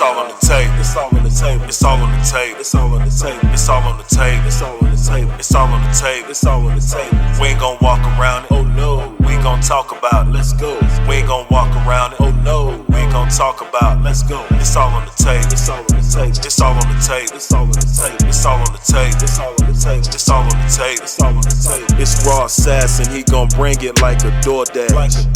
It's all on the table. It's all on the table. It's all on the table. It's all on the table. It's all on the table. It's all on the table. It's all on the table. It's all on the table. We ain't gon' walk around it. Oh no. We gon' talk about it. Let's go. We ain't gon' walk around it. Oh no. We ain't gon' talk about it. Let's go. It's all on the table. It's all on the table. It's all on the table. It's all on the table. It's all on the table. It's all on the table. It's all on the table. It's all on the table. It's Raw Assassin. He gon' bring it like a DoorDash.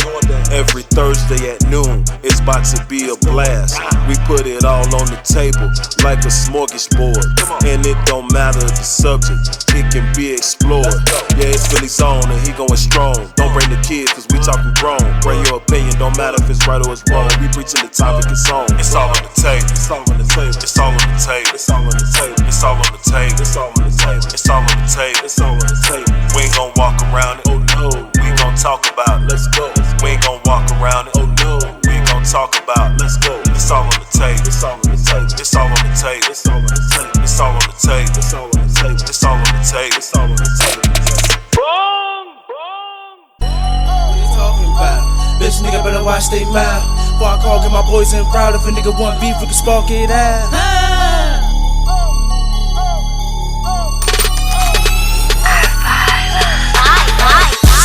Every Thursday at noon, it's about to be a blast. We put it all on the table like a smorgasbord. And it don't matter the subject, it can be explored. Yeah, it's Philly's on and he going strong. Don't bring the kids cause we talking grown. Bring your opinion, don't matter if it's right or it's wrong. We preaching the topic, it's on. It's all on the table. It's all on the table. It's all on the table. It's all on the table. It's all on the table. It's all on the table. It's all on the table. It's all on the table. We ain't gon' walk around it. Oh no. We gon' talk about it. Let's go. We ain't gon' walk around it. Oh no. We ain't gon' talk about it. Let's go. It's all on the table. It's all on the table. It's all on the table. It's all on the table. It's all on the table. It's all on the table. It's all on the table. It's all on the table. Boom! What you talking about? Bitch, nigga better watch they mouth. Before I call, get my boys in proud. If a nigga want beef, we can spark it out.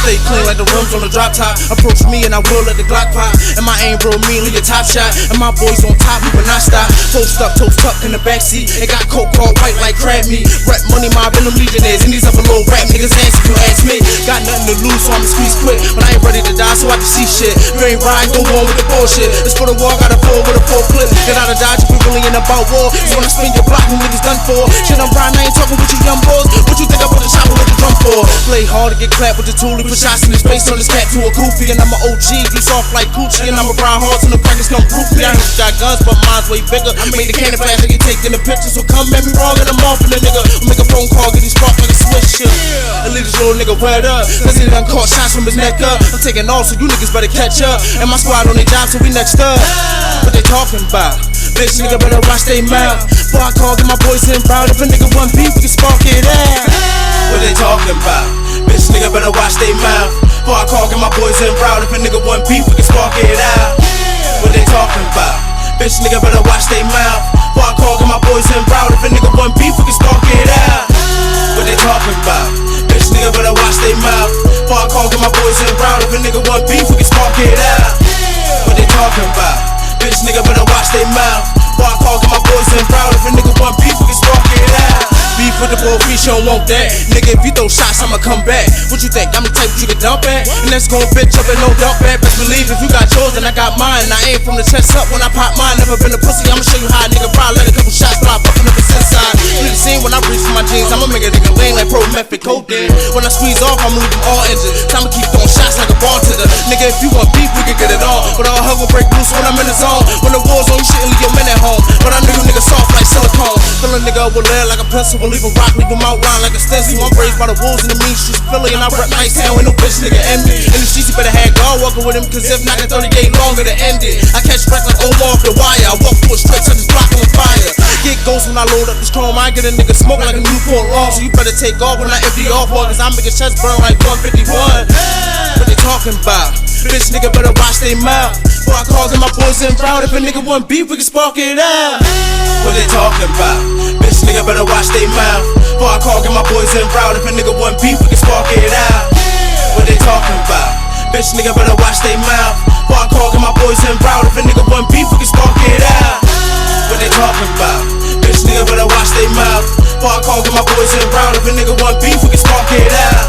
Stay clean like the rims on the drop top. Approach me and I will let the Glock pop. And my aim real mean, leave a top shot. And my boys on top, we will not stop. Toast up, toast tucked in the backseat. It got coke all white like crab meat. Rap money, my venom legionnaires. And these other little rap niggas ask if you ask me. Got nothing to lose, so I'ma squeeze quick. But I ain't ready to die, so I can see shit. You ain't riding, go on with the bullshit. It's for the war, gotta pull with a full clip. Get out of Dodge if we really ain't about war. So when I spin your block, who niggas done for? Shit, I'm riding, I ain't talking with you young boys. What you think I put a chopper with the drum for? Play hard to get clapped with the toolie. Put shots in his face. On this cat to a goofy, and I'm a OG, be soft like Coochie, and I'm a brown horse, and the crackers come proof me. I heard you got guns, but mine's way bigger. I made the cannon flash like you taking the picture, so come at me wrong, and I'm off in the nigga. I'll make a phone call, get these spark like a switch shit. And leave this little nigga wet up, cause he done caught shots from his neck up. I'm taking off, so you niggas better catch up. And my squad on their job, so we next up. What they talking about? Bitch, nigga better watch they mouth. Before I call, get my boys in proud. If a nigga want beef, we can spark it out. What they talking about? Bitch, nigga better watch they mouth. Before I call, get my boys in proud. If a nigga want beef, we can spark it out. What they talking about? Bitch, nigga better watch they mouth. Before I call, get my boys in proud. If a nigga want beef, we can spark it out. What they talking about? Bitch, nigga better watch they mouth. Before I call, get my boys in proud. If a nigga want beef, we can spark it out. What they talking about? Bitch, nigga better watch they mouth. Before I call, get my boys in proud. If a nigga want beef, we can spark it out. Beef with the police, you don't want that. Nigga, if you throw shots, I'ma come back. What you think? I'm the type you can dump at? And that's gon' bitch up and no dump at. Best believe if you got yours, then I got mine. I aim from the chest up when I pop mine. Never been a pussy, I'ma show you how a nigga ride. Let a couple shots, but I fucking up his inside. You need to see when I reach for my jeans, I'ma make a nigga lean like pro method codeine. When I squeeze off, I'ma leave them all injured. Time to keep throwing shots like a bartender. Nigga, if you want beef, we can get it on. But all hell will break loose when I'm in the zone. When the war's on, you shit and leave your men at home. But I know you niggas soft like silicone. Fill a nigga up with lead like a pencil. We'll leave him rock, leave him outline like a stencil. I'm raised by the wolves in the mean streets Philly, and I rep nice town with no bitch nigga in me. In the streets, you better have God walking with him, cause if not, that 38 longer to end it. I catch breath like Omar off the wire. I walk through a stretch, I just block on fire. Get ghosts when I load up the chrome. I get a nigga smoking like a Newport long, so you better take off when I empty off one, cause I make a chest burn like 151. What they talking about? Bitch nigga better watch they mouth. Before I call, get my boys in proud. If a nigga want beef, we can spark it out. What they talking about? Bitch nigga better watch they mouth. Before I call, get my boys in proud. If a nigga want beef, we can spark it out. What they talking about? Bitch nigga better watch they mouth. Before I call, get my boys in proud. If a nigga want beef, we can spark it out. What they talking about? Bitch nigga better watch they mouth. Before I call, get my boys in proud. If a nigga want beef, we can spark it out.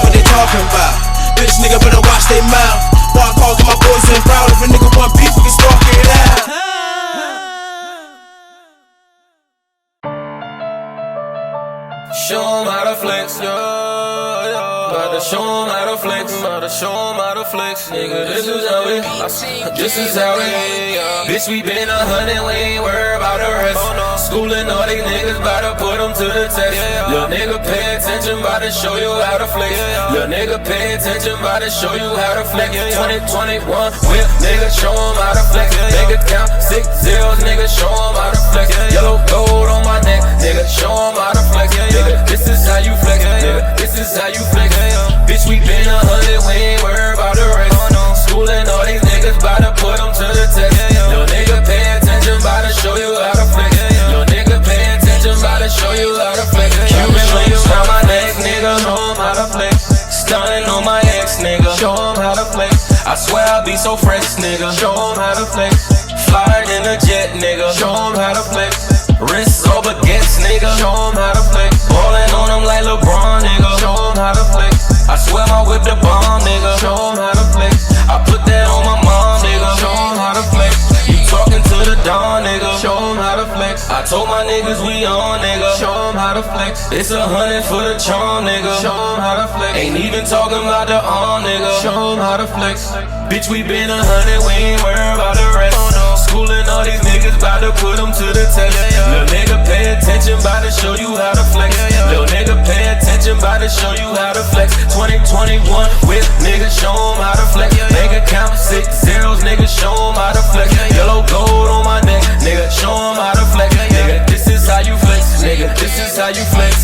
What they talking about? Bitch nigga better watch they mouth. Before I call, get my boys in proud. If a nigga want beef, we can spark it out. Show 'em how to flex, Gotta show 'em how to flex, gotta show 'em how to flex, nigga. This is how it, this is how it. Bitch, we been 100, we ain't worried about the rest. Schooling all these niggas, bout to put them to the test. Lil' nigga pay attention, bout to show you how to flex. Lil' nigga pay attention, bout to show you how to flex. 2021 whip, nigga, show 'em how to flex. Bank account 6 zeros, nigga, show 'em how to flex. Yellow gold on my neck, nigga, show 'em how to flex. Nigga, this is how you flex, nigga, this is how you flex. Bitch, we been 100, we ain't worried about the rest. Schooling all these niggas, bout to put them to the test. Lil' nigga pay attention, bout to I swear I be so fresh, nigga. Show 'em how to flex. Flying in a jet, nigga. Show 'em how to flex. Wrist over gets, nigga. Show 'em how to flex. Ballin' on 'em like LeBron, nigga. Show 'em how to flex. I swear my whip the bomb, nigga. Show 'em how to flex. I put that on my mom, nigga. Show 'em how to flex. You talking to the dawn, nigga. Show 'em how to flex. I told my niggas we on, nigga. Show 'em how to flex. It's 100 for the charm, nigga. Show 'em how to flex. Ain't even talking about the arm, nigga. Show 'em how to flex. Bitch, we been 100, we ain't worried about the rest. Schooling all these niggas, bout to put them to the test. Lil' nigga pay attention, bout to show you how to flex. Lil' nigga pay attention, bout to show you how to flex. 2021 with niggas, show 'em how to flex. Bank account 6 zeros, nigga, show 'em how to flex. Yellow gold on my neck, nigga, show 'em how to flex. Nigga, this is how you flex, nigga, this is how you flex.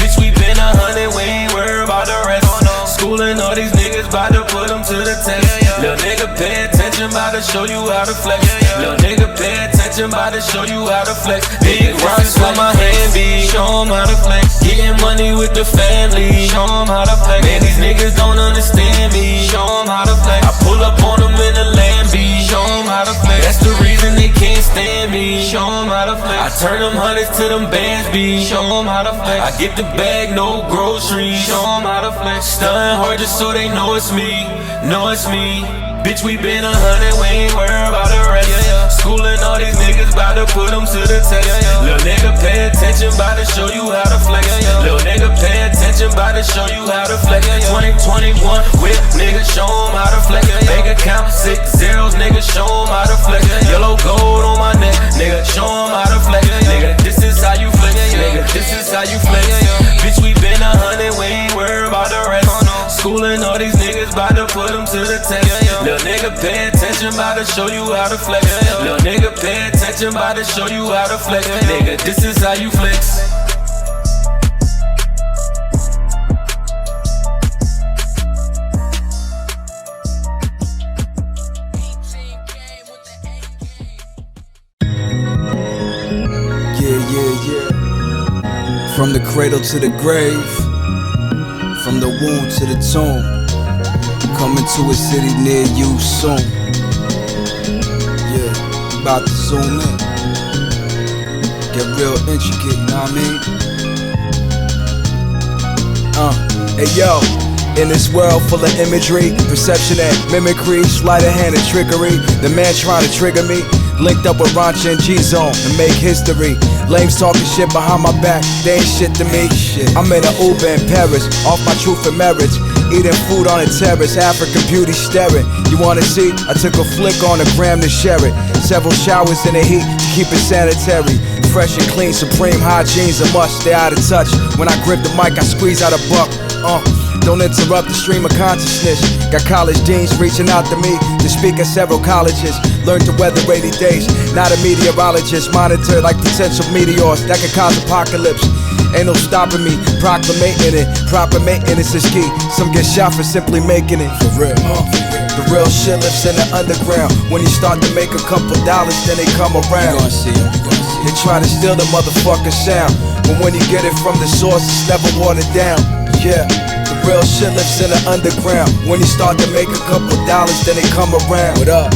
Bitch, we been 100, we ain't worried about the rest. Schooling all these niggas, bout to put them to the test. Lil' nigga pay attention, bout to show you how to flex. Lil' nigga pay attention, bout to show you how to flex. Big rocks on my hand, be show 'em how to flex. Getting money with the family, show 'em how to flex. Man, these niggas don't understand me, show 'em how to flex. I pull up on them in the Lamborghini, show 'em how to flex. That's the reason they can't stand me, show 'em how to flex. I turn them hundreds to them bands, be show 'em how to flex. I get the bag, no groceries, show 'em how to flex. Stunning hard just so they know it's me, know it's me. Bitch, we been 100, we ain't worried about the rest. Schooling all these niggas, bout to put them to the test. Lil' nigga pay attention, bout to show you how to flex. Lil' nigga pay attention, bout to show you how to flex. 2021 with niggas, show 'em how to flex. Bank account 6 zeros, nigga, show 'em how to flex. Yellow gold on my neck, nigga, show 'em how to flex. Nigga, this is how you flex, nigga, this is how you flex. Bitch, we been 100, we ain't worried about the rest. Schooling all these niggas, bout to put them to the test. Lil' nigga pay attention, bout to show you how to flex. Lil' nigga pay attention, bout to show you how to flex. Nigga, this is how you flex. Yeah. From the cradle to the grave, from the womb to the tomb, coming to a city near you soon. Yeah, about to zoom in, get real intricate, you know what I mean? Hey yo, in this world full of imagery, perception and mimicry, sleight of hand and trickery, the man trying to trigger me, linked up with Rancha and G-Zone and make history. Lames talking shit behind my back, they ain't shit to me. I'm in an Uber in Paris, off my truth and marriage, eating food on a terrace, African beauty staring. You wanna see? I took a flick on the gram to share it. Several showers in the heat to keep it sanitary. Fresh and clean, supreme hygiene's a must, stay out of touch. When I grip the mic, I squeeze out a buck. Don't interrupt the stream of consciousness. Got college deans reaching out to me to speak at several colleges. Learned to weather rainy days, not a meteorologist. Monitored like potential meteors that could cause apocalypse. Ain't no stopping me, proclamating it. Proper maintenance is key. Some get shot for simply making it. For real. The real shit lives in the underground. When you start to make a couple dollars, then they come around. You gon' see it. They try to steal the motherfucking sound, but when you get it from the source, it's never watered down. Yeah. The real shit lives in the underground. When you start to make a couple dollars, then they come around. What up?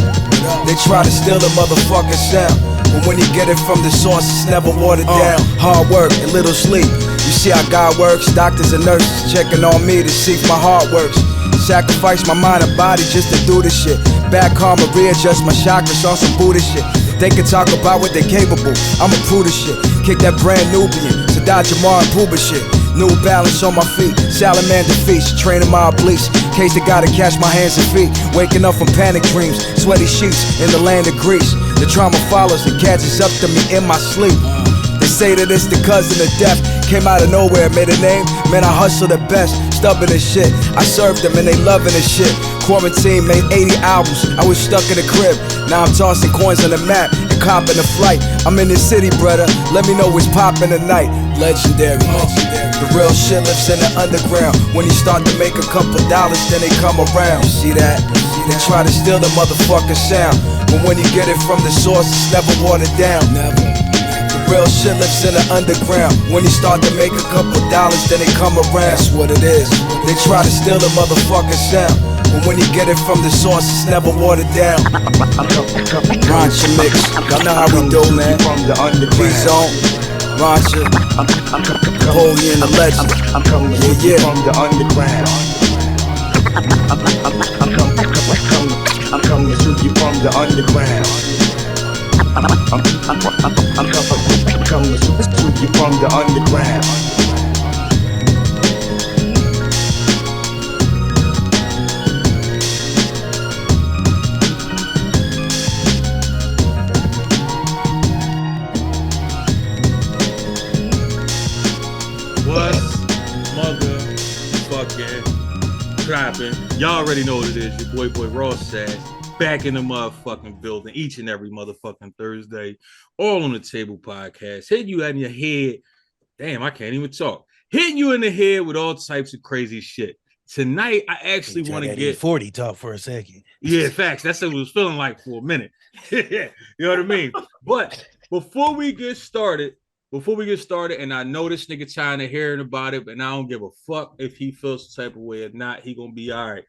They try to steal the motherfucking sound, but when you get it from the source, it's never watered down. Hard work and little sleep. You see how God works. Doctors and nurses checking on me to see if my heart works. Sacrifice my mind and body just to do this shit. Bad karma, readjust my chakras on some Buddhist shit. They can talk about what they're capable, I'ma prove this shit. Kick that brand Nubian, Sadat Jamar and Puba shit. New balance on my feet, salamander feast, training my obliques. Case they gotta catch my hands and feet. Waking up from panic dreams, sweaty sheets in the land of Greece. The trauma follows and catches up to me in my sleep. They say that it's the cousin of death. Came out of nowhere, made a name. Man, I hustled the best, stubborn as shit. I served them and they loving this shit. Quarantine, made 80 albums. I was stuck in the crib. Now I'm tossing coins on the map and copping a flight. I'm in the city, brother. Let me know what's poppin' tonight. Legendary. The real shit lives in the underground. When you start to make a couple dollars, then they come around. You see that? They try to steal the motherfucking sound, but when you get it from the source, it's never watered down. Never. Real shit lives in the underground. When you start to make a couple dollars, then they come around. That's what it is. They try to steal the motherfucking sound, But when you get it from the source, it's never watered down. Rancha mix, y'all know how we do, man. P-Zone, Rancha, Napoleon, the legend. I'm coming from the underground. I'm coming to you from the underground. I'm coming to you from the underground. What's motherfucking trapping? Y'all already know what it is. Your boy Ross says back in the motherfucking building each and every motherfucking Thursday. All on the Table podcast. Hitting you in your head. Damn, I can't even talk. Hitting you in the head with all types of crazy shit. Tonight, I actually want to get 40 talk for a second. Yeah, facts. That's what it was feeling like for a minute. You know what I mean? But before we get started, and I know this nigga trying to hearing about it, and I don't give a fuck if he feels the type of way or not. He gonna be all right.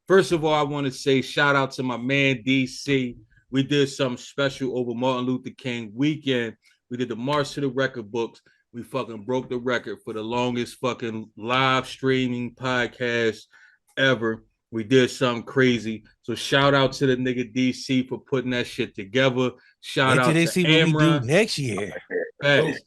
First of all, I want to say shout out to my man DC. We did something special over Martin Luther King weekend. We did the March to the Record Books. We fucking broke the record for the longest fucking live streaming podcast ever. We did something crazy. So shout out to the nigga DC for putting that shit together. Shout out to Amron next year. Thanks.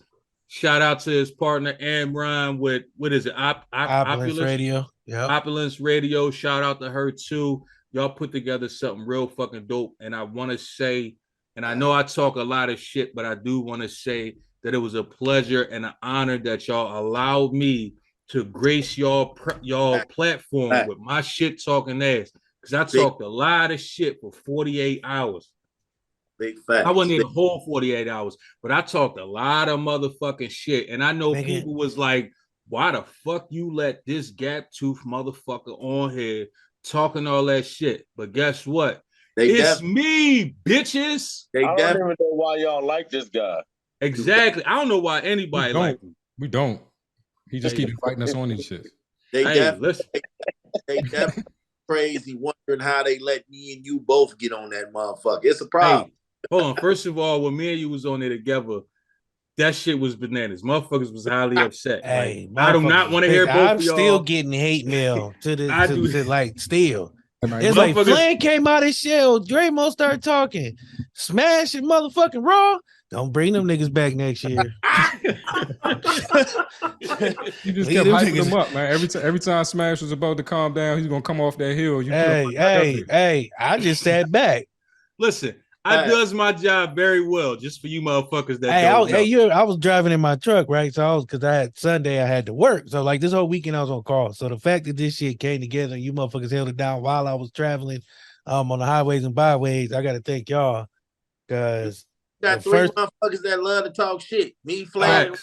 Shout out to his partner Amron with what is it? Opulence Radio. Yep. Opulence Radio. Shout out to her too. Y'all put together something real fucking dope. And I want to say, and I know I talk a lot of shit, but I do want to say that it was a pleasure and an honor that y'all allowed me to grace y'all platform with my shit talking ass. Because I talked a lot of shit for 48 hours. Big fact. I wasn't in the whole 48 hours, but I talked a lot of motherfucking shit. And I know people was like, why the fuck you let this gap tooth motherfucker on here talking all that shit? But guess what? It's me, bitches. I don't even know why y'all like this guy. Exactly. I don't know why anybody like him. We don't. He just keep inviting us on these shit. They definitely crazy, wondering how they let me and you both get on that motherfucker. It's a problem. Hold on. First of all, when me and you was on there together, that shit was bananas. Motherfuckers was highly upset. Hey, like, I do not want to hear both I'm of y'all. still getting hate mail to the to like still. It's like Flan came out of shell. Draymond started talking. Smash and motherfucking Raw. Don't bring them niggas back next year. You just kept hyping them up, man. Every time Smash was about to calm down, he's gonna come off that hill. Hey! I just sat back. Listen, I does my job very well, just for you motherfuckers that. I was driving in my truck, right? So because I had Sunday, I had to work. So like this whole weekend, I was on call. So the fact that this shit came together and you motherfuckers held it down while I was traveling, on the highways and byways, I got to thank y'all because. Got three motherfuckers that love to talk shit. Me, Flan, love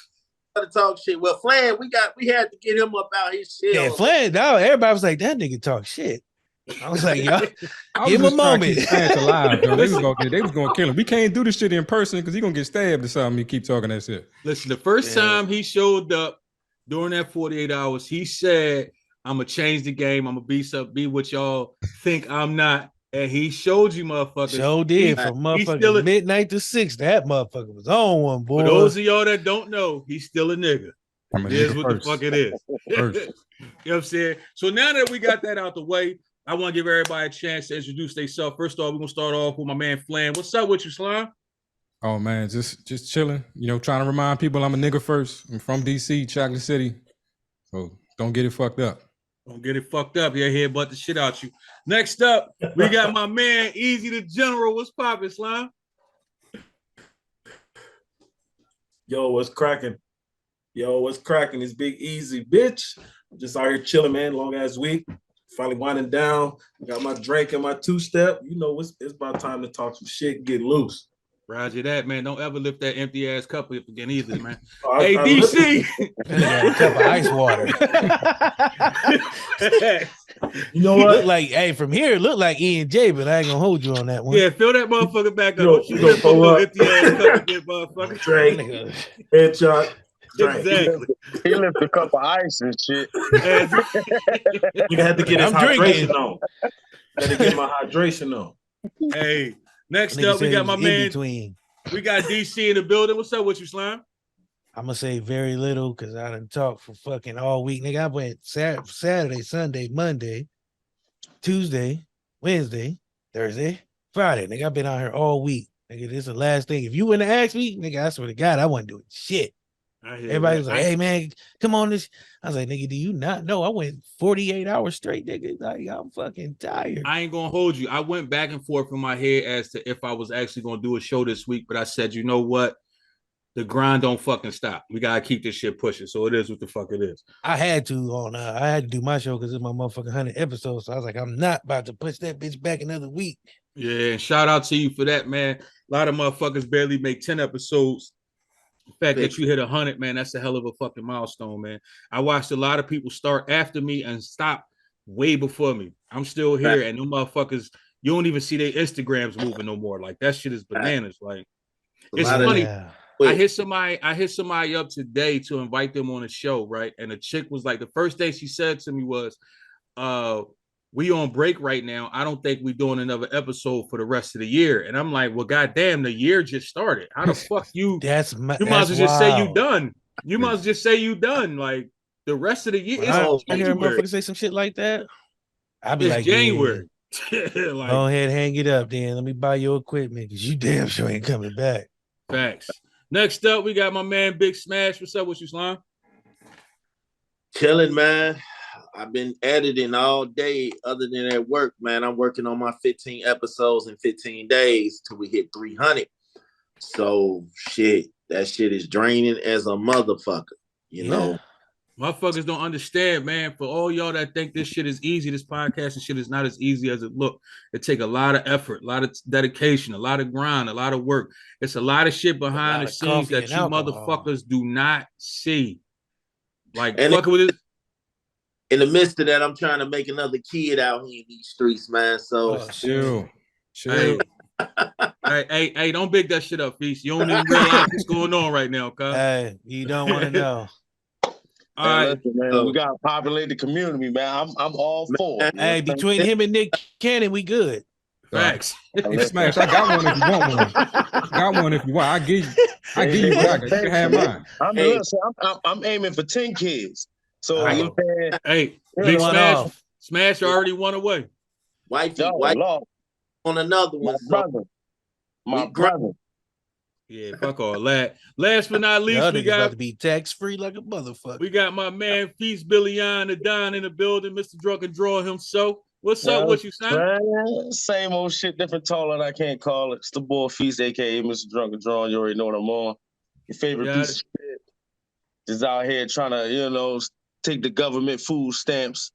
to talk shit. Well, Flan, we had to get him up out his shit. Yeah, Flan, no, everybody was like, that nigga talk shit. I was like, y'all, give him a moment. Alive, they was gonna kill him. We can't do this shit in person because he's gonna get stabbed or something. He keep talking that shit. Listen, the first time he showed up during that 48 hours, he said, I'm gonna change the game. I'm gonna be what y'all think I'm not. And he showed you motherfuckers. Sure did. From motherfucking midnight to 6. That motherfucker was on one, boy. For those of y'all that don't know, he's still a nigga. Here's what the fuck it is. You know what I'm saying? So now that we got that out the way, I want to give everybody a chance to introduce themselves. First off, we're going to start off with my man Flan. What's up with you, Slime? Oh, man, just chilling. Trying to remind people I'm a nigga first. I'm from D.C., Chocolate City. So don't get it fucked up. Don't get it fucked up. You're here, but the shit out you. Next up, we got my man Easy the General. What's poppin', Slime? Yo, what's cracking? It's Big Easy, bitch. I'm just out here chilling, man. Long ass week. Finally winding down. Got my drink and my two-step. It's about time to talk some shit and get loose. Roger that, man. Don't ever lift that empty ass cup up again either, man. Hey, DC. A cup of ice water. You know what? Look like, from here, it looked like E&J, but I ain't gonna hold you on that one. Yeah, fill that motherfucker back up. You gonna throw up empty ass cup again, motherfucker. Drake, headshot. Drink. Exactly. He lifted a cup of ice and shit. You had to get his I'm drinking. hydration on. Got to get my hydration on. Hey, next Nigga up, we said got it my was in man. between. We got DC in the building. What's up with you, Slime? I'm gonna say very little because I done talked for fucking all week. Nigga, I went Saturday, Sunday, Monday, Tuesday, Wednesday, Thursday, Friday. Nigga, I've been out here all week. Nigga, this is the last thing. If you wouldn't have asked me, nigga, I swear to God, I wasn't doing shit. Everybody was like, hey man, come on this. I was like, nigga, do you not know? I went 48 hours straight, nigga. Like, I'm fucking tired. I ain't gonna hold you. I went back and forth in my head as to if I was actually gonna do a show this week, but I said, you know what? The grind don't fucking stop. We gotta keep this shit pushing. So it is what the fuck it is. I had to do my show because it's my motherfucking 100 episodes. So I was like, I'm not about to push that bitch back another week. Yeah, and shout out to you for that, man. A lot of motherfuckers barely make 10 episodes. The fact that you hit 100, man, that's a hell of a fucking milestone, man. I watched a lot of people start after me and stop way before me. I'm still here, and no motherfuckers, you don't even see their Instagrams moving no more. Like, that shit is bananas. Like, it's funny. I hit somebody up today to invite them on a show, right? And the chick was like, the first thing she said to me was, we on break right now. I don't think we're doing another episode for the rest of the year. And I'm like, well, goddamn, the year just started. How the fuck you? You might as well just say you done. You might as well just say you done. Like, the rest of the year. I hear a motherfucker say some shit like that. I'll be like, January. Yeah. Like, go ahead, hang it up, then. Let me buy your equipment because you damn sure ain't coming back. Facts. Next up, we got my man Big Smash. What's up with you, Slime? Chilling, man. I've been editing all day other than at work, man. I'm working on my 15 episodes in 15 days till we hit 300. So, shit, that shit is draining as a motherfucker, you know? Motherfuckers don't understand, man. For all y'all that think this shit is easy, this podcast and shit is not as easy as it look. It take a lot of effort, a lot of dedication, a lot of grind, a lot of work. It's a lot of shit behind the scenes that you motherfuckers do not see. Like, fucking with it. In the midst of that, I'm trying to make another kid out here in these streets, man. So chill. Hey, don't big that shit up, Feast. You don't even realize what's going on right now, cuz. Hey, you don't want to know. All right, listen, man, we gotta populate the community, man. I'm all for it. Hey, between him and Nick Cannon, we good. Facts. Hey, Smash, I got one if you want one. I got one if you want. I give you what I got. You can have mine. I'm aiming for 10 kids. So hey, Big Smash already won away. Wifey on another one. My brother. Yeah, fuck all that. Last but not least, we got about to be tax free like a motherfucker. We got my man Feast Billion the Don in the building, Mr. Drunk and Draw himself. What's up? What you saying? Same old shit, different toilet. I can't call it. It's the boy Feast, aka Mr. Drunk and Draw. You already know what I'm on. Your favorite piece of shit. Just out here trying to, take the government food stamps.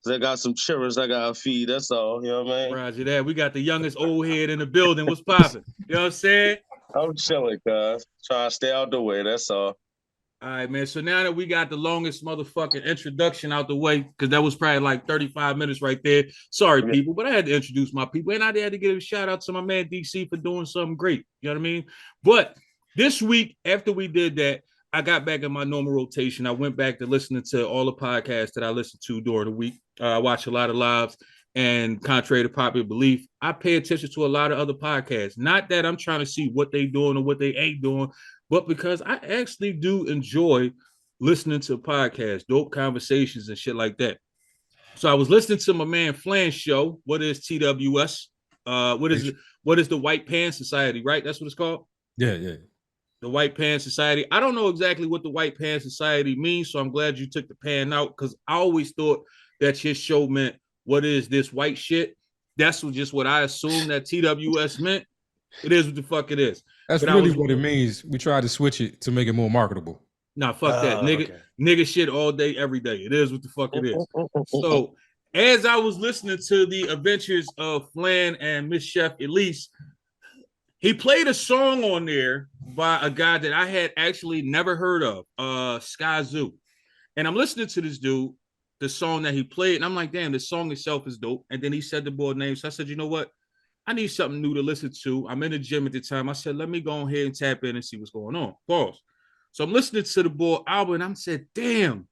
I got some children I gotta feed. That's all. You know what I mean? Roger that. We got the youngest old head in the building. What's popping? You know what I'm saying? I'm chilling, cuz. Trying to stay out the way. That's all. All right, man. So now that we got the longest motherfucking introduction out the way, because that was probably like 35 minutes right there. Sorry, people, but I had to introduce my people. And I had to give a shout out to my man DC for doing something great. You know what I mean? But this week, after we did that, I got back in my normal rotation. I went back to listening to all the podcasts that I listened to during the week. I watch a lot of lives, and contrary to popular belief, I pay attention to a lot of other podcasts. Not that I'm trying to see what they doing or what they ain't doing, but because I actually do enjoy listening to podcasts, dope conversations and shit like that. So I was listening to my man Flan's show. What is TWS? What is the White Pants Society, right? That's what it's called? Yeah. The White Pants Society. I don't know exactly what the White Pants Society means, so I'm glad you took the pan out, because I always thought that his show meant, what is this white shit? That's just what I assumed that TWS meant. It is what the fuck it is. That's really what it means. We tried to switch it to make it more marketable. Nah, fuck that. Nigga shit all day, every day. It is what the fuck it is. So as I was listening to the adventures of Flan and Miss Chef Elise, he played a song on there by a guy that I had actually never heard of, Sky Zoo. And I'm listening to this dude, the song that he played, and I'm like, damn, the song itself is dope. And then he said the boy name. So I said, you know what? I need something new to listen to. I'm in the gym at the time. I said, let me go ahead and tap in and see what's going on. Pause. So I'm listening to the boy album, and I'm said, damn,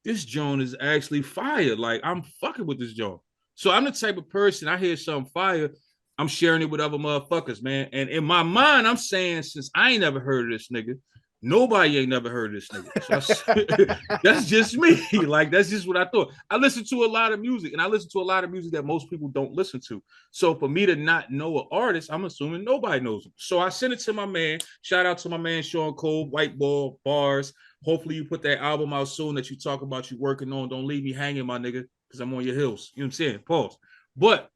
this joint is actually fire. Like, I'm fucking with this joint. So I'm the type of person, I hear something fire, I'm sharing it with other motherfuckers, man. And in my mind, I'm saying, since I ain't never heard of this nigga, nobody ain't never heard of this nigga. So that's just me. Like, that's just what I thought. I listen to a lot of music, and I listen to a lot of music that most people don't listen to. So for me to not know an artist, I'm assuming nobody knows him. So I sent it to my man. Shout out to my man, Sean Cole, White Ball, Bars. Hopefully you put that album out soon that you talk about you working on. Don't leave me hanging, my nigga, because I'm on your heels. You know what I'm saying? Pause. But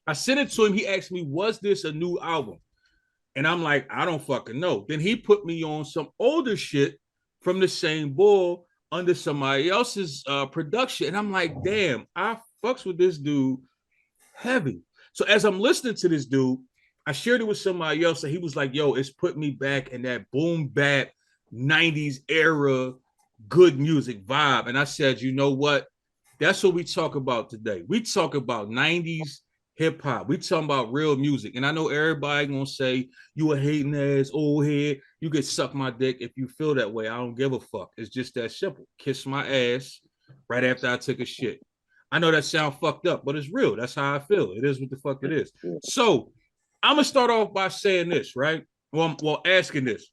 I sent it to him. He asked me, was this a new album? And I'm like, I don't fucking know. Then he put me on some older shit from the same bull under somebody else's production. And I'm like, damn, I fucks with this dude heavy. So as I'm listening to this dude, I shared it with somebody else, and he was like, yo, it's put me back in that boom bap 90s era good music vibe. And I said, you know what? That's what we talk about today. We talk about 90s hip hop. We talking about real music. And I know everybody gonna say you a hating ass old head. You can suck my dick if you feel that way. I don't give a fuck. It's just that simple. Kiss my ass right after I took a shit. I know that sound fucked up, but it's real. That's how I feel. It is what the fuck it is. So I'm gonna start off by saying this, right? Well, asking this.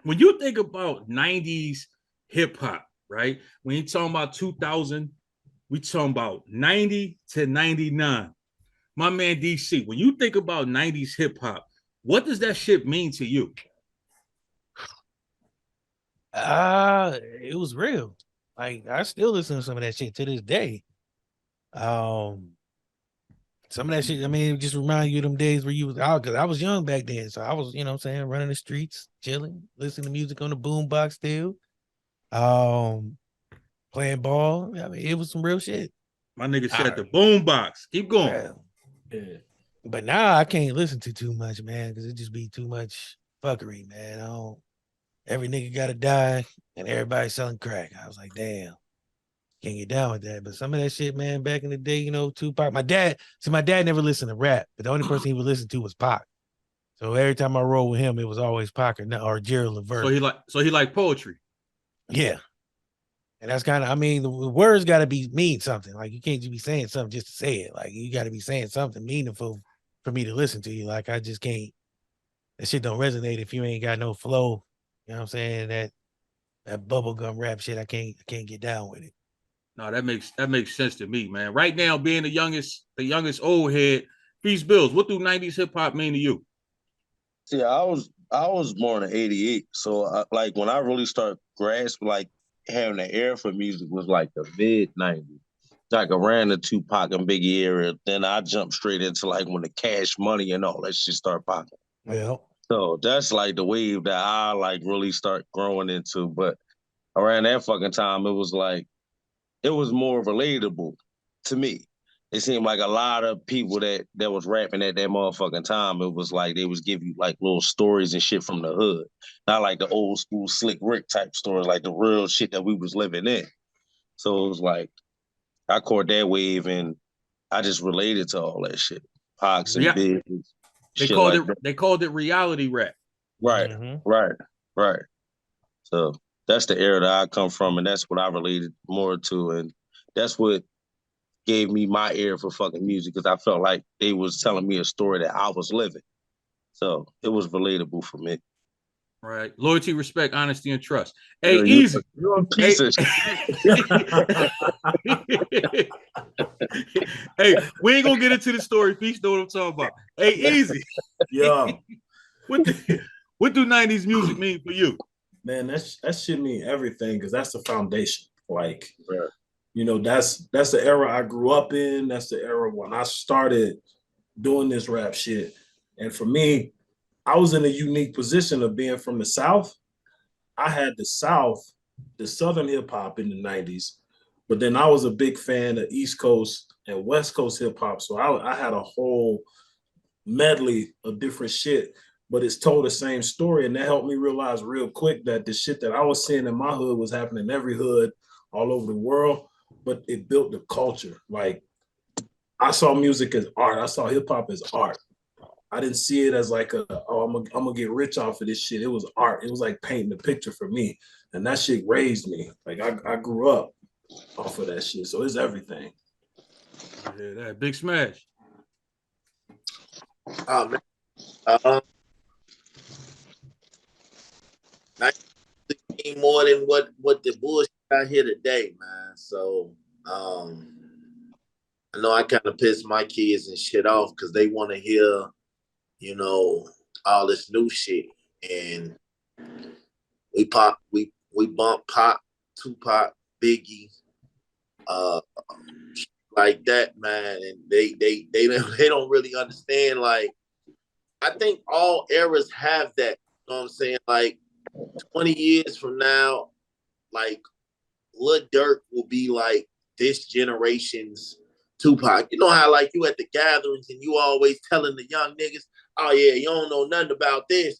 When you think about 90s hip hop, right? When you talking about 2000, we talking about 90 to 99. My man DC, when you think about 90s hip hop, what does that shit mean to you? It was real. Like, I still listen to some of that shit to this day. Some of that shit, I mean, it just remind you of them days where you was out, because I was young back then. So I was, you know what I'm saying, running the streets, chilling, listening to music on the boombox still. Playing ball. I mean, it was some real shit. My nigga said the boombox. Keep going. Yeah. But now I can't listen to too much, man, because it just be too much fuckery, man. Every nigga gotta die and everybody selling crack. I was like, damn, can't get down with that. But some of that shit, man, back in the day, you know, Tupac. My dad never listened to rap, but the only person he would listen to was Pac. So every time I roll with him, it was always Pac or Gerald Levert. So he like poetry. Yeah. And that's kind of, I mean, the words got to mean something. Like, you can't just be saying something just to say it. Like, you got to be saying something meaningful for me to listen to you. Like, I just can't, that shit don't resonate if you ain't got no flow. You know what I'm saying? That bubblegum rap shit, I can't get down with it. No, that makes sense to me, man. Right now, being the youngest old head, Feast Bills, what do 90s hip hop mean to you? Yeah, I was born in '88, so like when I really start grasping, like, having an ear for music was like the mid '90s, like around the Tupac and Biggie era. Then I jumped straight into like when the Cash Money and all that shit start popping. Well, so that's like the wave that I like really start growing into. But around that fucking time, it was more relatable to me. It seemed like a lot of people that was rapping at that motherfucking time, it was like they was giving you like little stories and shit from the hood. Not like the old school Slick Rick type stories, like the real shit that we was living in. So it was like, I caught that wave and I just related to all that shit. Pox and Big. They called it reality rap. Right, right. So that's the era that I come from, and that's what I related more to. And that's what gave me my ear for fucking music, because I felt like they was telling me a story that I was living. So it was relatable for me. Right. Loyalty, respect, honesty, and trust. Hey, easy. You're a piece of shit. Hey, we ain't gonna get into the story. Feast know what I'm talking about. Hey, easy. Yeah. What do 90s music mean for you? Man, that shit mean everything, because that's the foundation. Like, you know, that's the era I grew up in. That's the era when I started doing this rap shit. And for me, I was in a unique position of being from the South. I had the Southern hip hop in the 90s, but then I was a big fan of East Coast and West Coast hip hop. So I had a whole medley of different shit, but it's told the same story. And that helped me realize real quick that the shit that I was seeing in my hood was happening in every hood all over the world, but it built the culture. Like, I saw music as art. I saw hip hop as art. I didn't see it as like I'm gonna get rich off of this shit. It was art. It was like painting a picture for me, and that shit raised me. Like I grew up off of that shit, so it's everything. Yeah, that Big Smash. Oh man, more than what the bullshit out here today, man. So I know I kind of pissed my kids and shit off because they want to hear, you know, all this new shit, and we bump Pop, Tupac, Biggie, like that, man, and they don't really understand. Like, I think all eras have that. You know what I'm saying? Like 20 years from now, like Lil Durk will be like this generation's Tupac. You know how like you at the gatherings and you always telling the young niggas, oh yeah, you don't know nothing about this.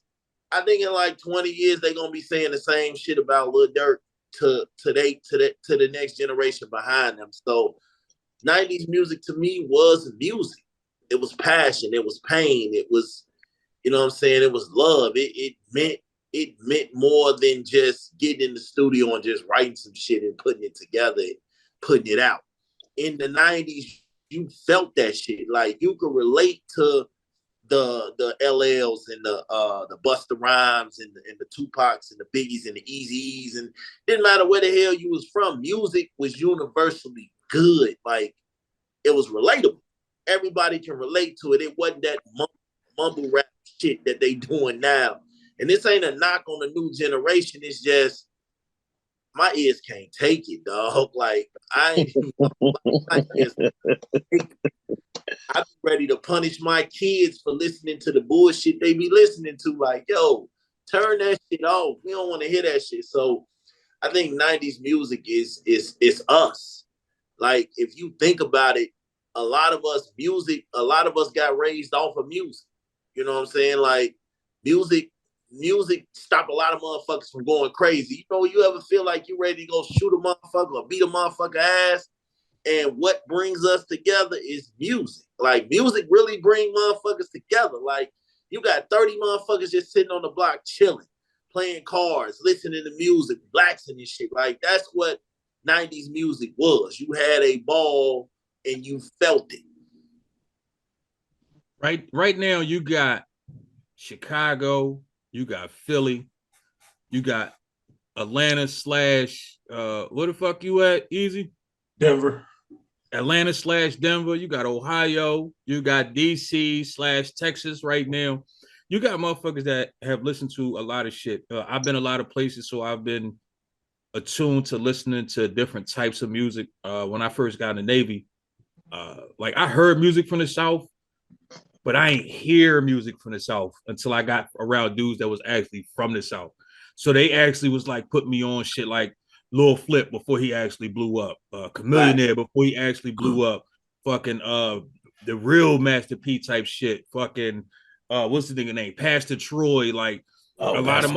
I think in like 20 years they're gonna be saying the same shit about Lil Durk to the next generation behind them. So 90s music to me was music. It was passion, it was pain, it was, you know what I'm saying, it was love. It meant more than just getting in the studio and just writing some shit and putting it together, putting it out. In the 90s, you felt that shit. Like you could relate to the LLs and the Busta Rhymes and the Tupacs and the Biggies and the Eazy-E's, and didn't matter where the hell you was from. Music was universally good. Like it was relatable. Everybody can relate to it. It wasn't that mumble rap shit that they doing now. And this ain't a knock on the new generation. It's just my ears can't take it, dog. Like I'm ready to punish my kids for listening to the bullshit they be listening to. Like, yo, turn that shit off. We don't want to hear that shit. So I think 90s music is us. Like, if you think about it, a lot of us got raised off of music. You know what I'm saying? Like, music stop a lot of motherfuckers from going crazy. You know, you ever feel like you ready to go shoot a motherfucker or beat a motherfucker ass? And what brings us together is music. Like, music really bring motherfuckers together. Like, you got 30 motherfuckers just sitting on the block chilling, playing cards, listening to music, relaxing and shit. Like, that's what 90s music was. You had a ball and you felt it. Right now, you got Chicago, you got Philly, you got Atlanta / where the fuck you at, Easy? Denver. Atlanta / Denver, you got Ohio, you got DC / Texas right now. You got motherfuckers that have listened to a lot of shit. I've been a lot of places, so I've been attuned to listening to different types of music. When I first got in the Navy, like I heard music from the South, but I ain't hear music from the South until I got around dudes that was actually from the South. So they actually was like putting me on shit like Lil Flip before he actually blew up, Chamillionaire before he actually blew up, fucking the real Master P type shit, fucking what's the nigga name, Pastor Troy, like a lot of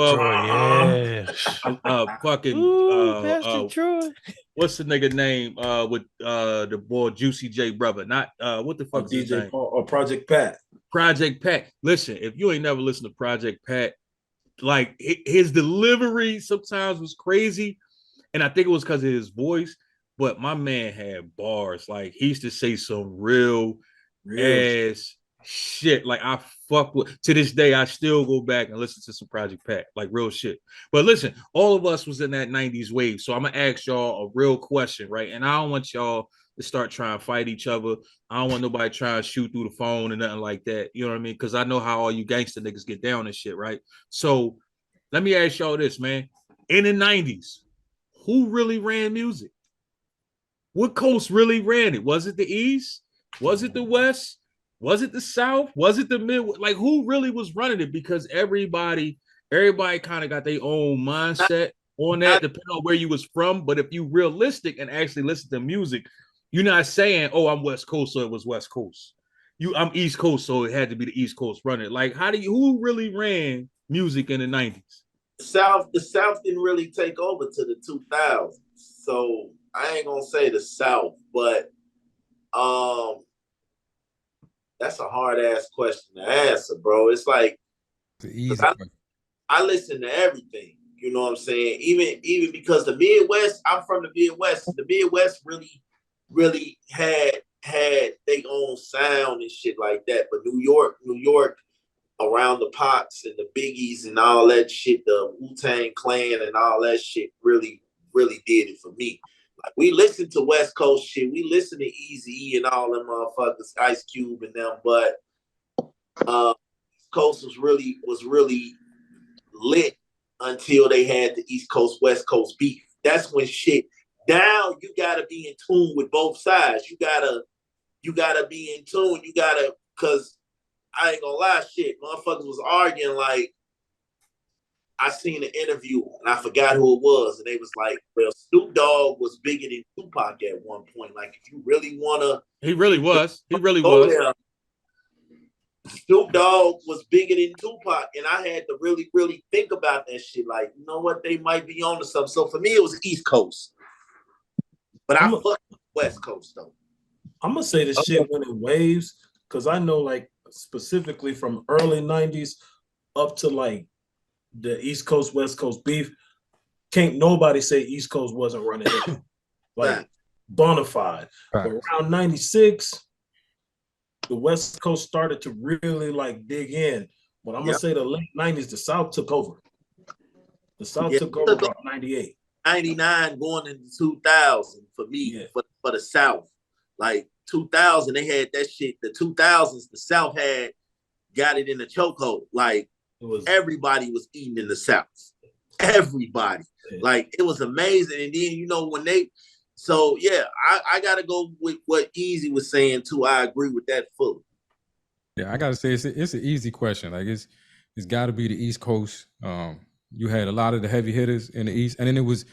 Pastor Troy. What's the nigga name with the boy Juicy J brother? Not what the fuck is his DJ name? Paul or Project Pat. Project Pat. Listen, if you ain't never listened to Project Pat, like his delivery sometimes was crazy, and I think it was because of his voice. But my man had bars. Like he used to say some real ass shit. Like I fuck with, to this day, I still go back and listen to some Project Pat, like real shit. But listen, all of us was in that 90s wave. So I'm gonna ask y'all a real question, right? And I don't want y'all to start trying to fight each other. I don't want nobody trying to shoot through the phone and nothing like that. You know what I mean? Because I know how all you gangster niggas get down and shit, right? So let me ask y'all this, man. In the 90s, who really ran music? What coast really ran it? Was it the East? Was it the West? Was it the South? Was it the Midwest? Like, who really was running it? Because everybody kind of got their own mindset on that, depending on where you was from. But if you realistic and actually listen to music, you're not saying, "Oh, I'm West Coast, so it was West Coast." I'm East Coast, so it had to be the East Coast running. Like, who really ran music in the 90s? The South didn't really take over to the 2000s, so I ain't gonna say the South, but That's a hard ass question to answer, bro. It's like, It's easy. I listen to everything. You know what I'm saying? Even because the Midwest, I'm from the Midwest. The Midwest really had their own sound and shit like that. But New York, around the Pops and the Biggies and all that shit, the Wu-Tang Clan and all that shit really did it for me. Like, we listen to West Coast shit. We listen to Eazy-E and all them motherfuckers, Ice Cube and them, but East Coast was really lit until they had the East Coast, West Coast beef. That's when shit, now you gotta be in tune with both sides. You gotta be in tune. Cause I ain't gonna lie, shit, motherfuckers was arguing. Like, I seen an interview and I forgot who it was, and they was like, well, Snoop Dogg was bigger than Tupac at one point. Like, if you really wanna, he really was. There, Snoop Dogg was bigger than Tupac, and I had to really think about that shit. Like, you know what, they might be on to something. So for me, it was East Coast, but I fuck West Coast though. I'm gonna say this shit went in waves, because I know, like, specifically from early 90s up to like the East Coast, West Coast beef, can't nobody say East Coast wasn't running it. Like, bona fide. But around 96, the West Coast started to really like dig in. But I'm gonna say the late 90s, the South took over. The South took over about 98. 99 going into 2000 for me, for the South. Like 2000, they had that shit. The 2000s, the South had got it in the chokehold. Like, everybody was eating in the South. Everybody. Like, it was amazing. And then, you know, when so yeah, I gotta go with what Easy was saying too. I agree with that fully. Yeah, I gotta say it's an easy question. Like, it's gotta be the East Coast. You had a lot of the heavy hitters in the East, and then it was,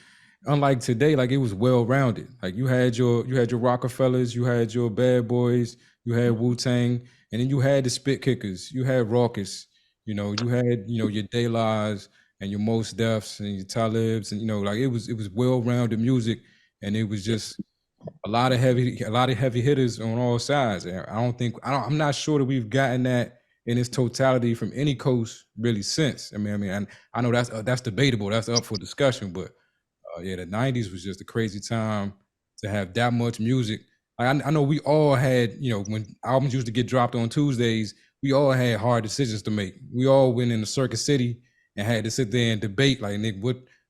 unlike today, like, it was well rounded. Like, you had your Rockefellers, you had your Bad Boys, you had Wu-Tang, and then you had the Spit Kickers, you had Rawkus, you know, you had, you know, your De La's and your Mos Defs and your Talibs, and, you know, like, it was well rounded music, and it was just a lot of heavy hitters on all sides. And I'm not sure that we've gotten that in its totality from any coast really since. I mean, and I know that's debatable. That's up for discussion. But the 90s was just a crazy time to have that much music. I know we all had, you know, when albums used to get dropped on Tuesdays, we all had hard decisions to make. We all went into Circuit City and had to sit there and debate, like, Nick,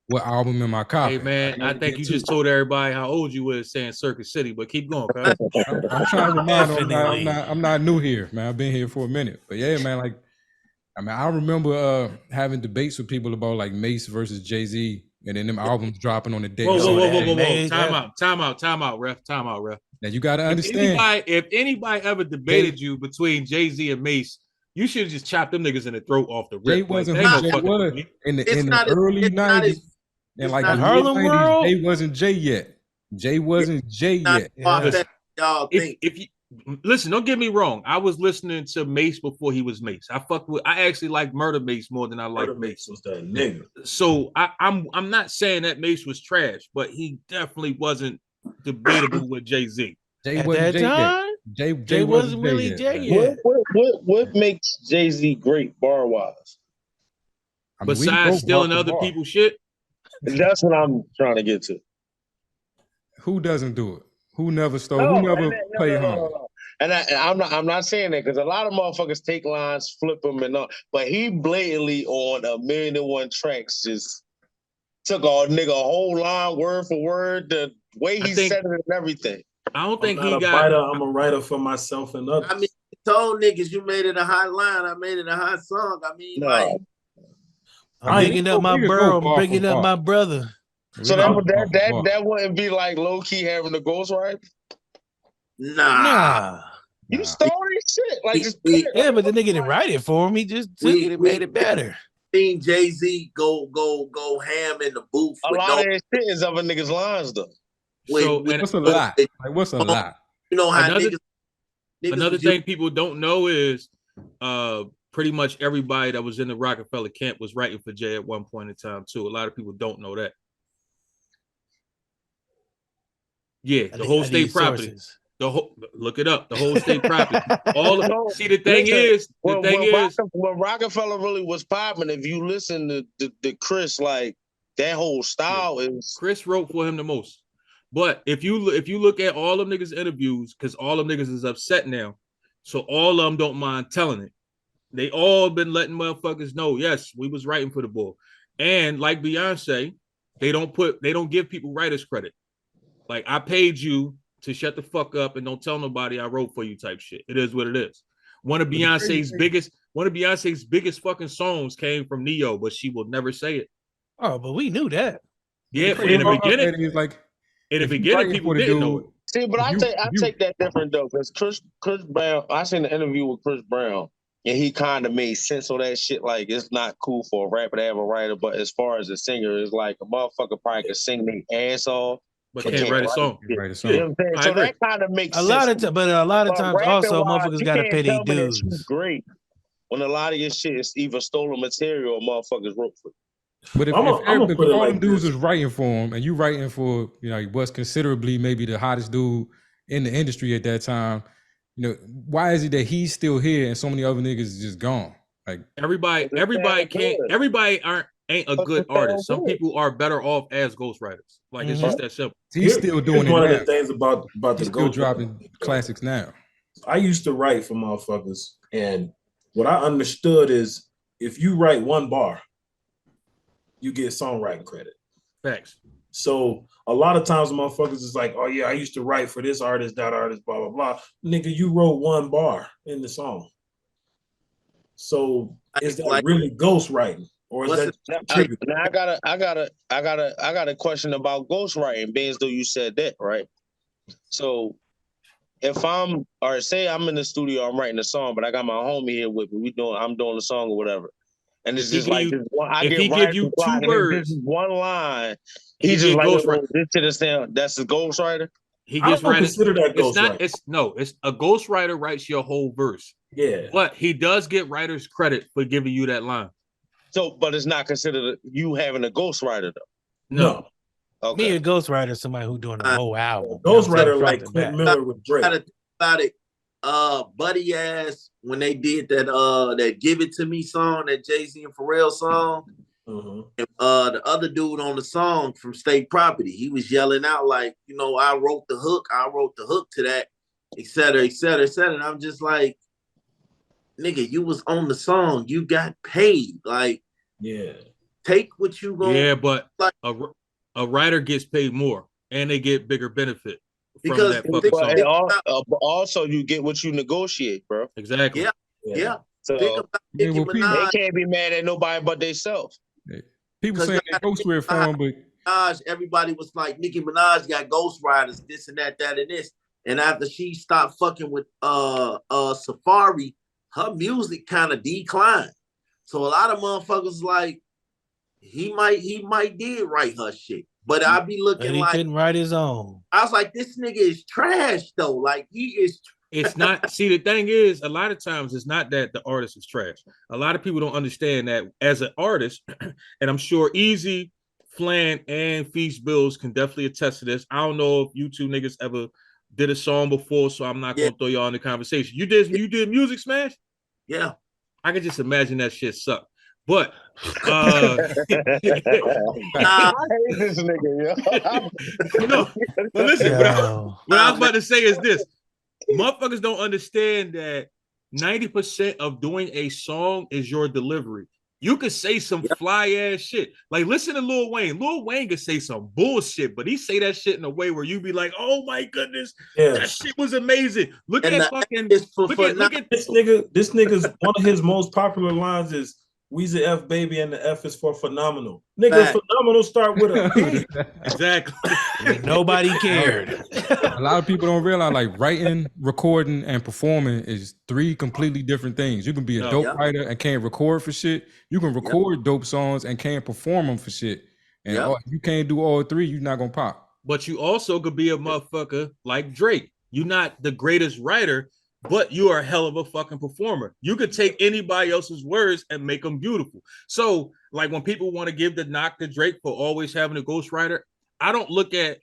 what album am I copying? Hey man, I think you just told everybody how old you was saying Circuit City, but keep going, cuz. I'm trying to remind them I'm not new here, man. I've been here for a minute. But yeah, man, like, I mean, I remember having debates with people about like Mace versus Jay-Z, and then them albums dropping on the day. Whoa. Time out, ref. Now you gotta understand. If anybody ever debated you between Jay-Z and Mace, you should have just chopped them niggas in the throat off the rip. Jay wasn't who Jay was in the early 90s. And like the Harlem World, Jay wasn't Jay yet. If you listen, don't get me wrong. I was listening to Mace before he was Mace. I actually like Murder Mace more than I like Mace. Was that nigga? So I'm not saying that Mace was trash, but he definitely wasn't debatable with Jay-Z. Jay wasn't Jay wasn't really Jay yet. What makes Jay-Z great bar wise? Besides stealing other people's shit. That's what I'm trying to get to. Who doesn't do it? Who never stole? Who never played home? And I'm not saying that, because a lot of motherfuckers take lines, flip them, and all. But he blatantly on 1,000,001 tracks just took a whole line word for word, the way he said it and everything. I don't think he got. I'm a writer for myself and others. I mean, told niggas you made it a hot line. I made it a hot song. I mean, like. I'm picking up my bro. I'm picking up my brother. So that wouldn't be like low key having the ghostwriter? Nah. You stole his shit. Like, yeah, but the nigga didn't write it for him. He just took it and made it better. Seen Jay-Z go ham in the booth. A lot of his shit is other niggas' lines though. What's a lot? Like, what's a lot? You know how another thing people don't know is pretty much everybody that was in the Rockefeller camp was writing for Jay at one point in time too. A lot of people don't know that. Yeah, the whole state property. The whole look it up. The whole state property. All of, No, see the thing is, when Rockefeller really was popping, if you listen to Chris, like that whole style is Chris wrote for him the most. But if you look at all them niggas interviews, because all them niggas is upset now, so all of them don't mind telling it. They all been letting motherfuckers know, yes, we was writing for the bull. And like Beyonce, they don't give people writers credit. Like, I paid you to shut the fuck up and don't tell nobody I wrote for you type shit. It is what it is. One of Beyonce's biggest fucking songs came from Neo, but she will never say it. Oh, but we knew that. Yeah, in the beginning, like in the beginning, people didn't know it. See, but I take that different though, because Chris Brown, I seen the interview with Chris Brown, and he kind of made sense of that shit. Like, it's not cool for a rapper to have a writer, but as far as a singer, it's like a motherfucker probably could sing their ass off, but can't write a song. You know what I'm saying? So that kind of makes sense. But a lot of times also motherfuckers gotta pay their dues. Great. When a lot of your shit is either stolen material or motherfuckers wrote for. But if all them dudes is writing for him, and you writing for, you know, what's considerably maybe the hottest dude in the industry at that time, you know, why is it that he's still here and so many other niggas is just gone? Like everybody ain't a good artist. Some people are better off as ghostwriters. Like, it's just that simple. He's still doing it. One now. of the things about he's the still dropping classics now. I used to write for motherfuckers, and what I understood is if you write one bar, you get songwriting credit. Facts. So a lot of times motherfuckers is like, oh yeah, I used to write for this artist, that artist, blah, blah, blah. Nigga, you wrote one bar in the song. So is that like really ghostwriting? Or is that now I got a question about ghostwriting, being as though you said that, right? So if say I'm in the studio, I'm writing a song, but I got my homie here with me, I'm doing the song or whatever. And it's just like if he give you 2 words, one line, he's just like, this shit is down. That's the ghostwriter. He gets I don't consider that ghostwriter. It's a ghostwriter writes your whole verse. Yeah, but he does get writer's credit for giving you that line. So, but it's not considered you having a ghostwriter though. No. Okay. Me a ghostwriter is somebody who's doing the whole album. Ghostwriter like Clint Miller with Drake. About it. Buddy ass when they did that Give It To Me song, that Jay-Z and Pharrell song. Mm-hmm. And, the other dude on the song from State Property, he was yelling out like, you know, I wrote the hook to that, et cetera, et cetera, et cetera. And I'm just like, nigga, you was on the song, you got paid. Like, yeah, take what you go. Yeah, but like, a writer gets paid more and they get bigger benefit. Because also you get what you negotiate, bro. Exactly. Yeah. So they can't be mad at nobody but themselves. People saying they ghostwriter for him, but everybody was like, Nicki Minaj got ghostwriters, this and that, and this. And after she stopped fucking with Safari, her music kind of declined. So a lot of motherfuckers like, he might did write her shit. But I be looking he couldn't write his own. I was like, this nigga is trash though. Like, he is. It's not. See, the thing is, a lot of times it's not that the artist is trash. A lot of people don't understand that as an artist, and I'm sure Easy, Flan, and Feast Bills can definitely attest to this. I don't know if you two niggas ever did a song before, so I'm not gonna throw y'all in the conversation. You did Music Smash? Yeah. I can just imagine that shit sucked. But I hate this nigga, yo. No, but listen, what I was about to say is this: motherfuckers don't understand that 90% of doing a song is your delivery. You could say some fly ass shit. Like, listen to Lil Wayne. Lil Wayne could say some bullshit, but he say that shit in a way where you be like, "Oh my goodness, that shit was amazing." Look at fucking. Look at this nigga. This nigga's one of his most popular lines is Weezy F baby, and the F is for phenomenal. Nigga, phenomenal start with a P. Exactly. Nobody cared. A lot of people don't realize like writing, recording, and performing is 3 completely different things. You can be a dope writer and can't record for shit. You can record dope songs and can't perform them for shit. And if you can't do all 3, you're not gonna pop. But you also could be a motherfucker like Drake. You're not the greatest writer, but you are a hell of a fucking performer. You could take anybody else's words and make them beautiful. So, like, when people want to give the knock to Drake for always having a ghostwriter, I don't look at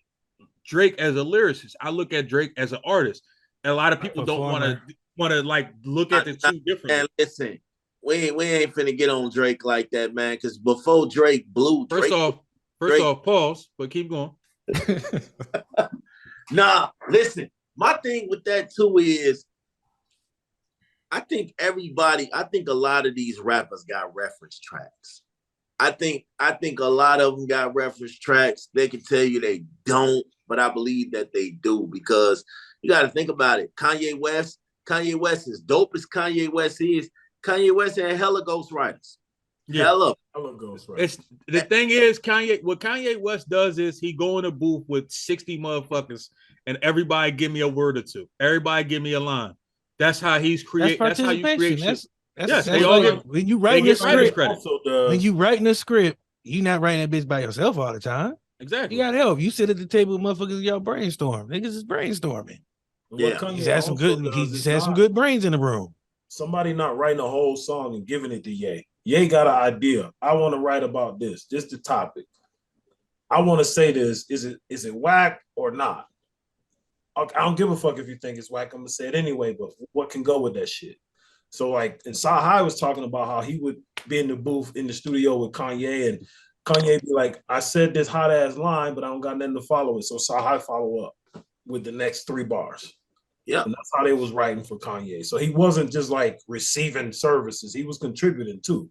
Drake as a lyricist. I look at Drake as an artist. And a lot of people don't Performer. want to like look at the two differently. And listen, we ain't finna get on Drake like that, man. Because before Drake blew, First off, pause, but keep going. Nah, listen. My thing with that too is, I think a lot of these rappers got reference tracks. I think a lot of them got reference tracks. They can tell you they don't, but I believe that they do, because you got to think about it. Kanye West is dope as Kanye West is. Kanye West had hella ghostwriters. Yeah. Hella ghostwriters. It's the thing is, what Kanye West does is he go in a booth with 60 motherfuckers and everybody give me a word or two. Everybody give me a line. That's how he's creating. That's how you create shit. That's they all like, get, when you writing a script. Also When you writing a script, you not writing that bitch by yourself all the time. Exactly. You got help. You sit at the table with motherfuckers, y'all brainstorm. Niggas is brainstorming. Yeah, He's had some good. He's had some good brains in the room. Somebody not writing a whole song and giving it to Ye. Ye got an idea. I want to write about this. This the topic. I want to say this. Is it whack or not? I don't give a fuck if you think it's whack. I'm gonna say it anyway. But what can go with that shit? So like, and Sahai was talking about how he would be in the booth in the studio with Kanye, and Kanye be like, "I said this hot ass line, but I don't got nothing to follow it." So Sahai follow up with the next 3 bars. Yeah, and that's how they was writing for Kanye. So he wasn't just like receiving services; he was contributing too.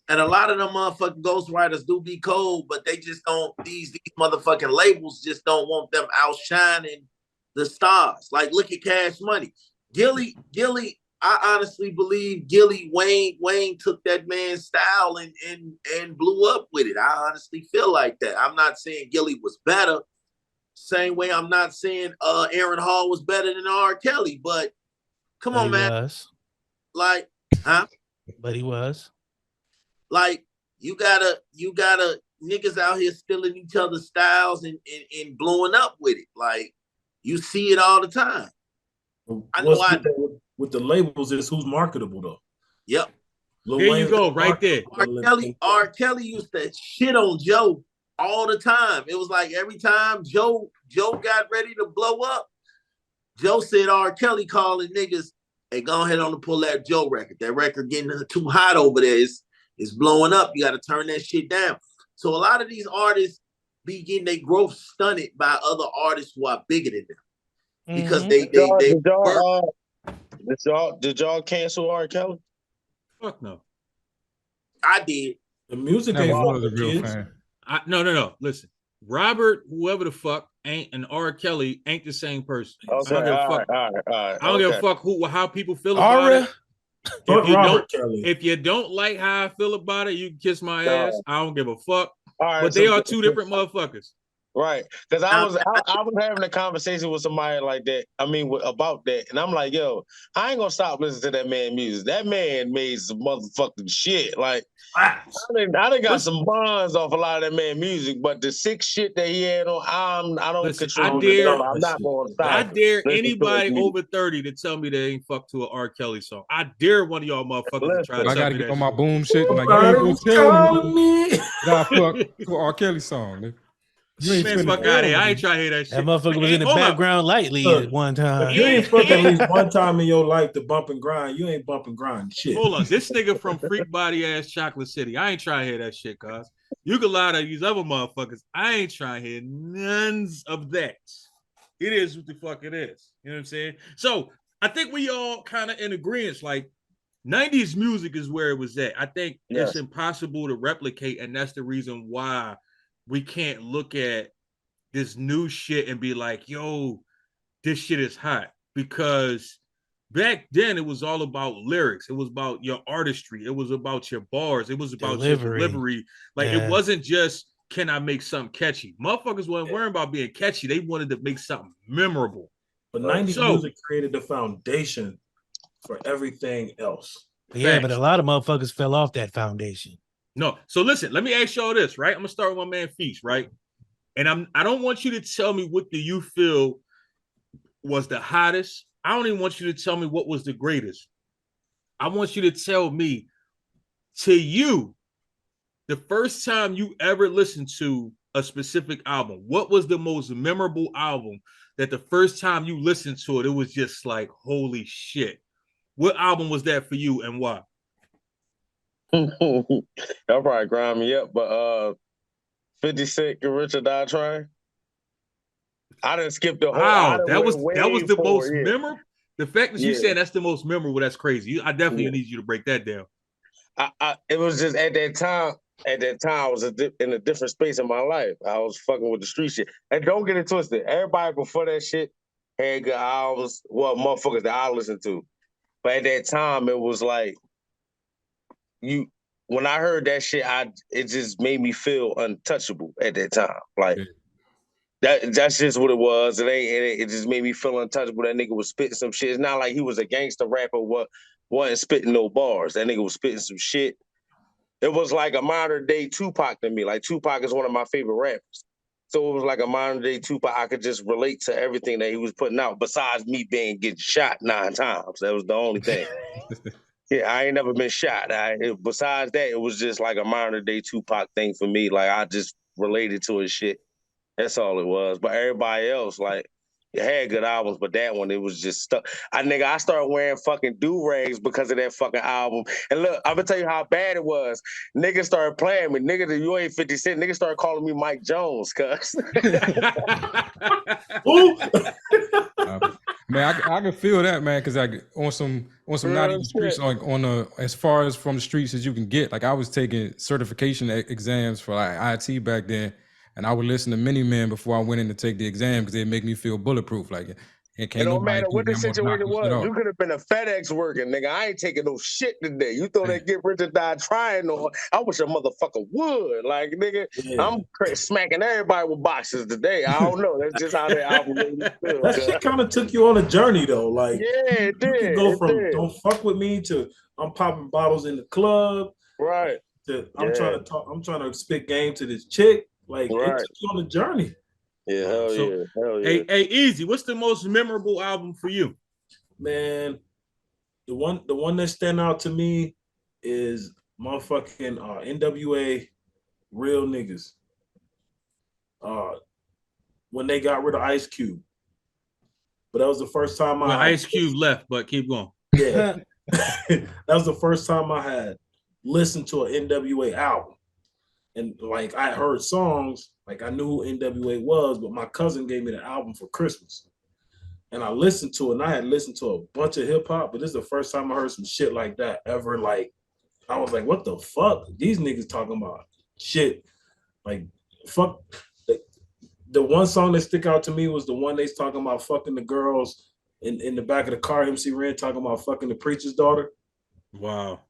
And a lot of them motherfucking ghostwriters do be cold, but they just don't. These motherfucking labels just don't want them outshining the stars. Like, look at Cash Money, Gilly. I honestly believe Wayne took that man's style and blew up with it. I honestly feel like that. I'm not saying Gilly was better. Same way I'm not saying Aaron Hall was better than R. Kelly, but come on, man. Was. Like, huh? But he was. Like, you gotta niggas out here stealing each other's styles and blowing up with it. Like, you see it all the time. I know with the labels is who's marketable though. Yep. There you go, right there. R. Kelly used to shit on Joe all the time. It was like every time Joe got ready to blow up, Joe said R. Kelly calling niggas, "Hey, go ahead on and pull that Joe record. That record getting too hot over there. It's blowing up. You got to turn that shit down." So a lot of these artists be getting their growth stunted by other artists who are bigger than them. Because did y'all cancel R. Kelly? Fuck no. I did. The music Never ain't was a for real kids. fan. No. Listen, Robert, whoever the fuck, and R. Kelly ain't the same person. Okay, I don't give a fuck. all right. I don't give a fuck how people feel about it. Fuck Robert Kelly. If you don't like how I feel about it, you can kiss my No. ass. I don't give a fuck. All right, But they are two different motherfuckers. Right, because I was having a conversation with somebody like that. I mean, about that, and I'm like, yo, I ain't gonna stop listening to that man music. That man made some motherfucking shit. Like, I done got some bonds off a lot of that man music, but the sick shit that he had on, I don't control. I'm not going to stop. I dare anybody over 30 to tell me they ain't fuck to an R. Kelly song. I dare one of y'all motherfuckers to try to I tell gotta me get that on my shit. boom shit. Like, you ain't gonna tell me that I fuck to an R. Kelly song. Nigga. You ain't Man, finna fuck tell out of here. I me. ain't trying to hear that shit. That motherfucker was in the Hold up. background lightly Look, at one time. If you ain't fuck at least one time in your life to bump and grind, you ain't bump and grind shit. Hold on. This nigga from Freak Body Ass Chocolate City. I ain't trying to hear that shit, cuz. You can lie to these other motherfuckers. I ain't trying to hear none of that. It is what the fuck it is. You know what I'm saying? So I think we all kind of in agreement. Like, 90s music is where it was at. I think it's impossible to replicate, and that's the reason why we can't look at this new shit and be like, yo, this shit is hot. Because back then it was all about lyrics. It was about your artistry. It was about your bars. It was about your delivery. Like, it wasn't just, can I make something catchy? Motherfuckers weren't worrying about being catchy. They wanted to make something memorable. But 90s music created the foundation for everything else. Yeah, but a lot of motherfuckers fell off that foundation. No. So listen, let me ask y'all this, right? I'm gonna start with my man Feast, right? And I don't want you to tell me what do you feel was the hottest. I don't even want you to tell me what was the greatest. I want you to tell me, to you, the first time you ever listened to a specific album, what was the most memorable album that the first time you listened to it, it was just like, holy shit? What album was that for you and why? That'll probably grind me up, but 50 Cent and Richard Die Trying. I didn't skip the whole. Wow, that was the most yeah. memorable. The fact that you Yeah. said that's the most memorable, that's crazy. I definitely need you to break that down. It was just at that time. At that time, I was in a different space in my life. I was fucking with the street shit. And don't get it twisted. Everybody before that shit had good albums. Well, motherfuckers that I listened to. But at that time, it was like when I heard that shit, it just made me feel untouchable at that time. Like that's just what it was. It just made me feel untouchable. That nigga was spitting some shit. It's not like he was a gangster rapper. Wasn't spitting no bars. That nigga was spitting some shit. It was like a modern day Tupac to me. Like Tupac is one of my favorite rappers. So it was like a modern day Tupac. I could just relate to everything that he was putting out besides me getting shot 9 times. That was the only thing. Yeah, I ain't never been shot. Besides that, it was just like a modern day Tupac thing for me. Like I just related to his shit. That's all it was. But everybody else, like, it had good albums, but that one, it was just stuck. I started wearing fucking do-rags because of that fucking album. And look, I'm gonna tell you how bad it was. Niggas started playing me. Nigga, you ain't 50 Cent. Niggas started calling me Mike Jones, cuz. Man, I can feel that, man, because on some not even streets, like as far as from the streets as you can get. Like I was taking certification exams for like IT back then. And I would listen to Many Men before I went in to take the exam because they make me feel bulletproof. Like it can't. It don't matter what the situation was. You could have been a FedEx working, nigga. I ain't taking no shit today. You throw that Get Rich or Die Trying on. I wish a motherfucker would. Like, nigga, I'm smacking everybody with boxes today. I don't know. That's just how that album made me feel. That shit kind of took you on a journey though. Like, yeah, it did. You could go from "Don't fuck with me" to "I'm popping bottles in the club." Right. To I'm trying to spit game to this chick. Like, it took you on a journey. Yeah, hell yeah. Hey, Easy, what's the most memorable album for you? Man, the one that stand out to me is motherfucking NWA, Real Niggas. When they got rid of Ice Cube. But that was the first time Ice Cube left, but keep going. Yeah. That was the first time I had listened to an NWA album. And like I heard songs, like I knew who NWA was, but my cousin gave me the album for Christmas. And I listened to it, and I had listened to a bunch of hip hop, but this is the first time I heard some shit like that ever. Like, I was like, what the fuck? These niggas talking about shit. Like, fuck. The one song that stick out to me was the one they's talking about fucking the girls in the back of the car, MC Ren talking about fucking the preacher's daughter. Wow.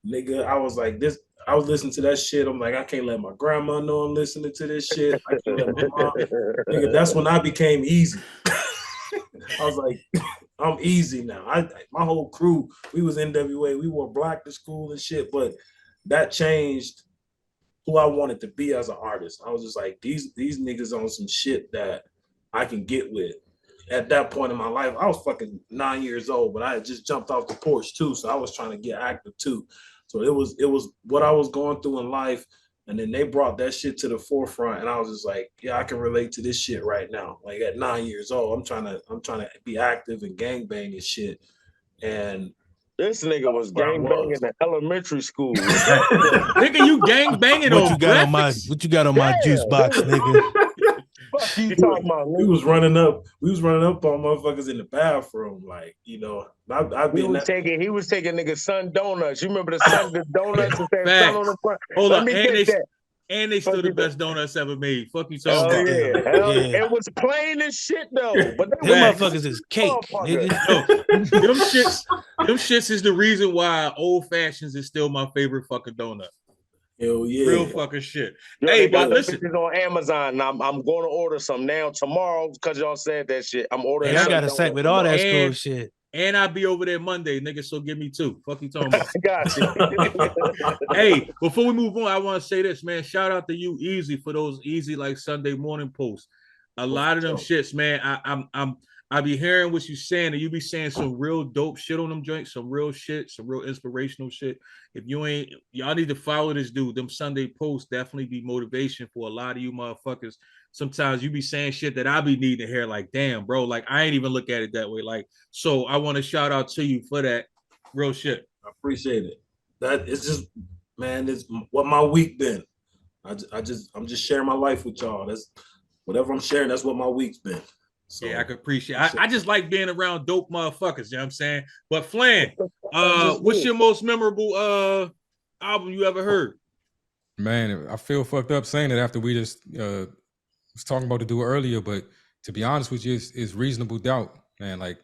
Nigga, I was like, I was listening to that shit. I'm like, I can't let my grandma know I'm listening to this shit. I can't let my mom. Nigga, that's when I became easy. I was like, I'm easy now. My whole crew, we was NWA. We wore black to school and shit, but that changed who I wanted to be as an artist. I was just like, these niggas on some shit that I can get with. At that point in my life, I was fucking 9 years old, but I had just jumped off the porch too, so I was trying to get active too. So it was what I was going through in life, and then they brought that shit to the forefront, and I was just like, yeah, I can relate to this shit right now. Like at 9 years old, I'm trying to be active and gangbang and shit. And this nigga was gangbanging in elementary school. Nigga, you gangbanging on what you got on my juice box, nigga? We was running up on motherfuckers in the bathroom, like, you know. He was taking niggas Sun Donuts. You remember the Sun Donuts with that sun on the front? Hold on, and they still the best donuts ever made. Fuck you talking about? It was plain as shit though. But them motherfuckers is cake, nigga. Them shits is the reason why Old Fashions is still my favorite fucking donut. Hell yeah. Real fucking shit. Hey, but listen, on Amazon. I'm going to order some now tomorrow because y'all said that shit. I'm ordering. I got a set with all that school shit. And I'll be over there Monday, nigga. So give me 2. Fuck you talking about? Got you. Hey, before we move on, I want to say this, man. Shout out to you, Easy, for those easy like Sunday morning posts. A lot of them shits, man. I be hearing what you saying, and you be saying some real dope shit on them joints, some real shit, some real inspirational shit. If you ain't, y'all need to follow this dude. Them Sunday posts definitely be motivation for a lot of you motherfuckers. Sometimes you be saying shit that I be needing to hear, like, damn, bro, like I ain't even look at it that way. Like, so I want to shout out to you for that. Real shit. I appreciate it. That it's just, man, it's what my week been. I'm just sharing my life with y'all. That's whatever I'm sharing, that's what my week's been. So, yeah, I could appreciate. I just like being around dope motherfuckers. You know what I'm saying? But Flan, what's your most memorable album you ever heard? Man, I feel fucked up saying it after we just was talking about to do it earlier, but to be honest with you, it's Reasonable Doubt, man. Like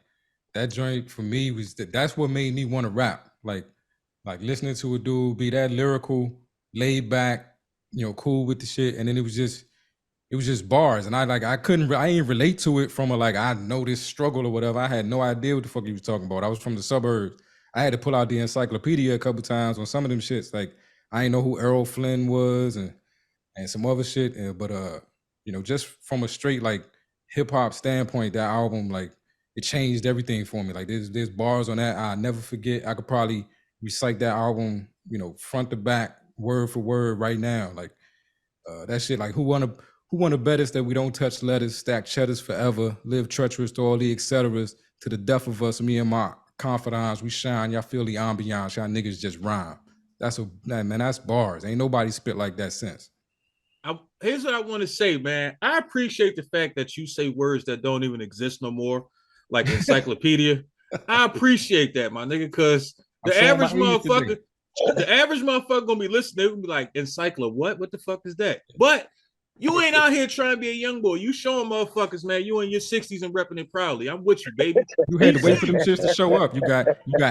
that joint for me was that's what made me want to rap. Like listening to a dude be that lyrical, laid back, cool with the shit, and then it was just bars, and I ain't relate to it from I know this struggle or whatever. I had no idea what the fuck he was talking about. I was from the suburbs. I had to pull out the encyclopedia a couple times on some of them shits. Like I ain't know who Errol Flynn was and some other shit. But just from a straight hip hop standpoint, that album it changed everything for me. Like there's bars on that I'll never forget. I could probably recite that album, front to back, word for word right now. Like that shit. Like who wanna bet us that we don't touch letters, stack cheddars forever, live treacherous to all the et ceteras, to the death of us, me and my confidants, we shine, y'all feel the ambiance, y'all niggas just rhyme. That's bars. Ain't nobody spit like that since. Here's what I want to say, man. I appreciate the fact that you say words that don't even exist no more, like encyclopedia. I appreciate that, my nigga, because the average motherfucker gonna be listening, they're gonna be like, encyclo, what? What the fuck is that? But you ain't out here trying to be a young boy. You showing motherfuckers, man, you in your 60s and repping it proudly. I'm with you, baby. You had to wait for them shits to show up. You got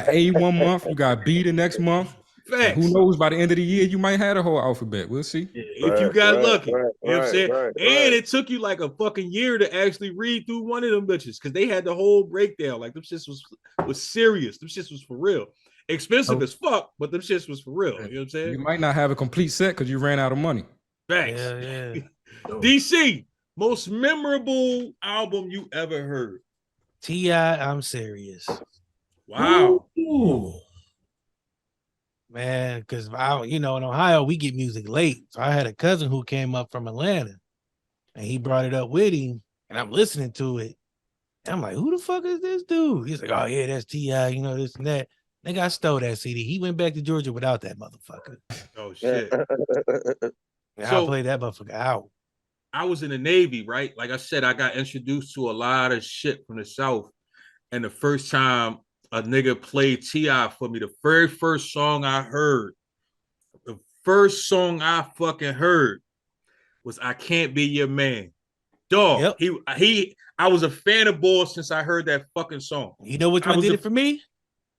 A one month, you got B the next month. Who knows, by the end of the year, you might have a whole alphabet. We'll see. If you got lucky. You know what I'm saying? And it took you like a fucking year to actually read through one of them bitches, because they had the whole breakdown. Like them shits was serious. Them shits was for real. Expensive as fuck, but them shits was for real. You know what I'm saying? You might not have a complete set because you ran out of money. Facts. Yeah. DC, most memorable album you ever heard? T.I., I'm Serious. Wow. Ooh. Man, because in Ohio, we get music late. So I had a cousin who came up from Atlanta and he brought it up with him, and I'm listening to it. And I'm like, who the fuck is this dude? He's like, oh yeah, that's T.I., this and that. Nigga, I stole that CD. He went back to Georgia without that motherfucker. Oh shit. I played that motherfucker out. I was in the Navy, right? Like I said, I got introduced to a lot of shit from the South. And the first time a nigga played T.I. for me, the very first song I heard, the first song I fucking heard was I Can't Be Your Man. Dog, yep. I was a fan of Boy since I heard that fucking song. You know which one did it for me?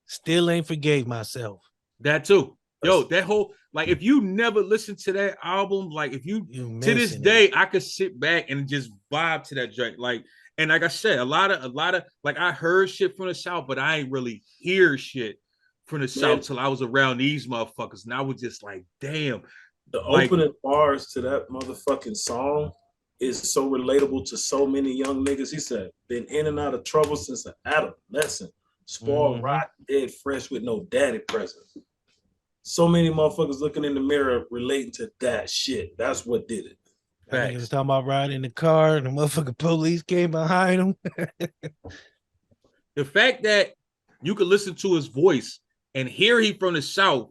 Still Ain't Forgave Myself. That too. Yo, that whole, like, if you never listened to that album, like, if you to this day, I could sit back and just vibe to that joint. Like, and like I said, a lot of, like, I heard shit from the South, but I ain't really hear shit from the South till I was around these motherfuckers. And I was just like, damn. The opening bars to that motherfucking song is so relatable to so many young niggas. He said, been in and out of trouble since an adolescent. Spoiled, rotten, dead, fresh with no daddy present. So many motherfuckers looking in the mirror relating to that shit. That's what did it. He was talking about riding in the car and the motherfucking police came behind him. The fact that you could listen to his voice and hear he from the South,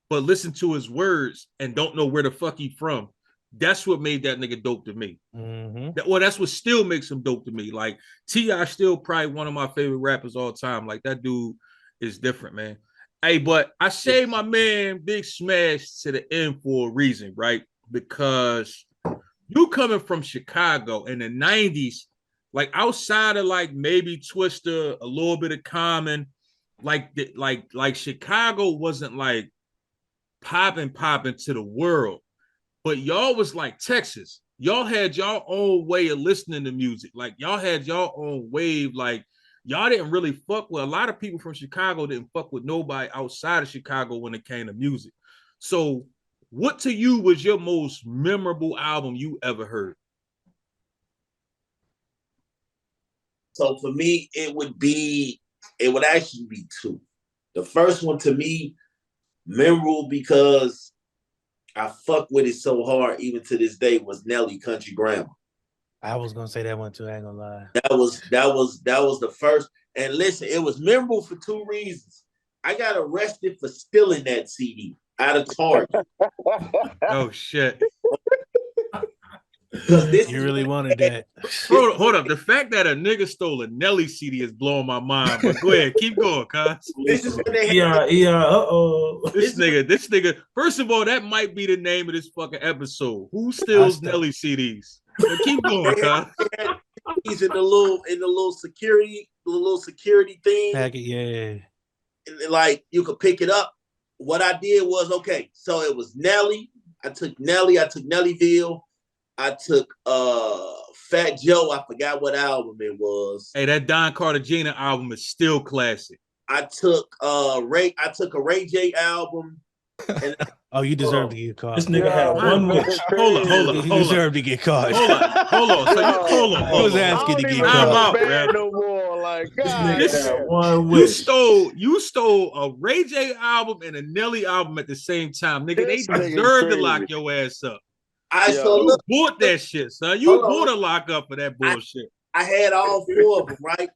but listen to his words and don't know where the fuck he from. That's what made that nigga dope to me. That's what still makes him dope to me. Like, T.I. still probably one of my favorite rappers all time. Like, that dude is different, man. Hey, but I say my man Big Smash to the end for a reason, right? Because you coming from Chicago in the 90s, like outside of like maybe Twister, a little bit of Common, like Chicago wasn't like popping to the world, but y'all was like Texas. Y'all had y'all own way of listening to music. Like y'all had y'all own wave. Like y'all didn't really fuck with a lot of people from Chicago. Didn't fuck with nobody outside of Chicago when it came to music. So, what to you was your most memorable album you ever heard? So for me, it would actually be two. The first one to me, memorable because I fuck with it so hard, even to this day, was Nelly Country Grammar. I was gonna say that one too. I ain't gonna lie. That was the first. And listen, it was memorable for two reasons. I got arrested for stealing that CD out of Target. Oh shit! You really wanted that. Hold up. The fact that a nigga stole a Nelly CD is blowing my mind. But go ahead, keep going, cuz. This is when they This nigga. First of all, that might be the name of this fucking episode. Who steals Nelly CDs? But keep going, cuz. He's in the little security thing. Packet, yeah. And like you could pick it up. What I did was so it was Nelly. I took Nellyville. I took Fat Joe. I forgot what album it was. Hey, that Don Cartagena album is still classic. I took a Ray J album. And oh, you deserve to get caught. This nigga had one wish. Hold on. You deserve to get caught. Hold on. So I was asking to get caught. No more. Like, you stole a Ray J album and a Nelly album at the same time, nigga. They deserve to lock your ass up. You bought that shit, son. You bought a lock up for that bullshit. I had all four of them, right?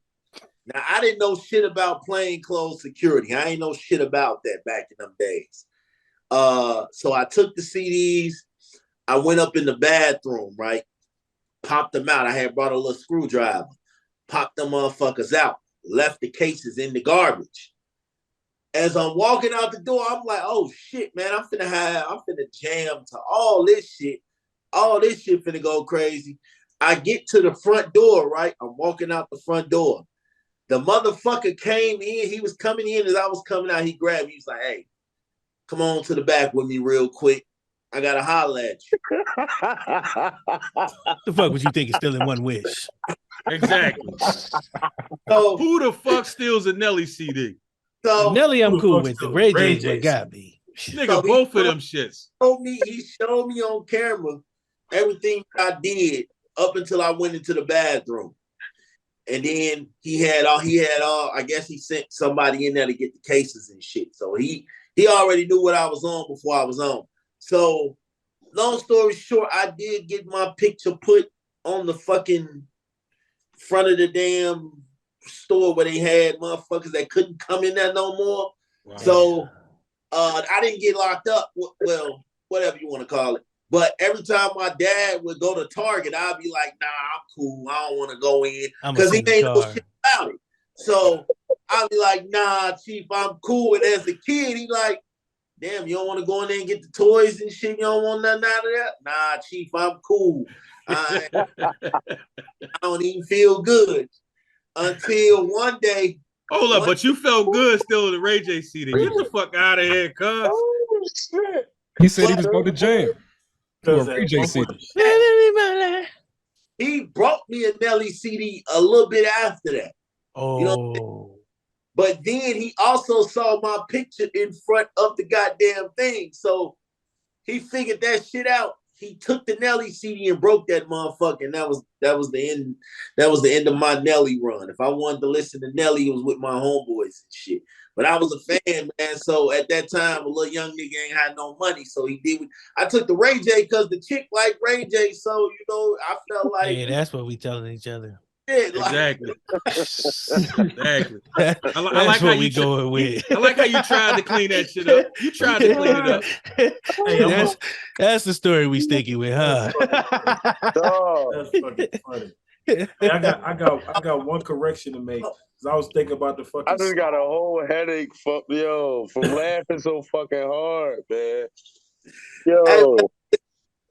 Now I didn't know shit about plainclothes security. I ain't know shit about that back in them days. So I took the CDs. I went up in the bathroom, right? Popped them out. I had brought a little screwdriver. Popped them motherfuckers out. Left the cases in the garbage. As I'm walking out the door, I'm like, oh shit, man, I'm finna jam to all this shit. All this shit finna go crazy. I get to the front door, right? I'm walking out the front door. The motherfucker came in. He was coming in as I was coming out. He grabbed me. He was like, hey, come on to the back with me real quick. I gotta holler at you. The fuck was you thinking stealing one wish? Exactly. So who the fuck steals a Nelly CD? So Nelly, I'm cool with. The Ray J's what got me. Nigga, so both of them shits. He showed me on camera everything I did up until I went into the bathroom. And then he had all, I guess he sent somebody in there to get the cases and shit. So he already knew what I was on before I was on. So long story short, I did get my picture put on the fucking front of the damn store where they had motherfuckers that couldn't come in there no more. Wow. So I didn't get locked up. Well, whatever you want to call it. But every time my dad would go to Target, I'd be like, nah, I'm cool. I don't want to go in. Because he ain't know shit about it. So I'd be like, nah, Chief, I'm cool. And as a kid, he like, damn, you don't want to go in there and get the toys and shit? You don't want nothing out of that? Nah, Chief, I'm cool. I don't even feel good. Until one day. Hold up, but you felt good still in the Ray J CD. Get the fuck out of here, cuz. Oh, shit. He said he was going to jam. Ray J CD. He brought me a Nelly CD a little bit after that. Oh. You know, but then he also saw my picture in front of the goddamn thing. So he figured that shit out. He took the Nelly CD and broke that motherfucker. And that was the end. That was the end of my Nelly run. If I wanted to listen to Nelly, it was with my homeboys and shit. But I was a fan, man. So at that time, a little young nigga ain't had no money. So he did. I took the Ray J because the chick liked Ray J. So, you know, I felt like. Yeah, that's what we telling each other. Yeah, exactly. Exactly. That's what we going with. I like how you tried to clean that shit up. You tried to clean it up. Hey, that's the story we sticking with, huh? That's fucking funny. Hey, I got one correction to make. I was thinking about the fucking. I just got a whole headache, from laughing so fucking hard, man. Yo,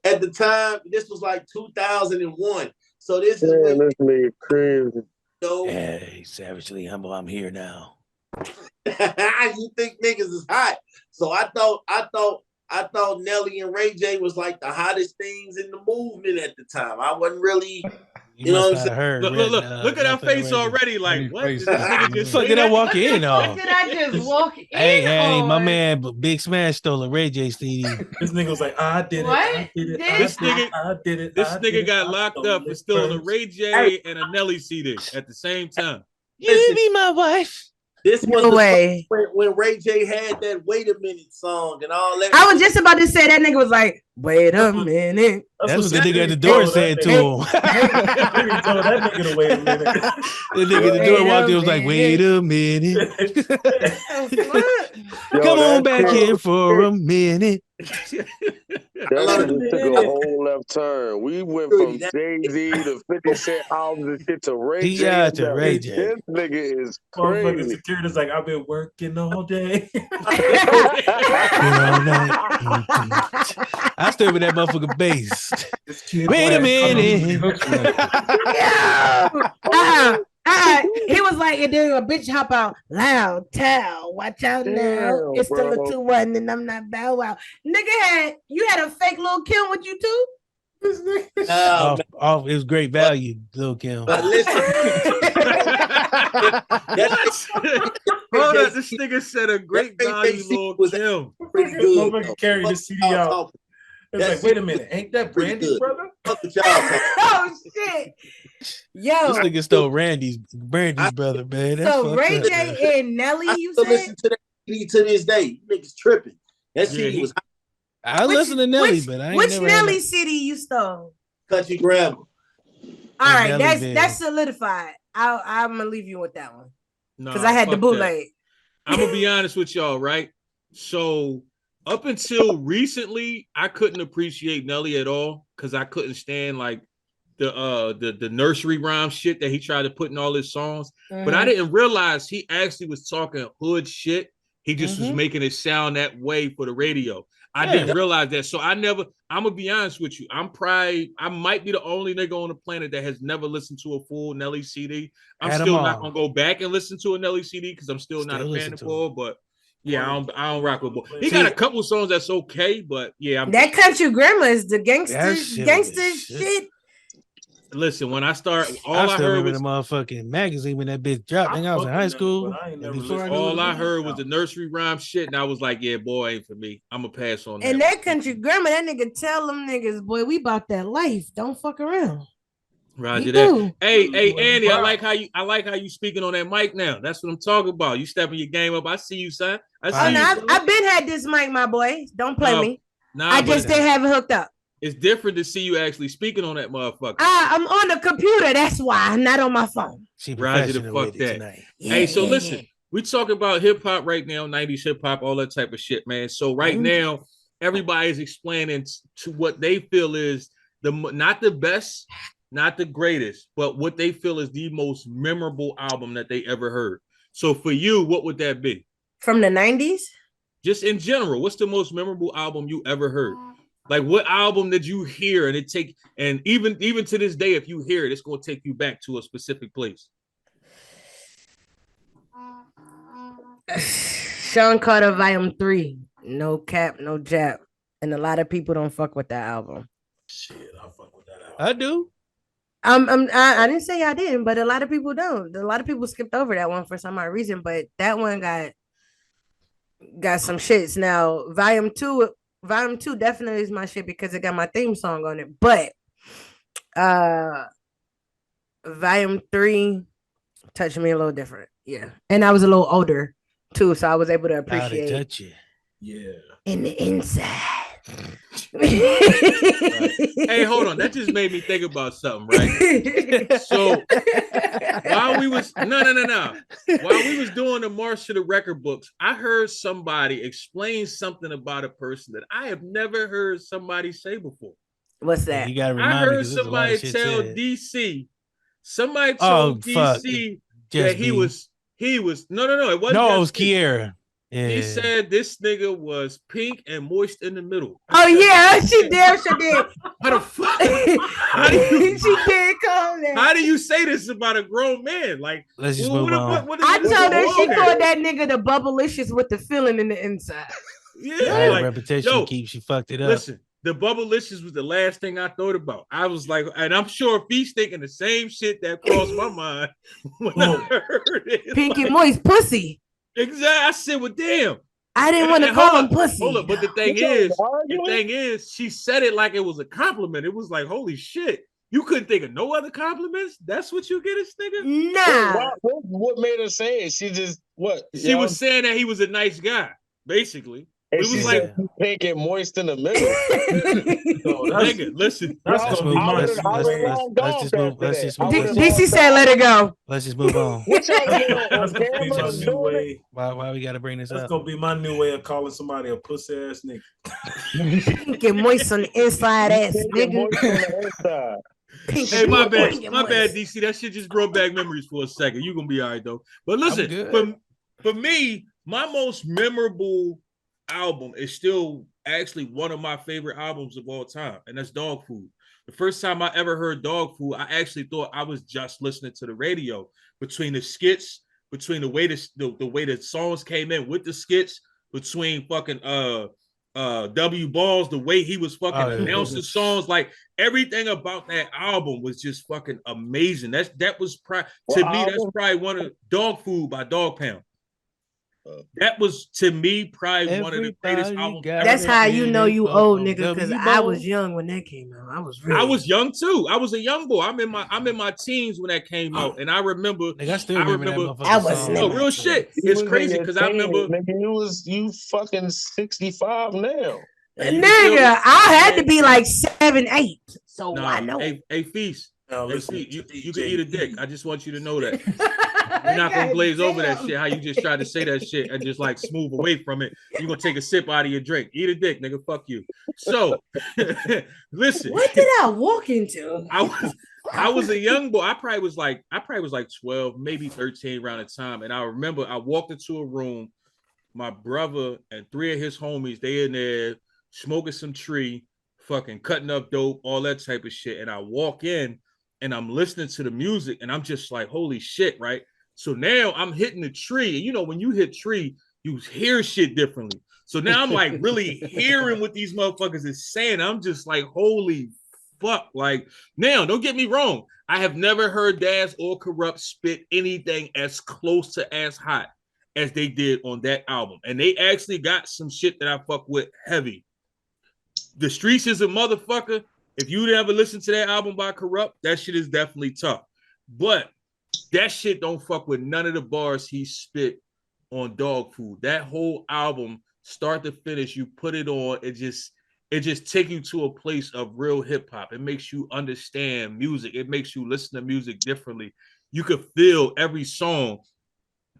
at the time, this was like 2001. So this is when this nigga crazy. Hey, savagely humble. I'm here now. You think niggas is hot? So I thought Nelly and Ray J was like the hottest things in the movement at the time. I wasn't really You know what I'm saying? Heard, look at our face already. Like, what? Did this nigga just fuck say did I that? walk in on? What did I just walk in Hey, my on? man Big Smash stole a Ray J CD. This nigga was like, I did it. What? I did it. This nigga, I did it. this I did nigga it, got I locked stole up for it stealing a first. Ray J and a Nelly CD at the same time. You be my wife. This was No the way. song when Ray J had that "Wait a Minute" song and all that. I was just about to say that nigga was like, wait a minute. That's what the nigga at the door said to him. Nigga told that nigga to wait a minute. The nigga at the door walked in was like, wait a minute. Come on back here for a minute. That nigga took a whole left turn. We went from Jay-Z to 50 Cent albums and shit to Ray J. T.I. to Ray J. This nigga is Motherfucking crazy. security's like, I've been working all day. I stood with that motherfucking bass. Wait a minute. He was like, and then a bitch hop out loud, tell, watch out now. Damn, It's still a bro. 2-1, and I'm not Bow Wow. Nigga you had a fake Lil Kim with you too? It was great value, Lil Kim. But listen, Hold up, this nigga said a great value, Lil Kim. pretty good. Motherfucker carried the CD out. It's like, wait a minute, ain't that Brandy's brother? Fuck what y'all talking. Oh shit. Yo. This nigga stole Brandy's brother, man. That's So fucked Ray up. J and Nelly, I you still said? listen to that CD to this day. You niggas tripping. That Yeah, CD was I listen to Nelly, but I ain't which never Nelly had CD you stole? Country Grammar. All right, Nelly that's video. that's solidified. I'm gonna leave you with that one because Nah, I had the fuck that. bootleg. I'm gonna be honest with y'all, right? So up until recently, I couldn't appreciate Nelly at all because I couldn't stand like the nursery rhyme shit that he tried to put in all his songs. But I didn't realize he actually was talking hood shit. He just was making it sound that way for the radio. I didn't realize that. So I'm gonna be honest with you. I might be the only nigga on the planet that has never listened to a full Nelly CD. I'm Had 'em still all. not gonna go back and listen to a Nelly CD because I'm still not a fan listen of to Paul. But yeah, I don't rock with Paul. He got a couple songs that's okay, but yeah, That country grammar is the That gangster shit was shit. listen, when I start, all I I still heard remember was the motherfucking magazine when that bitch dropped. I think I was in high school. And before I knew all it, I heard was the nursery rhyme shit, and I was like, yeah, boy, ain't for me. I'm gonna pass on that. And that country grammar, that nigga tell them niggas, boy, we about that life. Don't fuck around. Roger He that. do. Hey, Andy, I like how you speaking on that mic now. That's what I'm talking about. You stepping your game up. I see you, son. I see Oh, you. no, son. I've been had this mic, my boy. Don't play me. Nah, I but just didn't have it hooked up. it's different to see you actually speaking on that motherfucker. I'm on the computer. That's why I'm not on my phone. She Roger the professional fuck with it that. tonight. Hey, so listen, we talk about hip hop right now, 90s hip hop, all that type of shit, man. So right now, everybody's explaining to what they feel is not the best, not the greatest, but what they feel is the most memorable album that they ever heard. So for you, what would that be? From the 90s? Just in general, what's the most memorable album you ever heard? Like what album did you hear and even to this day, if you hear it, it's gonna take you back to a specific place. Sean Carter Volume 3. No cap, no jab. And a lot of people don't fuck with that album. Shit, I fuck with that album. I do. I didn't say I didn't, but a lot of people don't. A lot of people skipped over that one for some odd reason, but that one got some shits. Now, Volume 2 definitely is my shit because it got my theme song on it. But Volume 3 touched me a little different. Yeah. And I was a little older too, so I was able to How to appreciate touch you. Yeah. in the inside. Hey, hold on. That just made me think about something, right? So while we was while we was doing the March to the Record Books, I heard somebody explain something about a person that I have never heard somebody say before. What's that? You gotta I remind me heard 'cause there's a lot somebody of shit tell said. DC. Somebody Oh, told fuck. DC Just that he me. was no, it wasn't. No, it just was me. Kiera. Yeah. He said this nigga was pink and moist in the middle. Oh yeah, she did. She did. How the fuck? How do you, She did call that. how do you say this about a grown man? Like, Let's just well, move on. I told her she wrong called there? that nigga the bubblicious with the feeling in the inside. Yeah, Bad like, reputation yo, keeps you fucked it up. listen, the Bubblicious was the last thing I thought about. I was like, and I'm sure Feast thinking the same shit that crossed my mind when I heard it. Pinky Moist pussy. Exactly. I said, well, damn. I didn't want to call him pussy. Hold up, but the thing is, she said it like it was a compliment. It was like, holy shit. You couldn't think of no other compliments? That's what you get, this nigga? Nah. What made her say it? She just what? She was saying that he was a nice guy, basically. And it was like pink and moist in the middle. Nigga, listen. Let's move on. Let's just move. Let's just move. DC said, "Let it go." Let's just move on. That's gonna be my new way. Why we gotta bring this up? That's gonna be my new way of calling somebody a pussy ass nigga. Pink and moist on the inside, ass nigga. Hey, my bad, DC. That shit just brought back memories for a second. You gonna be all right though. But listen, for me, my most memorable album is still actually one of my favorite albums of all time, and that's Dog Food. The first time I ever heard Dog Food, I actually thought I was just listening to the radio. Between the skits, between the way the way the songs came in with the skits, between fucking W Balls, the way he was fucking announcing songs, like everything about that album was just fucking amazing. That was to me, that's probably one of Dog Food by Dog Pound. That was to me probably one of the greatest albums. That's how you know you old, nigga, because I was young when that came out. I was young too. I was a young boy. I'm in my teens when that came out, and I remember. I still remember that I was real shit. It's crazy because I remember. Nigga, you fucking 65 now. Nigga, I had to be like 7, 8. So I know. Hey, Feast. No, you can eat a dick. I just want you to know that. You're not gonna glaze over that shit. How you just tried to say that shit and just like smooth away from it. You're gonna take a sip out of your drink. Eat a dick, nigga. Fuck you. So listen. What did I walk into? I was a young boy. I probably was like 12, maybe 13 around the time. And I remember I walked into a room. My brother and 3 of his homies, they in there smoking some tree, fucking cutting up dope, all that type of shit. And I walk in and I'm listening to the music and I'm just like, holy shit, right? So now I'm hitting the tree. And you know, when you hit tree, you hear shit differently. So now I'm like really hearing what these motherfuckers is saying. I'm just like, holy fuck. Like, now, don't get me wrong. I have never heard Daz or Corrupt spit anything as close to as hot as they did on that album. And they actually got some shit that I fuck with heavy. The Streets is a motherfucker. If you never listened to that album by Corrupt, that shit is definitely tough. But that shit don't fuck with none of the bars he spit on Dog Food. That whole album, start to finish, you put it on, it just takes you to a place of real hip hop. It makes you understand music. It makes you listen to music differently. You could feel every song.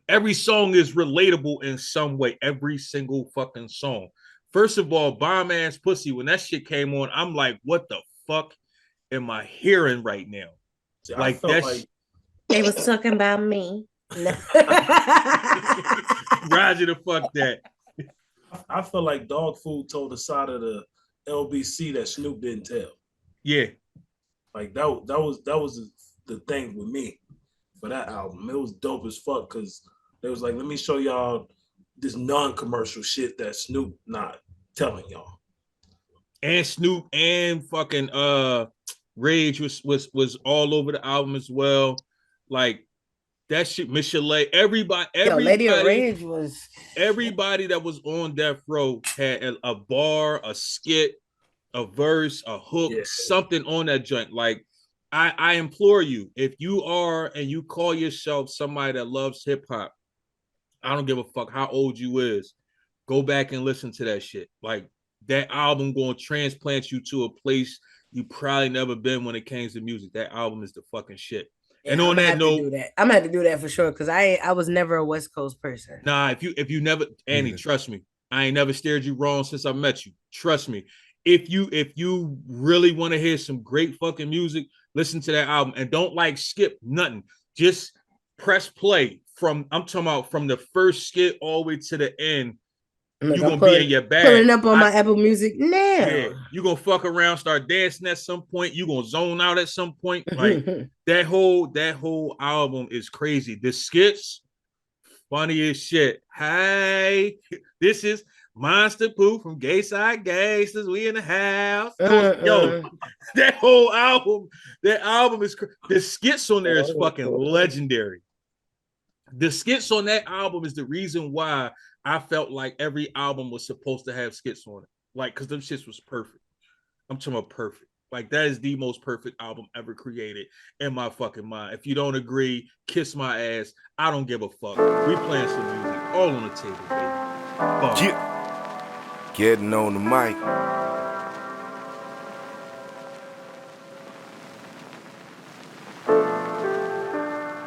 Every song is relatable in some way. Every single fucking song. First of all, Bomb Ass Pussy, when that shit came on, I'm like, what the fuck am I hearing right now? Like that. They was talking about me. Roger the fuck that. I feel like Dog Food told the side of the LBC that Snoop didn't tell. Yeah. Like that was the thing with me for that album. It was dope as fuck because they was like, let me show y'all this non-commercial shit that Snoop not telling y'all. And Snoop and fucking Rage was all over the album as well. Like that shit, Michelet, everybody, Lady of Rage was everybody that was on Death Row had a bar, a skit, a verse, a hook, something on that joint. Like I implore you, if you are and you call yourself somebody that loves hip hop, I don't give a fuck how old you is, go back and listen to that shit. Like that album going to transplant you to a place you probably never been when it came to music. That album is the fucking shit. Yeah, and on that note, I'm gonna have to do that for sure because I was never a West Coast person. Nah, if you never, Annie, trust me, I ain't never steered you wrong since I met you. Trust me. If you really want to hear some great fucking music, listen to that album and don't like skip nothing. Just press play I'm talking about from the first skit all the way to the end. You're gonna be in your bag. Pulling up on my Apple Music now. Yeah, you're gonna fuck around, start dancing at some point. You're gonna zone out at some point. Like that whole album is crazy. The skits, funny as shit. Hey, this is Monster Pooh from Gay Side Gangsters, we in the house. Yo, that whole album, is the skits on there is fucking legendary. The skits on that album is the reason why I felt like every album was supposed to have skits on it. Like, because them shits was perfect. I'm talking about perfect. Like, that is the most perfect album ever created in my fucking mind. If you don't agree, kiss my ass. I don't give a fuck. We playing some music all on the table, baby. Fuck. Getting on the mic.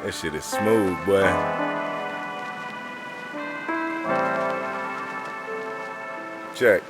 That shit is smooth, boy. Check.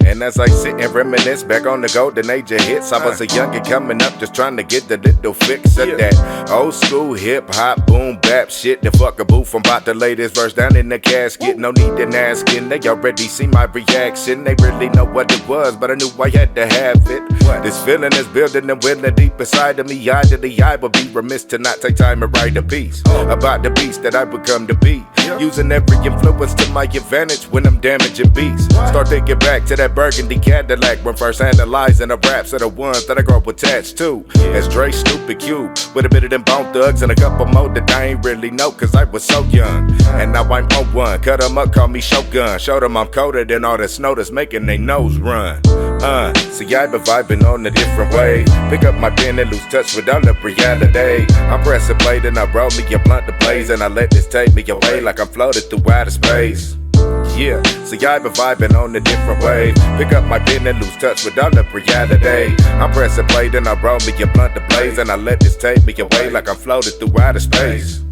And as I sit and reminisce back on the golden age of hits, I was a youngin' coming up just trying to get the little fix of that old school hip hop boom bap shit. The fuck a booth, I'm about to lay this verse down in the casket. No need in asking, they already see my reaction. They really know what it was, but I knew I had to have it. This feeling is building and willing deep inside of me. Eye to the eye would be remiss to not take time and write a piece about the beast that I become to be. Using every influence to my advantage when I'm damaging beats. Start thinking back to that burgundy Cadillac when first analyzing the raps are the ones that I grew up attached to. As Dre, Snoop, and Cube, with a bit of them Bone Thugs and a couple more that I ain't really know cause I was so young. And now I'm on one, cut them up, call me Shogun. Showed them I'm colder than all the snow that's making they nose run. See I been vibing on a different way. Pick up my pen and lose touch with all the reality. I'm pressing play, then I roll me a blunt to blaze, and I let this take me away like I'm floated through outer space. Yeah, see I been vibing on a different way. Pick up my pen and lose touch with all the reality. I'm pressing play, then I roll me a blunt to blaze, and I let this take me away like I'm floated through outer space.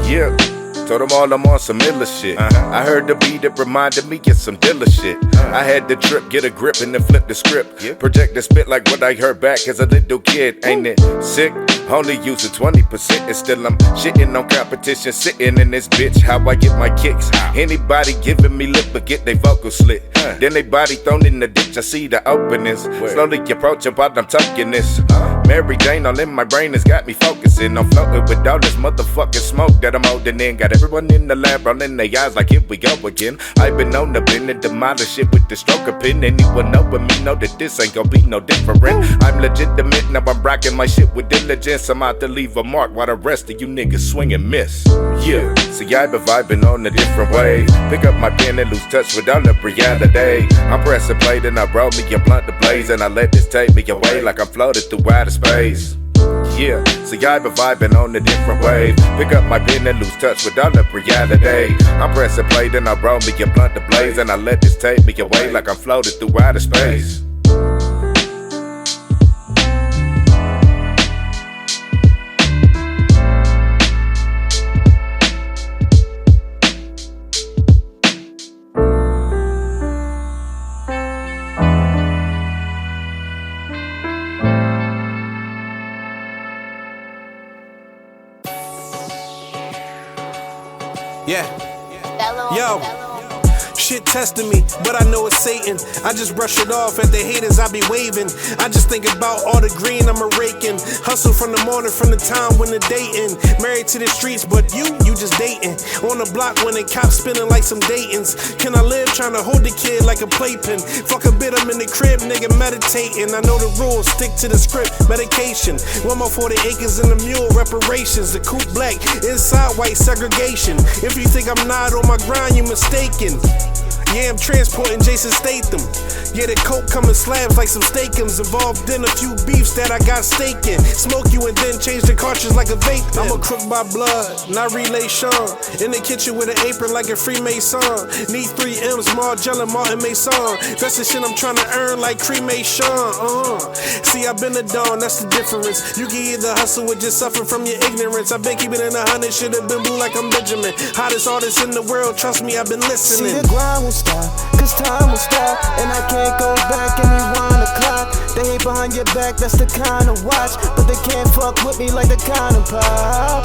Yeah. Told them all I'm on some illa shit. I heard the beat that reminded me of some Dilla shit. I had to trip, get a grip, and then flip the script. Project and spit like what I heard back as a little kid. Ain't it sick? Only using 20% and still I'm shitting on competition. Sitting in this bitch, how I get my kicks. Anybody giving me lip but get they vocals slit. Then they body thrown in the ditch, I see the openings. Slowly approaching while I'm talking this. Mary Jane all in my brain has got me focusing. I'm floating with all this motherfucking smoke that I'm holding in. Got everyone in the lab rolling their eyes like here we go again. I've been known to bend and demolish shit with the stroke of pen. Anyone know with me know that this ain't gonna be no different. I'm legitimate, now I'm rocking my shit with diligence. I'm out to leave a mark while the rest of you niggas swing and miss. Yeah, see I been vibing on a different way. Pick up my pen and lose touch with all the reality. I'm pressing play, then I roll me a blunt to blaze, and I let this take me away like I'm floated through outer space. Yeah, see I been vibing on a different wave. Pick up my pen and lose touch with all the reality. I'm pressing play, then I roll me a blunt to blaze, and I let this take me away like I'm floated through outer space. Yeah. Yo. Shit testing me, but I know it's Satan. I just brush it off at the haters I be waving. I just think about all the green I'm raking. Hustle from the morning, from the time when the dating. Married to the streets, but you just dating. On the block when the cops spinning like some Daytons. Can I live trying to hold the kid like a playpen? Fuck a bit, I'm in the crib, nigga meditating. I know the rules, stick to the script, medication. 1 more 40 acres and a mule, reparations. The coupe black, inside white segregation. If you think I'm not on my grind, you mistaken. Yeah, I'm transporting Jason Statham. Yeah, the coke come in slabs like some steakums. Involved in a few beefs that I got staking. Smoke you and then change the cartridge like a vape. I'm a crook by blood, not relay Sean. In the kitchen with an apron like a Freemason. Need 3 M's, Margella, Martin Mason. That's the shit I'm trying to earn like cremation. See, I've been a dawn, that's the difference. You can either hustle or just suffer from your ignorance. I've been keeping it 100, should've been blue like I'm Benjamin. Hottest artist in the world, trust me, I've been listening. See, the grind will stop, cause time will stop, and I can't go back and rewind the clock. They hate behind your back, that's the kind of watch, but they can't fuck with me like the kind of pop.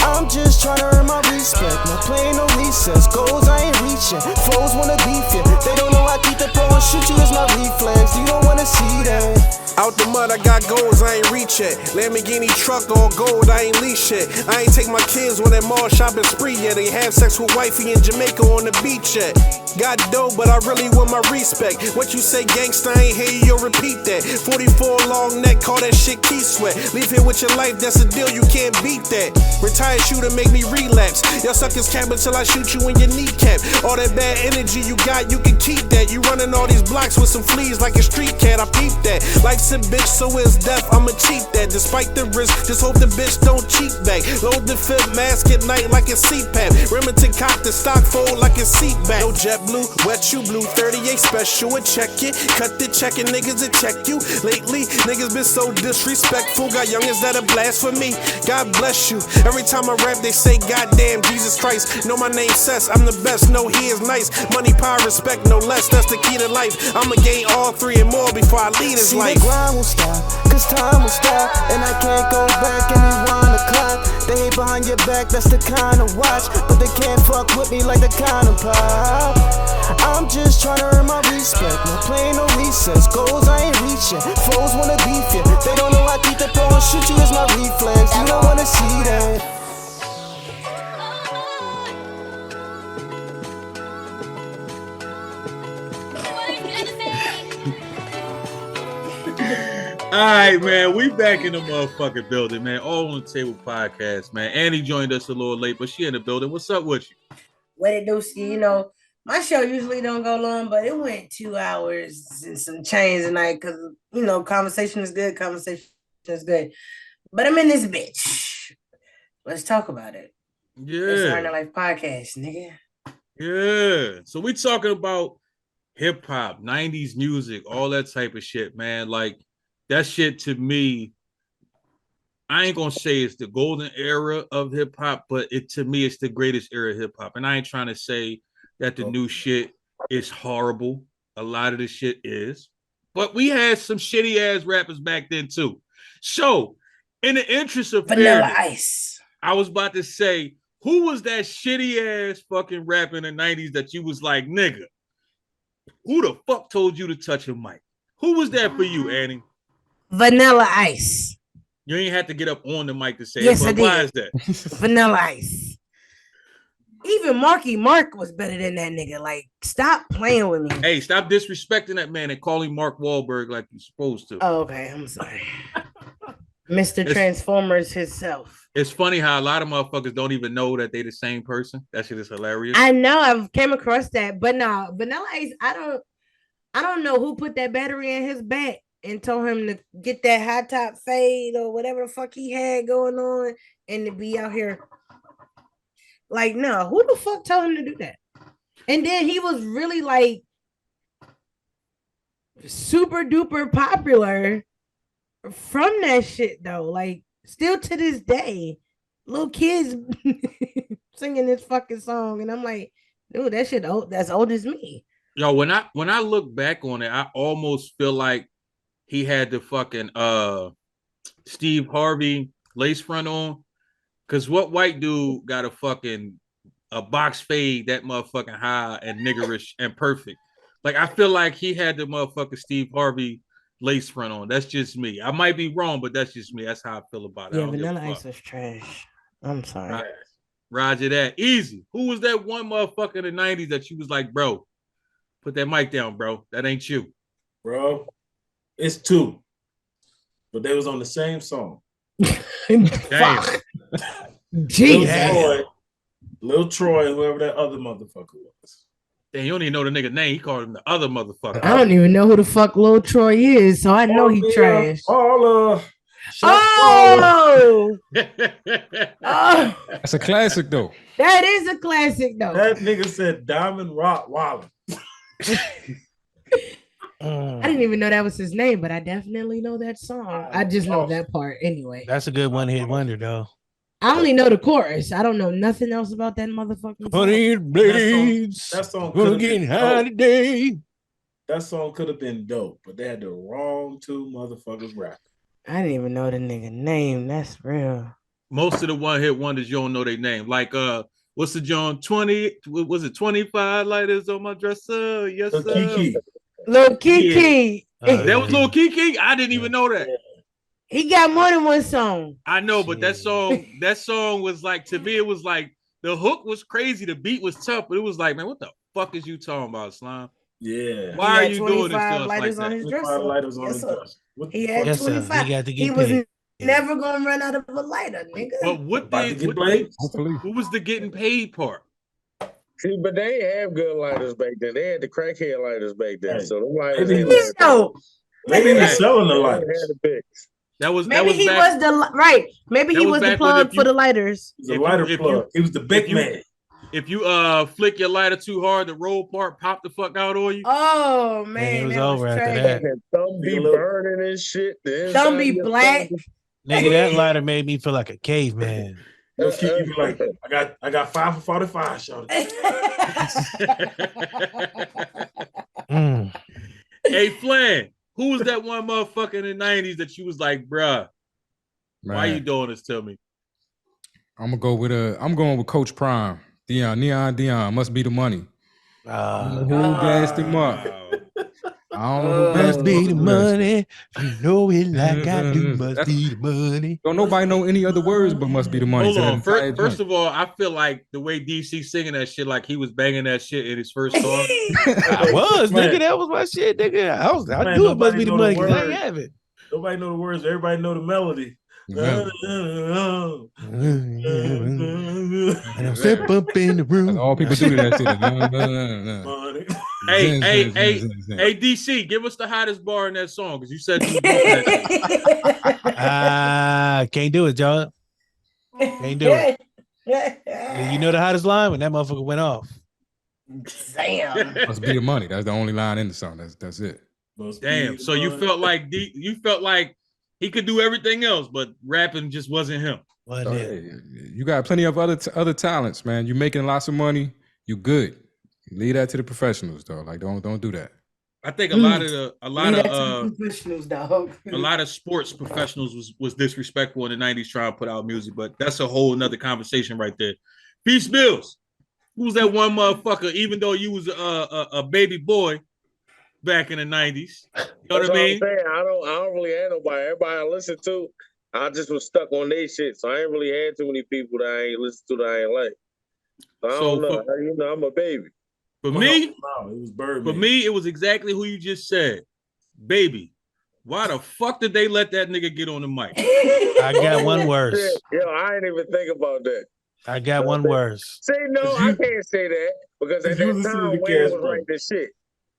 I'm just trying to earn my respect, not playing no recess. Goals I ain't reaching, foes wanna beef you. They don't know I keep the pro and shoot you as my reflex. You don't wanna see that. Out the mud but I got goals I ain't reach yet. Lamborghini truck all gold, I ain't leash yet. I ain't take my kids on that mall shopping spree yet. They have sex with wifey in Jamaica on the beach yet. Got dope, but I really want my respect. What you say, gangsta, I ain't hear you, repeat that. 44 long neck, call that shit key sweat. Leave here with your life, that's a deal, you can't beat that. Retired shooter make me relapse. Y'all suckers camp until I shoot you in your kneecap. All that bad energy you got, you can keep that. You running all these blocks with some fleas like a street cat, I peep that. Life's a bitch, so is death, I'ma cheat that. Despite the risk, just hope the bitch don't cheat back. Load the fifth mask at night like a CPAP. Remington cock the stock fold like a seat back. No jet blue, wet you blue, 38 special, a check it. Cut the check and niggas that check you. Lately, niggas been so disrespectful. Got youngins that are blasphemy. God bless you. Every time I rap, they say, goddamn, Jesus Christ. Know my name Sess, I'm the best. Know he is nice. Money, power, respect, no less. That's the key to life. I'ma gain all three and more before I lead his life. The grind won't stop, cause time will stop. And I can't go back and rewind the clock. They hate behind your back, that's the kind of watch. But they can't fuck with me like the kind of pop. I'm just trying to earn my respect. Not playing no recess. Goals I ain't reaching. Foes wanna beef you. They don't know I keep the pro and shoot you as my reflex. You don't wanna see that. All right, man. We back in the motherfucking building, man. All on the Table podcast, man. Annie joined us a little late, but she in the building. What's up with you? What it do, ski? You know, my show usually don't go long, but it went 2 hours and some change tonight because, you know, conversation is good. Conversation is good. But I'm in this bitch. Let's talk about it. Yeah. It's Learning Life podcast, nigga. Yeah. So we talking about hip hop, 90s music, all that type of shit, man. Like, that shit to me, I ain't gonna say it's the golden era of hip hop, but to me, it's the greatest era of hip hop. And I ain't trying to say that the new shit is horrible. A lot of the shit is, but we had some shitty ass rappers back then too. So, in the interest of Vanilla fairness, Ice, I was about to say, who was that shitty ass fucking rapper in the 90s that you was like, nigga, who the fuck told you to touch a mic? Who was that for you, Annie? Vanilla Ice. You ain't have to get up on the mic to say Yes, it, but I did. why is that? Vanilla Ice. Even Marky Mark was better than that nigga. Like, stop playing with me. Hey, stop disrespecting that man and calling Mark Wahlberg like you're supposed to. Oh, okay. I'm sorry. Mr. Transformers himself. It's funny how a lot of motherfuckers don't even know that they the same person. That shit is hilarious. I know I've came across that, but no, Vanilla Ice, I don't know who put that battery in his back and told him to get that high top fade or whatever the fuck he had going on and to be out here. Like, no, who the fuck told him to do that? And then he was really like super duper popular from that shit though. Like, still to this day, little kids singing this fucking song, and I'm like, dude, that shit old, that's old as me. Yo, when I look back on it, I almost feel like he had the fucking Steve Harvey lace front on. Cause what white dude got a box fade that motherfucking high and niggerish and perfect? Like, I feel like he had the motherfucking Steve Harvey lace front on. That's just me. I might be wrong, but that's just me. That's how I feel about it. Yeah, Vanilla Ice was trash. I'm sorry. Right. Roger that. Easy. Who was that one motherfucker in the 90s that you was like, bro, put that mic down, bro. That ain't you. Bro, it's two. But they was on the same song. Damn. Lil Troy, whoever that other motherfucker was. Damn, you don't even know the nigga name. He called him the other motherfucker. I don't even know who the fuck Lil Troy is, so I know he trash. Oh! That's a classic though. That is a classic though. That nigga said Diamond Rock Wallen. I didn't even know that was his name, but I definitely know that song. I just know that part anyway. That's a good one-hit wonder, though. I only know the chorus. I don't know nothing else about that motherfucking song. Honey blades. That song We're getting high today. That song could have been dope, but they had the wrong two motherfuckers rapping. I didn't even know the nigga name. That's real. Most of the one-hit wonders, you don't know their name. Like, what's the John 20? Was it 25 lighters on my dresser? Yes, sir. Kiki. Lil Kiki. Yeah. That was Lil Kiki. I didn't even know that. He got more than one song. I know, but that song was like, to me, it was like the hook was crazy, the beat was tough, but it was like, man, what the fuck is you talking about, Slime? Yeah. Why are you doing this to us lighters like on that? his dresser. Lighters on his sir. dresser. He had Yes, sir. 25. He got to get He was paid. never gonna run out of a lighter, nigga. But what was the getting paid part? See, but they ain't have good lighters back then. They had the crackhead lighters back then. So them lighters Maybe ain't he was- last. Maybe he was They selling the had lighters. the bigs. Maybe he was the right. Maybe that he was was the back when plug if for the lighters. He was a lighter plug. He was the big man. If you flick your lighter too hard, the roll part pop the fuck out on you. Oh man, it was that over after trash. that. And thumb be burning and shit. The Thumb inside be of your black. thumb- Nigga, that lighter made me feel like a caveman. Yo, Kiki be like, I got 5 for 45, shorty. Hey, Flan, who was that one motherfucker in the 90s that you was like, bruh, why you doing this to me? I'm going with Coach Prime. Neon must be the money. Who gassed him up? I don't know who gassed Must be the him up. money. You know it like I do. Must be the money. Don't nobody know any other words but must be the money. Hold on. First of all, I feel like the way DC singing that shit, like he was banging that shit in his first song. I was, nigga. That was my shit, nigga. I knew it must be the money because I ain't have it. Nobody know the words. Everybody know the melody. And I'm step up in the room. All people do to that shit. Hey, DC, give us the hottest bar in that song because you said you was that shit. Can't do it, John. Can't do it. You know the hottest line when that motherfucker went off. Damn. Must be the money. That's the only line in the song. That's it. Damn. So you felt like he could do everything else, but rapping just wasn't him. You got plenty of other talents, man. You making lots of money. You good. Leave that to the professionals, though. Like, don't do that. I think a lot of professionals, dog. a lot of sports professionals was disrespectful in the 90s trying to put out music, but that's a whole nother conversation right there. Peace Bills. Who's that one motherfucker, even though you was a baby boy back in the 90s? You know what I mean? I'm saying. I don't really have nobody. Everybody I listen to, I just was stuck on their shit. So I ain't really had too many people that I ain't listen to that I ain't like. So I don't know. I'm a baby. For me, it was Birdman. For me, it was exactly who you just said. Baby, why the fuck did they let that nigga get on the mic? I got one worse. Yo, I ain't even think about that. I got one worse. Say no, I can't say that because at that time Wayne was writing this shit.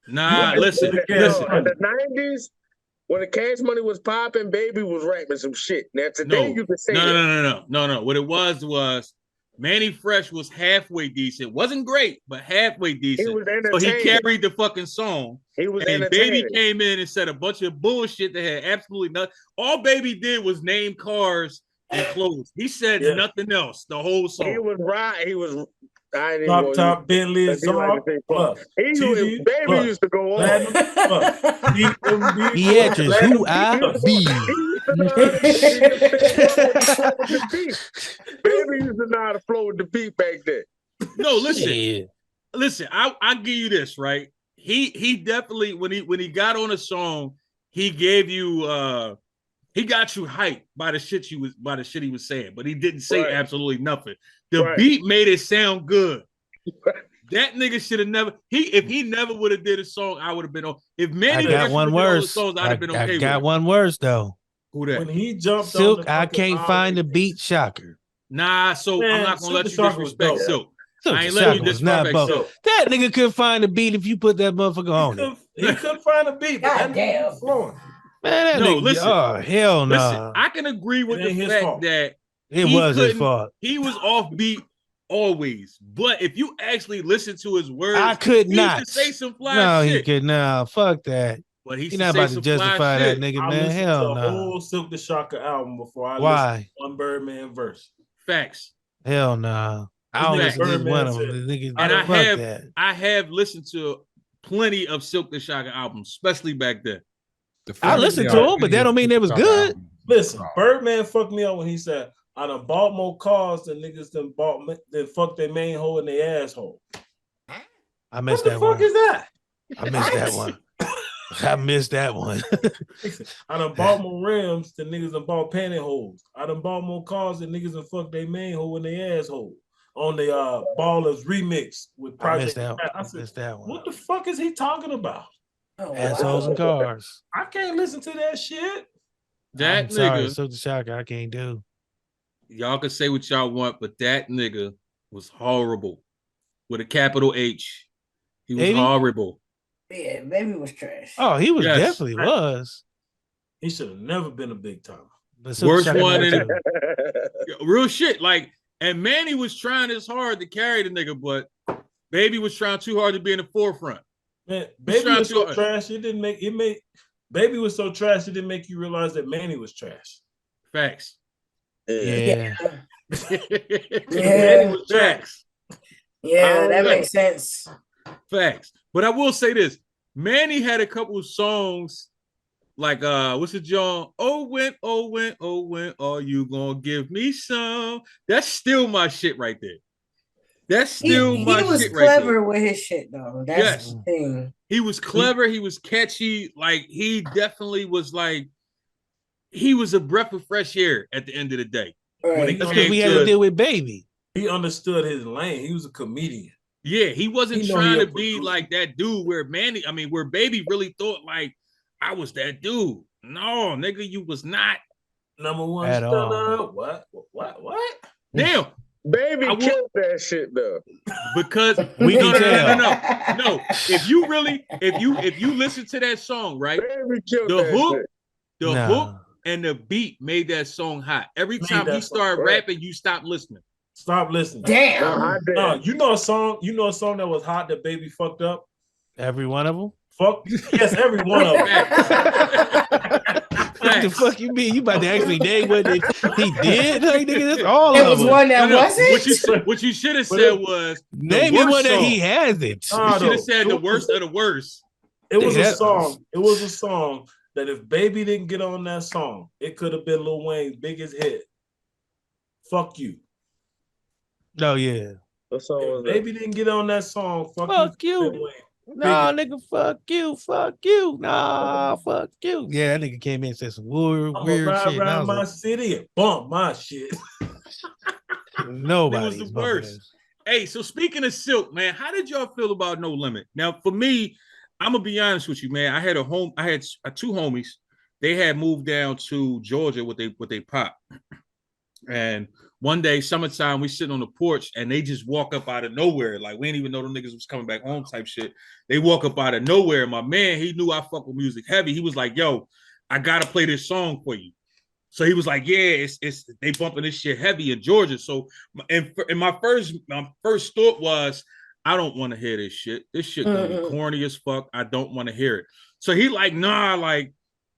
Nah, listen. In the 90s, when the Cash Money was popping, Baby was rapping some shit. Now today you can say No. What it was Manny Fresh was halfway decent. Wasn't great, but halfway decent. He was so he entertaining. carried the fucking song. He was and then Baby entertaining. came in and said a bunch of bullshit that had absolutely nothing. All Baby did was name cars and clothes. He said nothing else the whole song. He was right. He was. Top Bentley, Zara, plus. Baby used to go on. Beatrice, who I be. Baby used to know how to flow with the beat back then. No, listen. I'll give you this, right? He definitely when he got on a song, he gave you he got you hyped by the shit he was saying, but he didn't say absolutely nothing. The beat made it sound good. That nigga should have never. If he never would have did a song, I would have been on. If Manny I got one worse. songs, I'd have been okay. I got one worse though. Who that? When he jumped Silk, on the I can't find the beat shocker. Nah, so Man, I'm not gonna let you Silk the Shocker was disrespect dope. Silk. Silk I ain't the letting you Shocker was not disrespect both. Silk. That nigga couldn't find the beat if you put that motherfucker on it. He couldn't find a beat. God damn. Flowing. Man, that No, nigga, listen. oh hell no. Listen, I can agree with It the ain't his fact fault. that It he was his couldn't- fault. He was offbeat always, but if you actually listen to his words, I could he not. used to say some fly No, he shit. could not. Fuck that. But he's You're not about to justify that nigga, I man. listened Hell to the no. whole Silk the Shocker album before I Why? listened to one Birdman verse. Facts. Hell no. I don't Facts. listen to Birdman one of said- them. The nigga, And fuck I have listened to plenty of Silk the Shocker albums, especially back then. I listened to them, but that don't mean they was good. Listen, Birdman fucked me up when he said, I done bought more cars than niggas than fuck their main hole in their asshole. I missed What the that fuck one. is that? I missed that one. I missed that one. I done bought more rims than niggas done bought pantyhose. I done bought more cars than niggas done fucked their main hole in their asshole. On the Ballers remix with Project. I missed that one. What the fuck is he talking about? Assholes and cars. I can't listen to that shit. That I'm sorry, nigga, so the shocker I can't do. y'all can say what y'all want, but that nigga was horrible with a capital H. He was Baby? horrible. Yeah, baby was trash. Oh, he was Yes. definitely was. He should have never been a big timer. But Worst Shocker one was in too. it. Real shit. Like, and Manny was trying his hard to carry the nigga, but Baby was trying too hard to be in the forefront. Man, He's Baby trying was so to- trash. It didn't make it made Baby was so trash. It didn't make you realize that Manny was trash. Facts. Yeah. Manny was trash. Facts. Yeah, that makes sense. Facts. But I will say this: Manny had a couple of songs like what's the John? Oh when, are you gonna give me some? That's still my shit right there. That's still my he was shit right there. clever with his shit though. That's Yes. the thing. He was clever, he was catchy, like he definitely was like he was a breath of fresh air at the end of the day. When it That's came because we had to deal with Baby. He understood his lane. He was a comedian. Yeah, he wasn't He know trying he a to be like that dude where where Baby really thought like I was that dude. No, nigga, you was not. Number one At all. stunner. What? Damn. Baby I will- killed that shit though. Because We no, can no. If you listen to that song, right? Baby killed The that hook, shit. the Nah. hook and the beat made that song hot. Every Made time that he song, started right. rapping, you stop listening. Stop listening. Damn. No, you know a song that was hot that Baby fucked up? Every one of them. Fuck yes, every one of them. What the fuck you mean? You about to actually name what he did? Like, nigga, that's all It of was them. one that wasn't. What you should have said was the Name me worst one that song. he hasn't. Nah, You should though. have said the worst of the worst. It was a That- song. It was a song that if Baby didn't get on that song, it could have been Lil Wayne's biggest hit. Fuck you. Oh yeah. What song was If that? Baby didn't get on that song, fuck you. Lil Wayne. Nah, nigga, fuck you. Nah, fuck you. Yeah, that nigga came in and said some weird, I'm weird gonna ride shit. and I around was my city and bump my shit. like, nobody. It was the worst. Hey, so speaking of Silk, man, how did y'all feel about No Limit? Now, for me, I'm gonna be honest with you, man. I had two homies. They had moved down to Georgia with they pop, and one day, summertime, we sitting on the porch, and they just walk up out of nowhere, like we didn't even know them niggas was coming back home, type shit. They walk up out of nowhere. My man, he knew I fuck with music heavy. He was like, "Yo, I gotta play this song for you." So he was like, "Yeah, it's they bumping this shit heavy in Georgia." So, and my first thought was, I don't want to hear this shit. This shit gonna be corny as fuck. I don't want to hear it. So he like, nah, like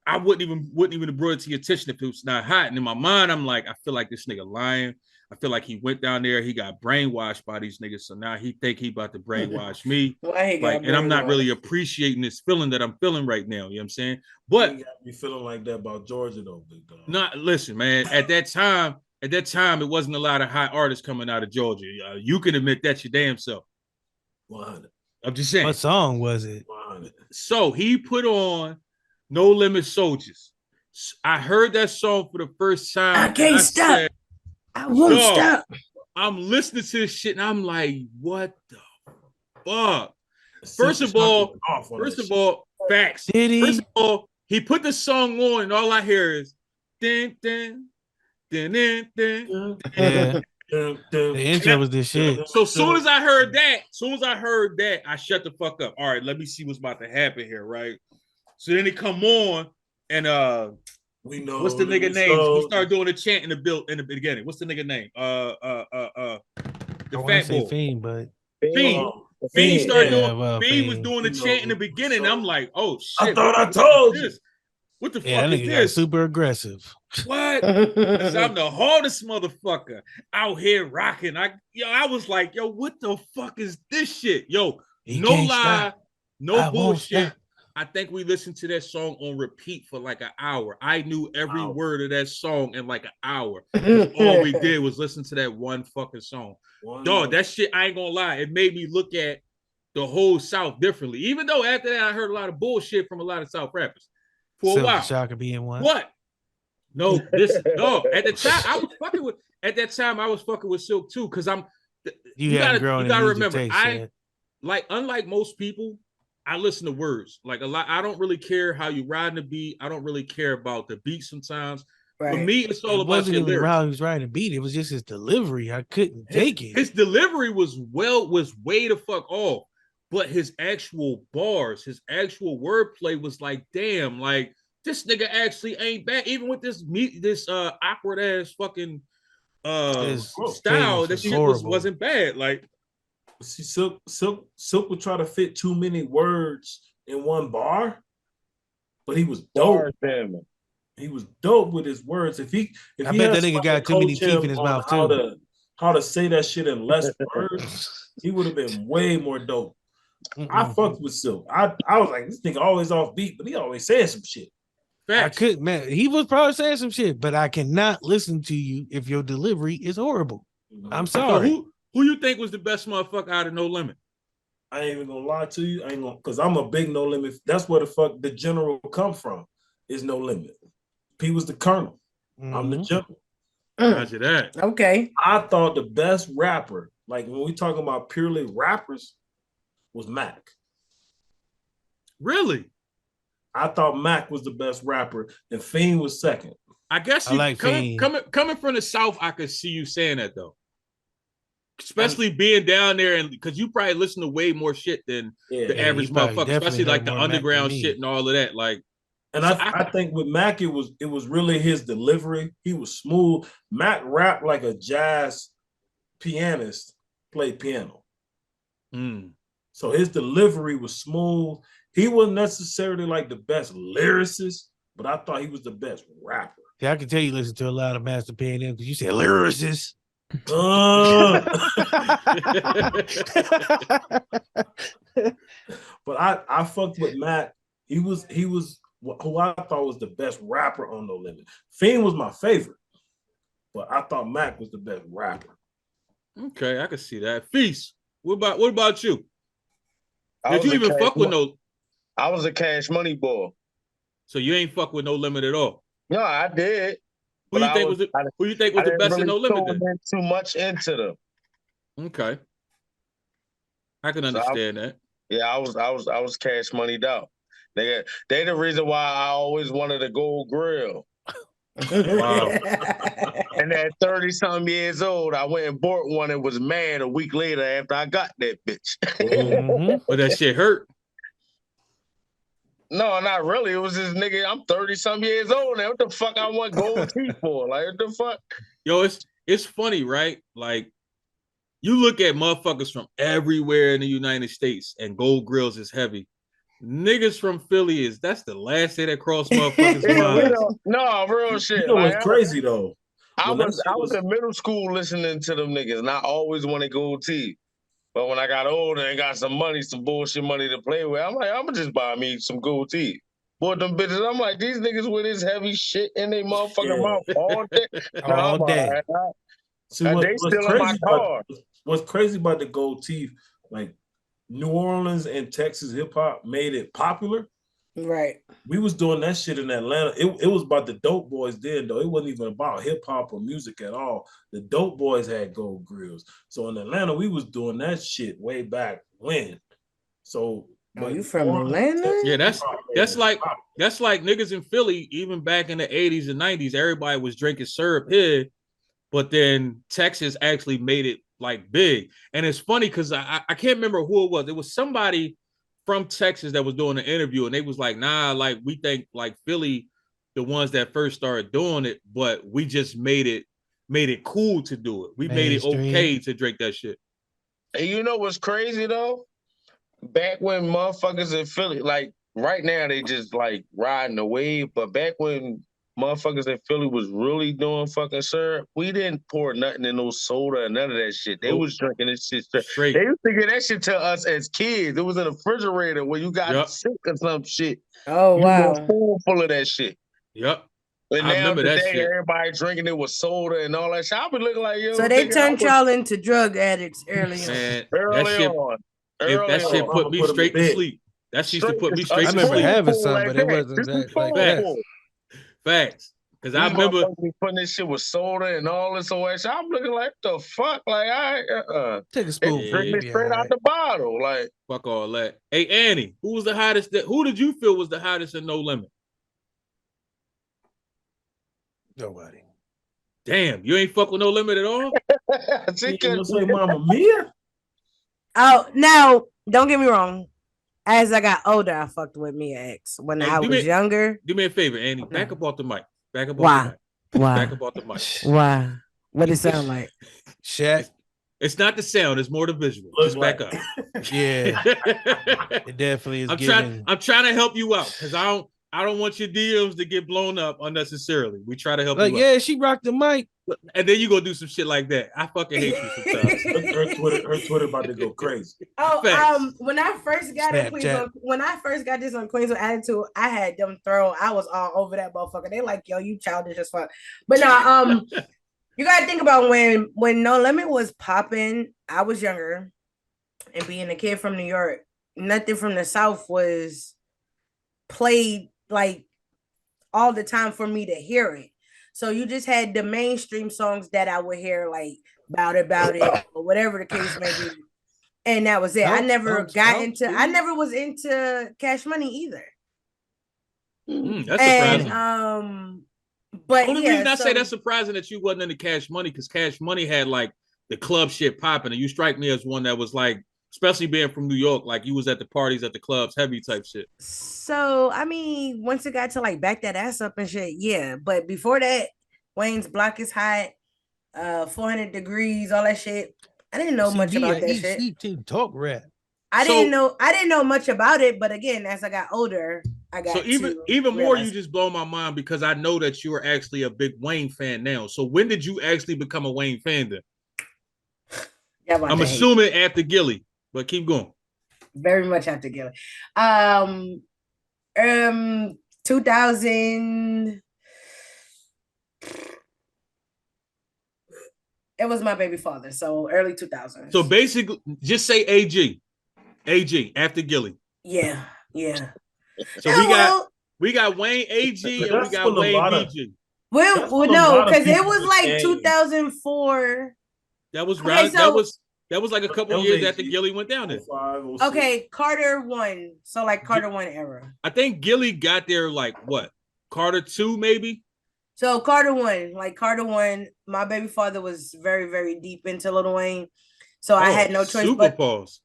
I wouldn't even have brought it to your attention if it was not hot. And in my mind, I'm like, I feel like this nigga lying. I feel like he went down there, he got brainwashed by these niggas. So now he think he about to brainwash me. Why he got Like, and I'm not really brainwashed? appreciating this feeling that I'm feeling right now. You know what I'm saying? But You got me feeling like that about Georgia though, big dog. not listen, man. At that time, it wasn't a lot of high artists coming out of Georgia. You can admit that your damn self. 100. I'm just saying. What song was it? 100. So he put on No Limit Soldiers. I heard that song for the first time. I can't and stop. said, I won't "Dog, stop. I'm listening to this shit and I'm like, what the fuck? First of Silk all, is off on that shit. facts. Did he? First of all, he put the song on and all I hear is din din din din din. Yeah. Dun, dun. The intro was this shit. So soon as I heard that, I shut the fuck up. All right, let me see what's about to happen here, right? So then they come on and We know what's the nigga these name? We souls. start doing a chant in the beginning. What's the nigga name? I The want to fat say boy. Fiend, but Fiend. Oh, Fiend started Yeah, doing. well, Fiend was Fiend. doing the You chant in the know, beginning. so- I'm like, oh shit! I thought I what the told fuck is you. this? What the yeah, fuck that is nigga got this? super aggressive. What? I'm the hardest motherfucker out here rocking. I was like, yo, what the fuck is this shit? Yo, He no can't lie, stop. no I won't bullshit. stop. I think we listened to that song on repeat for like an hour. I knew every Wow. word of that song in like an hour. All we did was listen to that one fucking song. Dog, that shit, I ain't gonna lie. It made me look at the whole South differently. Even though after that I heard a lot of bullshit from a lot of South rappers for a Silk while. Shocker being one. What? No, this no. At the time, I was fucking with. At that time, I was fucking with Silk too, because You haven't grown You gotta in music remember, taste I yet. like unlike most people, I listen to words. Like a lot, I don't really care how you ride the beat. I don't really care about the beat sometimes. For me, it's all It about wasn't your even lyrics. how he was writing the beat. It was just his delivery. I couldn't take it. His delivery was way the fuck off, but his actual bars, his actual wordplay was like, damn, like this nigga actually ain't bad. Even with this awkward ass fucking style, that shit wasn't bad. Like, see, Silk would try to fit too many words in one bar, but he was dope. He was dope with his words. If I he bet had that nigga somebody got too many coach him teeth in his on mouth how too. how to say that shit in less words, he would have been way more dope. I fucked with Silk. I was like, this nigga always off beat, but he always saying some shit. I could, man. He was probably saying some shit, but I cannot listen to you if your delivery is horrible. I'm sorry. So who you think was the best motherfucker out of No Limit? I ain't even gonna lie to you. I ain't gonna, cause I'm a big No Limit. That's where the fuck the general come from. Is No Limit. P was the colonel. I'm the general. Roger that. Okay. I thought the best rapper, like when we talking about purely rappers, was Mac. Really? I thought Mac was the best rapper, and Fiend was second. I guess I you like coming from the South, I could see you saying that though. Especially being down there, and because you probably listen to way more shit than the average motherfucker, especially like the underground shit and all of that. Like, and I think with Mac, it was really his delivery. He was smooth. Mac rapped like a jazz pianist played piano. So his delivery was smooth. He wasn't necessarily like the best lyricist, but I thought he was the best rapper. Yeah, I can tell you listen to a lot of Master P and M because you said lyricist. But I fucked with Mac. He was who I thought was the best rapper on No Limit. Fiend was my favorite, but I thought Mac was the best rapper. Okay, I can see that. Feast. What about you? Did you even fuck with No? I was a Cash Money boy. So you ain't fuck with No Limit at all? No, I did. Who you think was the best in No Limit then? Too much into them. Okay, I can understand that. Yeah, I was Cash Moneyed out. They the reason why I always wanted a gold grill. Wow. And at 30-something years old, I went and bought one and was mad a week later after I got that bitch. But that shit hurt. No, not really. It was this nigga. I'm 30-something years old now. What the fuck I want gold teeth for? Like, what the fuck? Yo, it's funny, right? Like, you look at motherfuckers from everywhere in the United States, and gold grills is heavy. Niggas from Philly that's the last thing that crossed motherfuckers' minds. No, real shit. You know what's crazy though? I was in middle school listening to them niggas, and I always wanted gold teeth. But when I got older and got some money, some bullshit money to play with, I'm like, I'm gonna just buy me some gold teeth. Bought them bitches. I'm like, these niggas with this heavy shit in their motherfucking mouth all day. All day. See, they still in my car. What's crazy about the gold teeth, like New Orleans and Texas hip hop made it popular. Right. We was doing that shit in Atlanta. It was about the dope boys then, though. It wasn't even about hip hop or music at all. The dope boys had gold grills. So in Atlanta, we was doing that shit way back when. So you from Atlanta? Yeah, that's like niggas in Philly, even back in the 80s and 90s, everybody was drinking syrup here, but then Texas actually made it like big. And it's funny because I can't remember who it was. It was somebody from Texas that was doing an interview, and they was like, nah, like we think like Philly, the ones that first started doing it, but we just made it cool to do it. We made it okay to drink that shit. And you know what's crazy though? Back when motherfuckers in Philly, like right now they just like riding the wave, but back when motherfuckers in Philly was really doing fucking syrup, we didn't pour nothing in no soda or none of that shit. They was drinking this shit straight. They used to get that shit to us as kids. It was in a refrigerator where you got sick or some shit. Oh, wow. You were full of that shit. Yep. And I now remember today, that shit. everybody drinking it with soda and all that shit. I be looking like, yo. So they turned y'all into drug addicts early on. Man, Early on. If that Early shit on. put me I'ma put 'em straight to to bed. sleep. That shit used to put me straight I to remember sleep. having Spoonful some, like but it that. wasn't Just a that like that. spoonful. Facts. Because I These remember motherfuckers be putting this shit with soda and all this old shit. I'm looking like the fuck, like Take a they spoonful. drink you me be straight out alright. the bottle. Like fuck all that. Hey Annie, who was the hottest? Who did you feel was the hottest in No Limit? Nobody. Damn, you ain't fuck with No Limit at all. she You say Mama Mia? Oh, now don't get me wrong. As I got older, I fucked with Mia X. When Hey, I do was me- younger, Do me a favor, Annie. Back up off the mic. Back up off why? the mic. Why? Back up off the mic. Why? What it sound like? Shaq. It's not the sound, it's more the visual. Look Just back like- up. Yeah, it definitely is giving. I'm trying to help you out because I don't want your DMs to get blown up unnecessarily. We try to help Like, you yeah, she rocked the mic. out. And then you go do some shit like that. I fucking hate you sometimes. her Twitter about to go crazy. Oh, Facts. when I first got in Snapchat. when I first got this on Queens with Attitude, I had them throw. I was all over that motherfucker. They like, yo, you childish as fuck. But no, you gotta think about when No Limit was popping. I was younger, and being a kid from New York, nothing from the South was played like all the time for me to hear it. So you just had the mainstream songs that I would hear, like Bout It, or whatever the case may be. And that was it. I never was into Cash Money either. That's And surprising. but Only yeah, reason I say so- that's surprising that you wasn't into Cash Money because Cash Money had like the club shit popping, and you strike me as one that was like, especially being from New York, like you was at the parties, at the clubs, heavy type shit. So I mean, once it got to like back that ass up and shit, yeah. But before that, Wayne's Block is Hot, 400 Degrees, all that shit. I didn't know much about that shit. He talk rap. I didn't know much about it, but again, as I got older, I got So even more, realize- you just blow my mind because I know that you are actually a big Wayne fan now. So when did you actually become a Wayne fan then? Yeah, I'm assuming after Gilly, but keep going. Very much after Gilly. 2000. It was my baby father, so early 2000s. So basically, just say AG after Gilly. Yeah. So we got Wayne AG and we got Wayne BG. Well, no, because it was like 2004. That was Okay, right. so- that was like a couple That was years AG. after Gilly went down there. Okay, Carter 1. So like Carter 1 era. I think Gilly got there like what? Carter 2 maybe? So Carter 1, my baby father was very, very deep into Lil Wayne. So I had no choice Super but pause.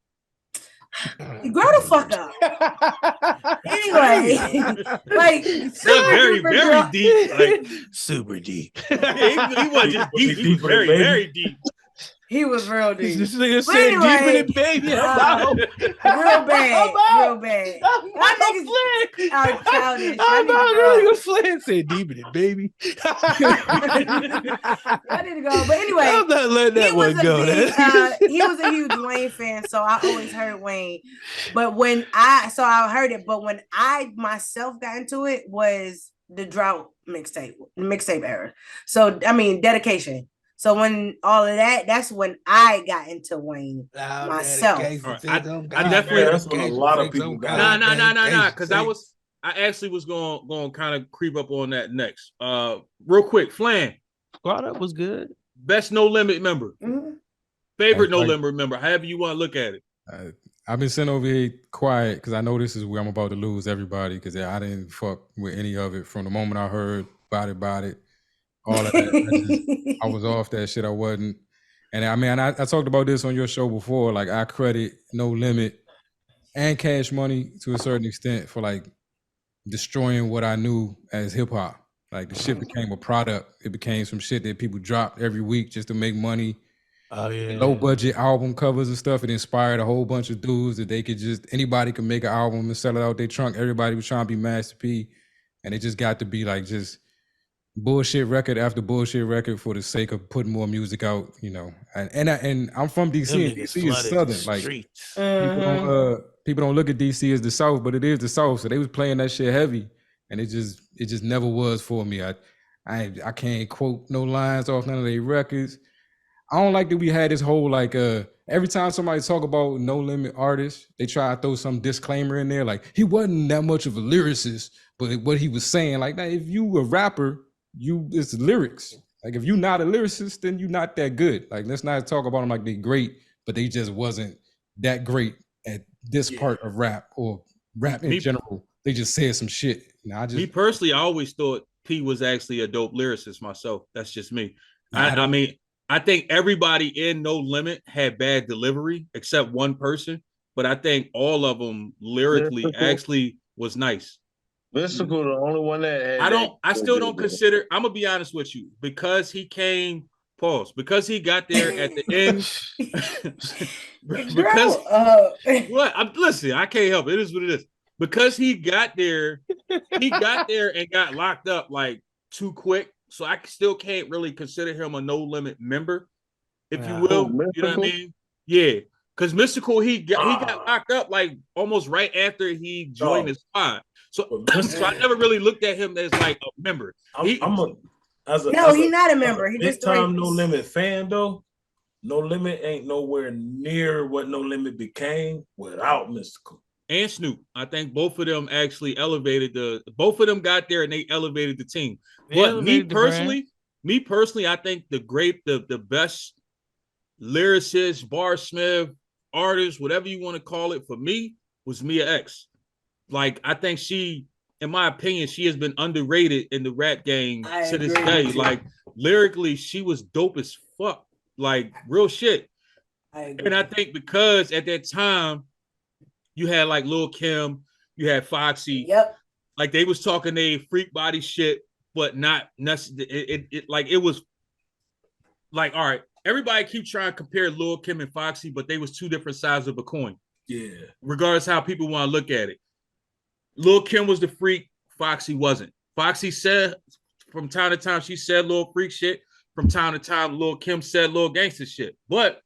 grow the fuck up. Anyway, like Very, very deep. Like super deep. he wasn't just deep, he was very, very deep. He was real deep. This nigga But said anyway, deep in it, baby. real bad. Y'all niggas are childish. Y'all need to grow up. Flynn said deep in it, baby. I need to go. But anyway, I'm not letting that he was one a go. big, he was a huge Wayne fan, so I always heard Wayne. But I heard it, but when I myself got into it was the Drought mixtape era. So I mean dedication. So when all of that's when I got into Wayne myself. I definitely that's when a lot of people got Nah, because I actually was going kind of creep up on that next. Real quick, Flan. Squad Up was good. Best No Limit member. Mm-hmm. Favorite No Limit member, however you want to look at it. I've been sitting over here quiet because I know this is where I'm about to lose everybody because I didn't fuck with any of it from the moment I heard about it. All of that. I was off that shit. I wasn't. And I mean, I talked about this on your show before. Like, I credit No Limit and Cash Money to a certain extent for like destroying what I knew as hip hop. Like, the shit became a product. It became some shit that people dropped every week just to make money. Oh yeah. Low budget album covers and stuff. It inspired a whole bunch of dudes that they could anybody could make an album and sell it out their trunk. Everybody was trying to be Master P. And it just got to be like just bullshit record after bullshit record for the sake of putting more music out, you know. And I'm from DC, and DC is Southern. Like people don't look at DC as the South, but it is the South. So they was playing that shit heavy, and it just never was for me. I can't quote no lines off none of their records. I don't like that we had this whole like every time somebody talk about No Limit artists, they try to throw some disclaimer in there like he wasn't that much of a lyricist, but what he was saying like that if you a rapper, it's lyrics. Like if you're not a lyricist, then you're not that good. Like let's not talk about them like they great, but they just wasn't that great at this part of rap or rap in general. They just said some shit. Me personally, I always thought P was actually a dope lyricist myself. That's just me. I mean, I think everybody in No Limit had bad delivery except one person, but I think all of them lyrically actually was nice. Mystical, the only one that had I still don't consider, I'm gonna be honest with you, because he came, because he got there at the end. Listen, I can't help it. It is what it is. Because he got there and got locked up like too quick. So I still can't really consider him a No Limit member, if you will. You know what I mean? Yeah. Because Mystical, he got locked up like almost right after he joined his squad. So I never really looked at him as like a member. He's not a member. He just time No Limit fan though. No Limit ain't nowhere near what No Limit became without Mystical. And Snoop. I think both of them actually elevated both of them got there and they elevated the team. But me personally, I think the best lyricist, barsmith, artist, whatever you want to call it, for me, was Mia X. Like, I think she, in my opinion, she has been underrated in the rap game to this day. Like, lyrically, she was dope as fuck. Like, real shit. And I think because at that time, you had like Lil Kim, you had Foxy. Yep. Like they was talking they freak body shit, but not necessarily. It was like, all right, everybody keep trying to compare Lil Kim and Foxy, but they was two different sides of a coin. Yeah. Regardless how people want to look at it. Lil Kim was the freak, Foxy wasn't. Foxy said from time to time, she said little freak shit. From time to time, Lil Kim said little gangster shit. But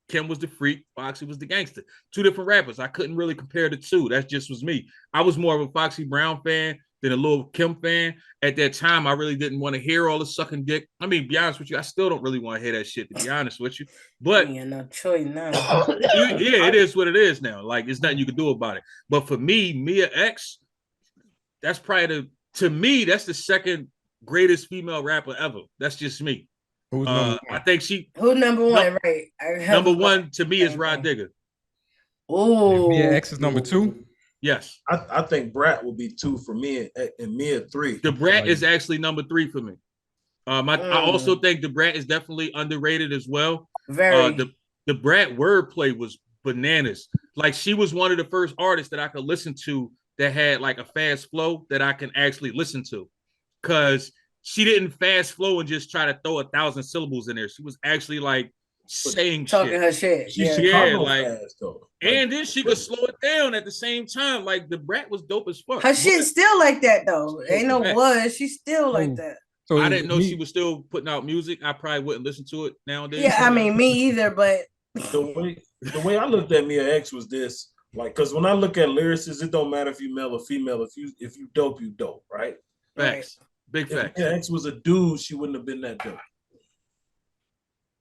Kim was the freak, Foxy was the gangster. Two different rappers. I couldn't really compare the two. That just was me. I was more of a Foxy Brown fan than a Lil Kim fan. At that time, I really didn't want to hear all the sucking dick. I mean, be honest with you, I still don't really want to hear that shit, to be honest with you. But no choice now. Yeah, it is what it is now. Like, it's nothing you can do about it. But for me, Mia X, that's probably to me, that's the second greatest female rapper ever. That's just me. I think who's number one, right? Number one to me is Rod Digger. Oh, Mia X is number two. Yes, I think Brat will be 2 for me and Mia 3. The Brat is actually number 3 for me. I also think the Brat is definitely underrated as well. Very. The Brat wordplay was bananas. Like she was one of the first artists that I could listen to that had like a fast flow that I can actually listen to, because she didn't fast flow and just try to throw 1,000 syllables in there. She was actually like saying talking her shit. Yeah, like fast, and then she could slow it down at the same time. Like the Brat was dope as fuck. Her shit still like that though. Ain't no was. She's still like that. So I didn't know she was still putting out music. I probably wouldn't listen to it nowadays. Yeah, I mean me either, but the way I looked at Mia X was this. Like, because when I look at lyricists, it don't matter if you male or female. If you dope, you dope, right? Facts. Big facts. If X was a dude, she wouldn't have been that dope.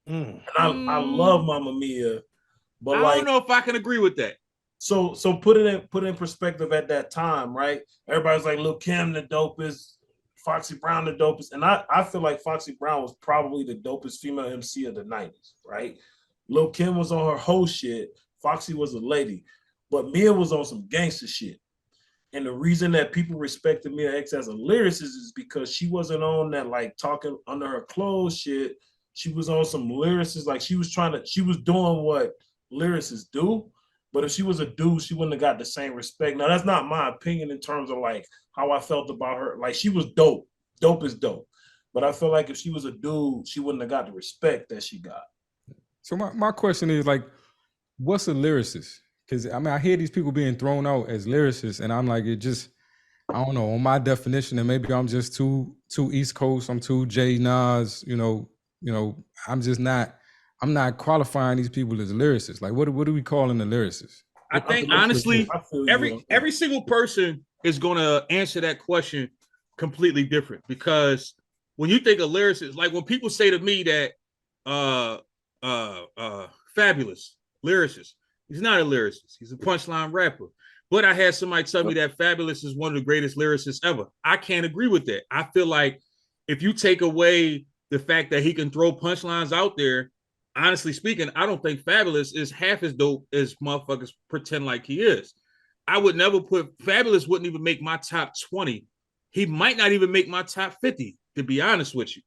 And I love Mama Mia, but I don't know if I can agree with that. So put it in perspective at that time, right? Everybody's like Lil Kim the dopest, Foxy Brown the dopest, and I feel like Foxy Brown was probably the dopest female MC of the 90s, right? Lil Kim was on her whole shit. Foxy was a lady, but Mia was on some gangster shit. And the reason that people respected Mia X as a lyricist is because she wasn't on that like talking under her clothes shit. She was on some lyricists, like she was doing what lyricists do. But if she was a dude, she wouldn't have got the same respect. Now, that's not my opinion in terms of like how I felt about her. Like she was dope. Dope is dope. But I feel like if she was a dude, she wouldn't have got the respect that she got. So my question is like, what's a lyricist? Because I mean, I hear these people being thrown out as lyricists, and I'm like, it just, I don't know, on my definition, and maybe I'm just too East Coast, I'm too Jay Nas, you know, I'm not qualifying these people as lyricists. Like, what are we calling the lyricists? I think honestly, every single person is gonna answer that question completely different, because when you think of lyricists, like when people say to me that Fabulous lyricist. He's not a lyricist. He's a punchline rapper. But I had somebody tell me that Fabulous is one of the greatest lyricists ever. I can't agree with that. I feel like if you take away the fact that he can throw punchlines out there, honestly speaking, I don't think Fabulous is half as dope as motherfuckers pretend like he is. I would never put Fabulous wouldn't even make my top 20. He might not even make my top 50, to be honest with you.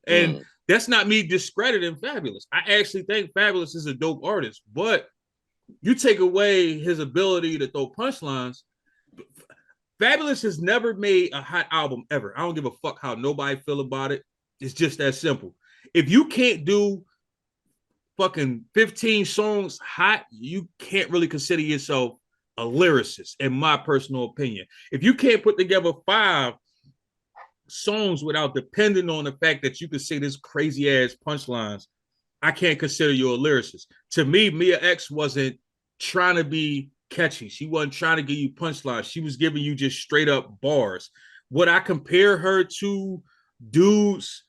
And that's not me discrediting Fabulous. I actually think Fabulous is a dope artist, but you take away his ability to throw punchlines. Fabulous has never made a hot album ever. I don't give a fuck how nobody feel about it. It's just that simple. If you can't do fucking 15 songs hot, you can't really consider yourself a lyricist, in my personal opinion. If you can't put together 5 songs without depending on the fact that you can say this crazy ass punchlines, I can't consider you a lyricist. To me, Mia X wasn't trying to be catchy. She wasn't trying to give you punchlines. She was giving you just straight up bars. Would I compare her to dudes?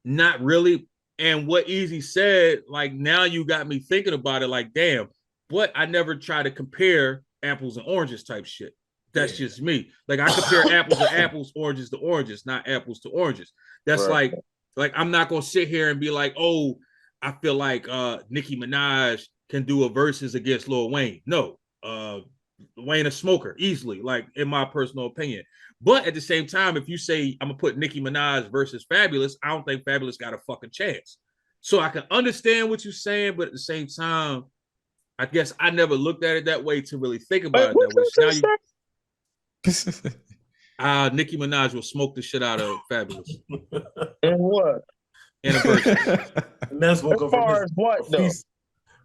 Not really. And what Easy said, like, now you got me thinking about it, like, damn, but I never try to compare apples and oranges type shit. That's just me. Like, I compare apples to apples, oranges to oranges, not apples to oranges. That's like I'm not gonna sit here and be like, oh, I feel like Nicki Minaj can do a verses against Lil Wayne. No, Wayne a smoker easily, like, in my personal opinion. But at the same time, if you say I'm gonna put Nicki Minaj versus Fabulous, I don't think Fabulous got a fucking chance. So I can understand what you're saying, but at the same time, I guess I never looked at it that way to really think about it that way. So now Nicki Minaj will smoke the shit out of Fabulous. And what? In a versus. And that's woke up from what though?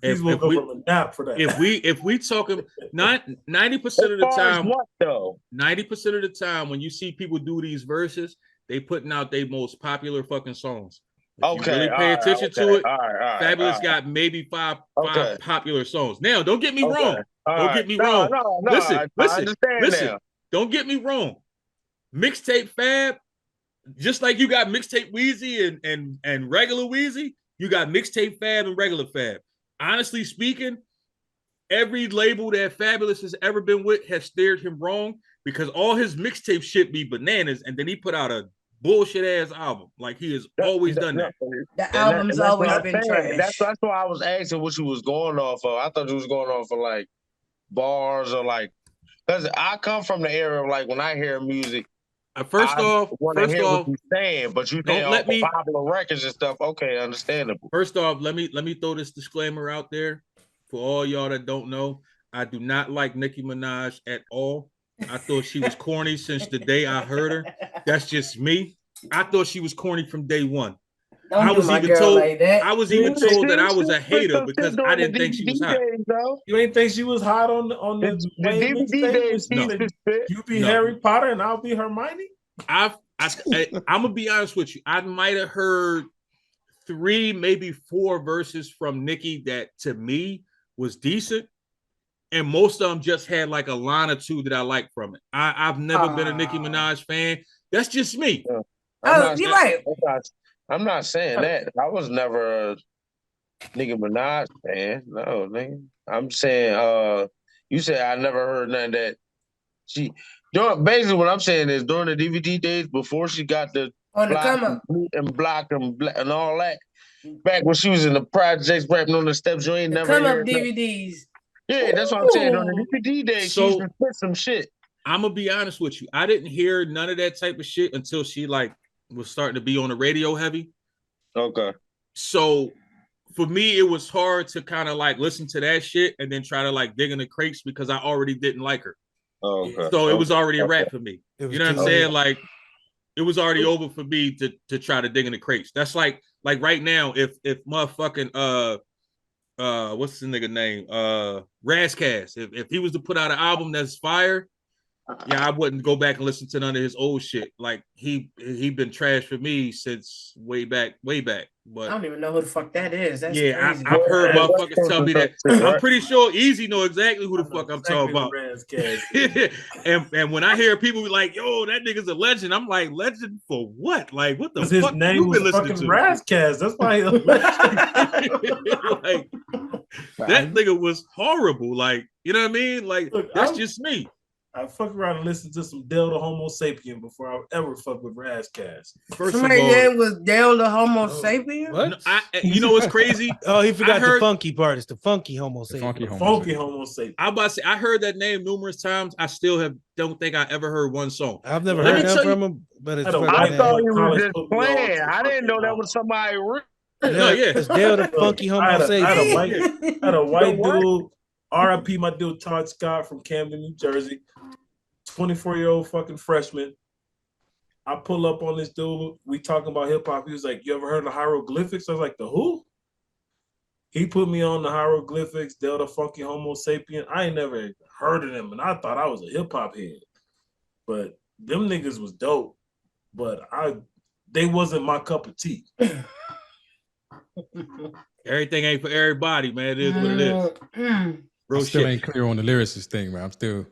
He's woke up from a nap for that. If we talking 90% of the time, what though? 90% of the time when you see people do these verses, they putting out their most popular fucking songs. If you really pay attention to it, Fabulous got maybe five popular songs. Now, don't get me wrong. Don't get me wrong. Listen. Don't get me wrong. Mixtape Fab, just like you got mixtape Weezy and regular Weezy, you got mixtape Fab and regular Fab. Honestly speaking, every label that Fabulous has ever been with has steered him wrong because all his mixtape shit be bananas, and then he put out a bullshit ass album. Like, he has always done that. The album's always been trash. That's why I was asking what you was going off of. I thought you was going off of like bars or like, because I come from the era of like when I hear music. First off, what you're saying, but you think let me popular records and stuff. Okay, understandable. First off, let me throw this disclaimer out there for all y'all that don't know. I do not like Nicki Minaj at all. I thought she was corny since the day I heard her. That's just me. I thought she was corny from day one. I was even told that I was a hater because I didn't think she was hot. You ain't think she was hot on the DVD days? No. You be Harry Potter and I'll be Hermione? I'm gonna be honest with you. I might have heard 3, maybe 4 verses from Nicki that to me was decent, and most of them just had like a line or 2 that I liked from it. I've never been a Nicki Minaj fan. That's just me. You're right. I'm not saying that. I was never a Nicki Minaj fan. No, nigga. I'm saying you said I never heard nothing that she basically what I'm saying is during the DVD days before she got the block and all that, back when she was in the projects rapping on the steps, you ain't never come up heard DVDs. Yeah, that's what I'm saying. During the DVD days, she used to spit some shit. I'm gonna be honest with you. I didn't hear none of that type of shit until she like was starting to be on the radio heavy. Okay. So for me, it was hard to kind of like listen to that shit and then try to like dig in the crates because I already didn't like her. Okay. So it was already a wrap for me. You know what I'm saying? Like, it was already over for me to try to dig in the crates. That's like right now, if motherfucking what's the nigga name? Razzcast. If he was to put out an album that's fire, Yeah, I wouldn't go back and listen to none of his old shit. Like he been trash for me since way back. But I don't even know who the fuck that is. That's yeah, crazy. I've heard motherfuckers tell me that. Right? I'm pretty sure Easy know exactly who the fuck I'm talking about. and when I hear people be like, "Yo, that nigga's a legend," I'm like, "Legend for what? Like, what the His fuck name you was been listening fucking to?" Razkaz. That's why he a legend. Like, that nigga was horrible. Like, you know what I mean? Like, Look, that's just me. I fuck around and listen to some Del the Homo Sapien before I ever fuck with Razkaz. First Somebody's of all, name was Dale the Homo sapien. What? You know what's crazy? Oh, he forgot I heard- the funky part. It's the funky Homo sapien. Funky Homo sapien. I'm about to say I heard that name numerous times. I still don't think I ever heard one song. I've never Let heard me that tell from you- him, but it's I don't- I fucking thought he was College just football playing. I didn't know that fucking was somebody real. No, yeah. It's Dale the funky Homo I had a sapien. white dude, RIP my dude Todd Scott from Camden, New Jersey, 24-year-old fucking freshman. I pull up on this dude. We talking about hip hop. He was like, "You ever heard of hieroglyphics?" I was like, "The who?" He put me on the hieroglyphics, Delta Funky Homo Sapien. I ain't never heard of them, and I thought I was a hip hop head. But them niggas was dope. But they wasn't my cup of tea. Everything ain't for everybody, man. It is what it is. Real I still shit. ain't clear on the lyricist thing, man. I'm still.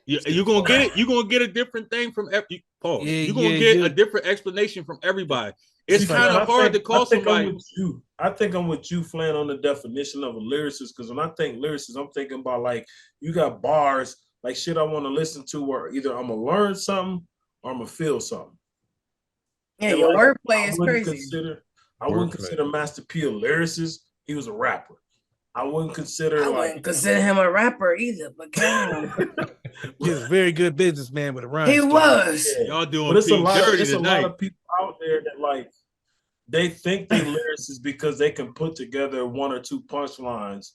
You gonna get it. You gonna get a different thing from every. Paul. Yeah, You gonna yeah, get yeah. a different explanation from everybody. It's See, kind Flan, of hard to call I think somebody. I'm with you. I think I'm with you, Flan, on the definition of a lyricist. Because when I think lyricist, I'm thinking about like you got bars, like shit I want to listen to, where either I'm gonna learn something or I'm gonna feel something. Yeah, And, your like, wordplay is crazy. I wouldn't consider Master P a lyricist. He was a rapper. I wouldn't consider I wouldn't consider him a rapper either, but damn. He was a very good businessman with a rhyme. He scheme. was. Y'all doing But it's a P lot. dirty It's a lot tonight. of people out there that like they think they lyricists because they can put together one or two punchlines.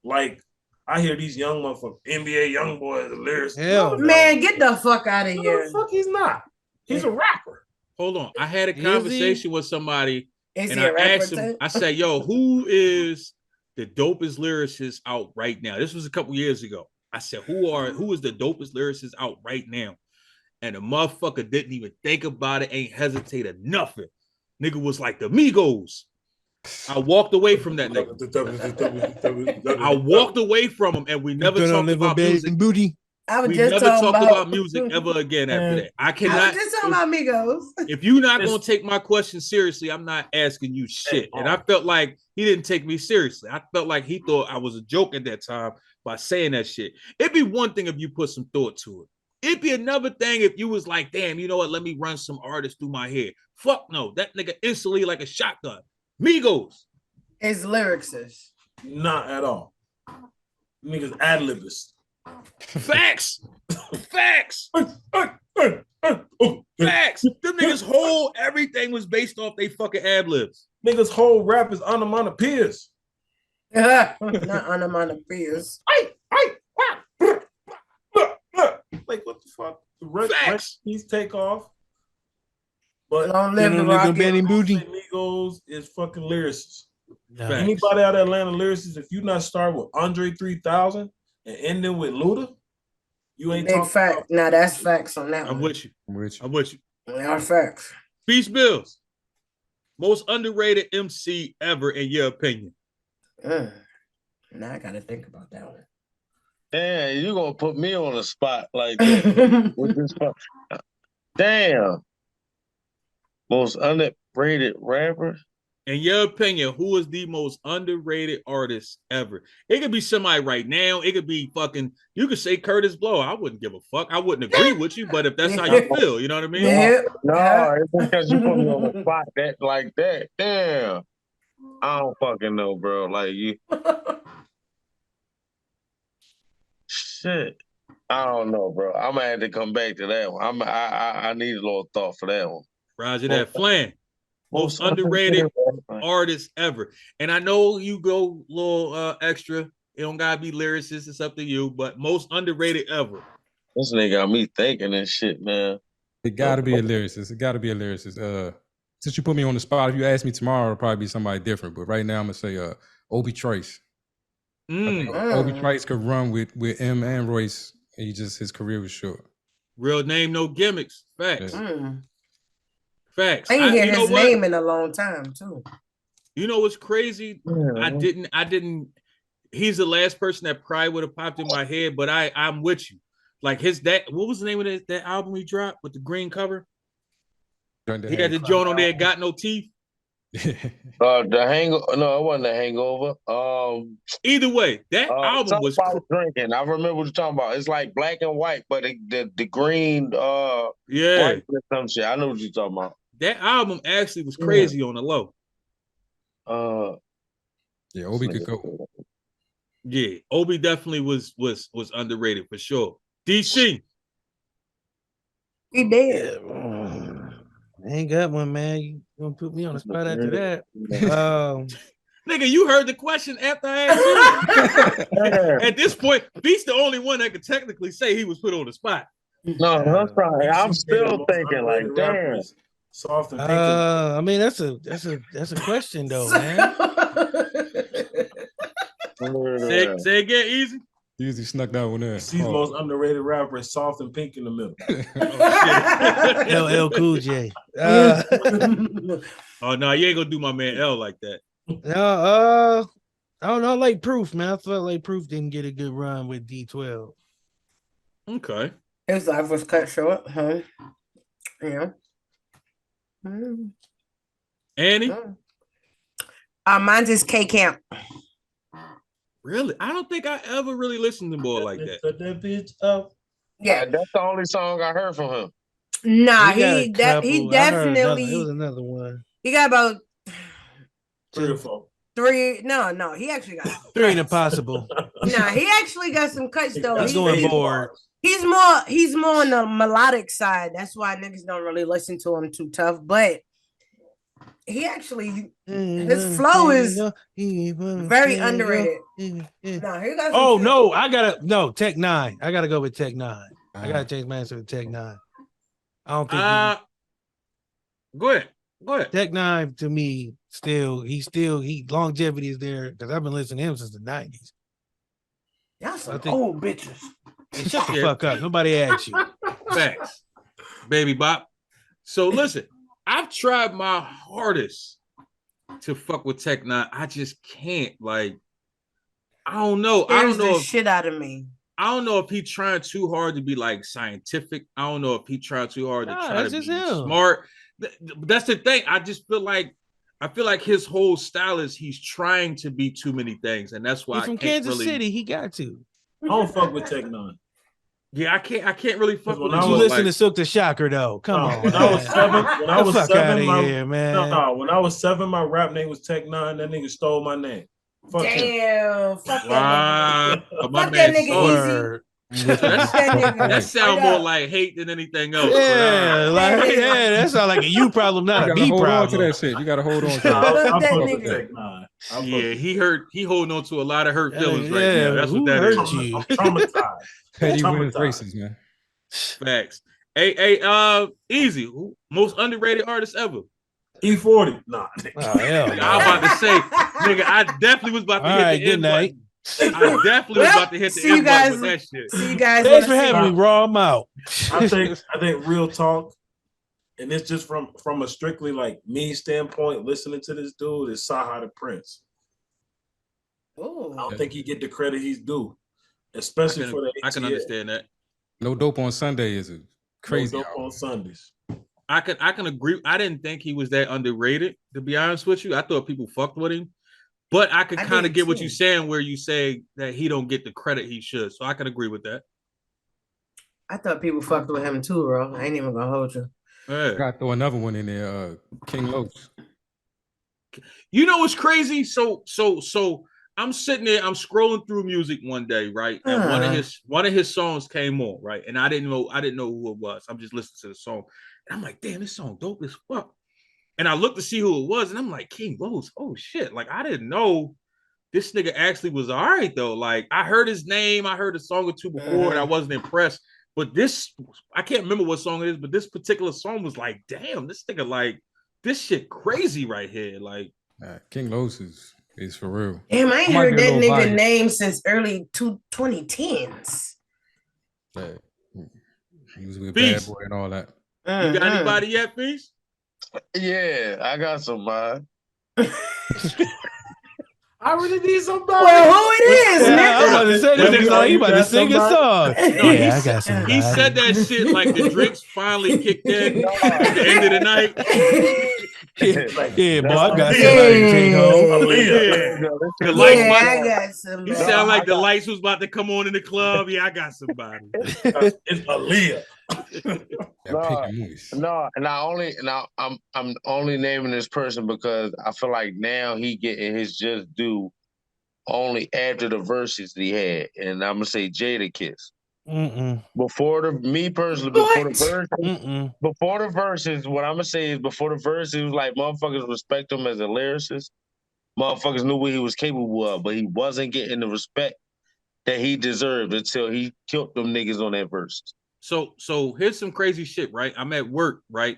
Like I hear these young motherfuckers, NBA young boys, lyricists. Hell no. Man, get the fuck out of No, here. the fuck he's not. He's a rapper. Hold on. I had a Is conversation with somebody, Is and he a I rapper asked him. too? I said, "Yo, who is the dopest lyricist out right now?" This was a couple years ago. I said, "Who is the dopest lyricist out right now?" And the motherfucker didn't even think about it, ain't hesitated nothing. Nigga was like the Migos. I walked away from that nigga. I walked away from him, and we never Gonna talked live about on bed music. and booty. I was We just never talking talked about about music ever again after that. I I cannot. was just talking about Migos. If you're not gonna take my question seriously, I'm not asking you shit. And I felt like he didn't take me seriously. I felt like he thought I was a joke at that time by saying that shit. It'd be one thing if you put some thought to it. It'd be another thing if you was like, damn, you know what? Let me run some artists through my head. Fuck no, that nigga instantly like a shotgun. Migos. His lyricist. Not at all. Niggas ad-libists. Facts. Facts. Facts. Them niggas whole everything was based off they fucking ad libs. Niggas whole rap is onomatopoeias. Not onomatopoeias. Like what the fuck? The Facts. Recipes take off. But Long live the Gonna live on Rocky. bed and booty. Migos is fucking lyricists. Nice. Anybody out of Atlanta lyricists, if you not start with Andre 3000 and ending with Luda, you ain't Big talking fact. about. Now that's facts on that I'm one. with you. I'm with you. I'm with you. They are facts. Beast Bills. Most underrated MC ever, in your opinion. Now I gotta think about that one. Damn, you gonna put me on the spot like that with this damn. Most underrated rapper? In your opinion, who is the most underrated artist ever? It could be somebody right now. It could be fucking, you could say Curtis Blow. I wouldn't give a fuck. I wouldn't agree with you, but if that's how you feel, you know what I mean? Yeah. No, it's because you put me on the spot that like that. Damn. I don't fucking know, bro. Like you. Shit. I don't know, bro. I'm gonna have to come back to that one. I need a little thought for that one. Roger that. Flan. Most underrated artist ever. And I know you go a little extra. It don't gotta be lyricist, it's up to you, but most underrated ever. This nigga got me thinking and shit, man. It gotta be a lyricist. It gotta be a lyricist. Since you put me on the spot, if you ask me tomorrow, it'll probably be somebody different. But right now, I'm gonna say Obi Trice. Obi Trice could run with M and Royce. His career was short. Real name, no gimmicks. Facts. Mm. Facts. I didn't hear you know his what? name in a long time too. You know what's crazy? I didn't. He's the last person that probably would have popped in my head, but I'm with you. Like what was the name of that album he dropped with the green cover? He had the joint on there, Got No Teeth. The hangover. No, it wasn't the hangover. Either way, that album was drinking. I remember what you're talking about. It's like black and white, but the green yeah, white or some shit. I know what you're talking about. That album actually was crazy on the low. Yeah, Obi could go. Yeah, Obi definitely was underrated for sure. DC. He did. I ain't got one, man. You gonna put me on the spot after that? Nigga, you heard the question after I asked you. At this point, Beast's the only one that could technically say he was put on the spot. No, that's right. I'm still thinking like, damn. Soft and I mean, that's a question though, man. Say again, Easy. Easy snuck that one in. He's the most underrated rapper is Soft and Pink in the middle. LL Cool J. Oh no, you ain't gonna do my man L like that. No, I don't know. Like Proof, man. I felt like Proof didn't get a good run with D12. Okay. His life was cut short, huh? Yeah. Annie? Mine's is K Camp. Really? I don't think I ever really listened to boy like that. Put that bitch up. Yeah, that's the only song I heard from him. Nah, he he definitely. definitely. It was another one. He got about 3 or 4. 3. No, he actually got 3 ain't impossible. Nah, he actually got some cuts though. That's going board. He's more on the melodic side. That's why niggas don't really listen to him too tough. But he actually his flow is very underrated. No, he got Tech 9. I gotta go with Tech 9. I gotta change my answer to Tech 9. I don't think go ahead. Tech 9 to me he longevity is there because I've been listening to him since the 90s. Y'all some old bitches. Hey, shut the fuck up. Nobody asked you. Facts. Baby Bop. So listen, I've tried my hardest to fuck with Tech 9. I just can't. Like, I don't know. I don't know the shit out of me. I don't know if he's trying too hard to be like scientific. I don't know if he tried too hard to try to be smart. That's the thing. I feel like his whole style is he's trying to be too many things, and that's why he's from Kansas City. He got to. I don't fuck with Tech 9. Yeah, I can't really fuck with you. Listen to Silk the Shocker though. Come on. When I was 7, man. When I was 7, my rap name was Tech 9. That nigga stole my name. Fuck Damn. Fuck that nigga. Fuck that nigga easy. That sound more like hate than anything else. Yeah, that sounds like a you problem, not a me hold problem. on to that shit. You gotta hold on to that. Yeah, he holding on to a lot of hurt feelings right yeah, now. That's who what that hurt is. you? I'm traumatized. Petty wins races, man. Facts. Hey, Easy. Most underrated artist ever. E40. Nah. Oh, hell no. I was about to say, nigga, I definitely was about to hit the end button. I definitely was about to hit the end button with that shit. See you guys. Thanks for having me, Raw. I'm out. I think real talk, and it's just from a strictly like me standpoint, listening to this dude is Saha the Prince. Ooh. I don't think he get the credit he's due, especially for the ATL. I can understand that. No Dope on Sunday is a crazy. No Dope on Sundays. I can agree. I didn't think he was that underrated, to be honest with you. I thought people fucked with him. But I could kind of get what you're saying where you say that he don't get the credit he should. So I can agree with that. I thought people fucked with him too, bro. I ain't even gonna hold you. I got to throw another one in there, King Los. You know what's crazy? So I'm sitting there, I'm scrolling through music one day, right? And one of his songs came on, right? And I didn't know who it was. I'm just listening to the song. And I'm like, damn, this song dope as fuck. And I looked to see who it was, and I'm like, King Los, oh shit. Like, I didn't know this nigga actually was all right, though. Like, I heard his name, I heard a song or two before, and I wasn't impressed. But this, I can't remember what song it is, but this particular song was like, damn, this nigga, like, this shit crazy right here. Like, King Los is for real. Damn, I ain't heard that nigga name since early 2010s. He was with Beast. Bad Boy and all that. You got anybody yet, Beast? Yeah, I got somebody. I really need somebody. Well, who it is, Yeah, nigga? I'm about to say that. He's like, he about to sing a song. No, Yeah, I got somebody. He said that shit like the drinks finally kicked in at the end of the night. Yeah, boy, I got somebody to take home. The lights Yeah, I was- got somebody. You sound like the lights was about to come on in the club. Yeah, I got somebody. It's Aaliyah. I'm only naming this person because I feel like now he getting his just due only after the verses that he had, and I'm gonna say Jadakiss. Before the verses, what I'm gonna say is before the verses, it was like motherfuckers respect him as a lyricist. Motherfuckers knew what he was capable of, but he wasn't getting the respect that he deserved until he killed them niggas on that verse. So here's some crazy shit, right? I'm at work, right?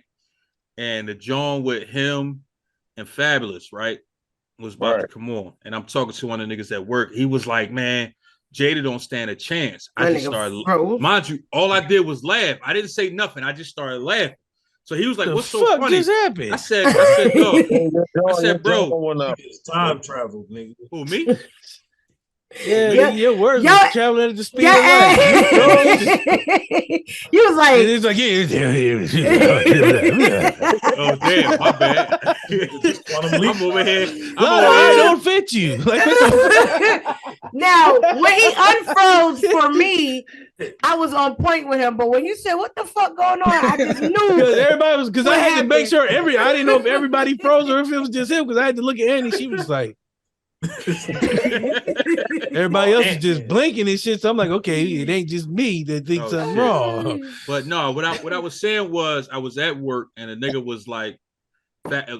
And the John with him and Fabulous, right, was about to come on. And I'm talking to one of the niggas at work. He was like, man, Jada don't stand a chance. I just started, mind you, all I did was laugh. I didn't say nothing. I just started laughing. So he was like, "What's so funny?" Just happened? I said, bro, it's time travel, nigga. Who, me? Yeah, your words Yo, was traveling at the speed yeah, of light. You was like, it's like, oh damn, my bad. I'm over here. I don't fit you. Like, now when he unfroze for me, I was on point with him. But when you said, "What the fuck going on?" I just knew because everybody was because I had to make happened? sure I didn't know if everybody froze or if it was just him because I had to look at Annie. She was like. Everybody else is just blinking and shit. So I'm like, okay, it ain't just me that thinks something wrong. But no, what I was saying was I was at work and a nigga was like,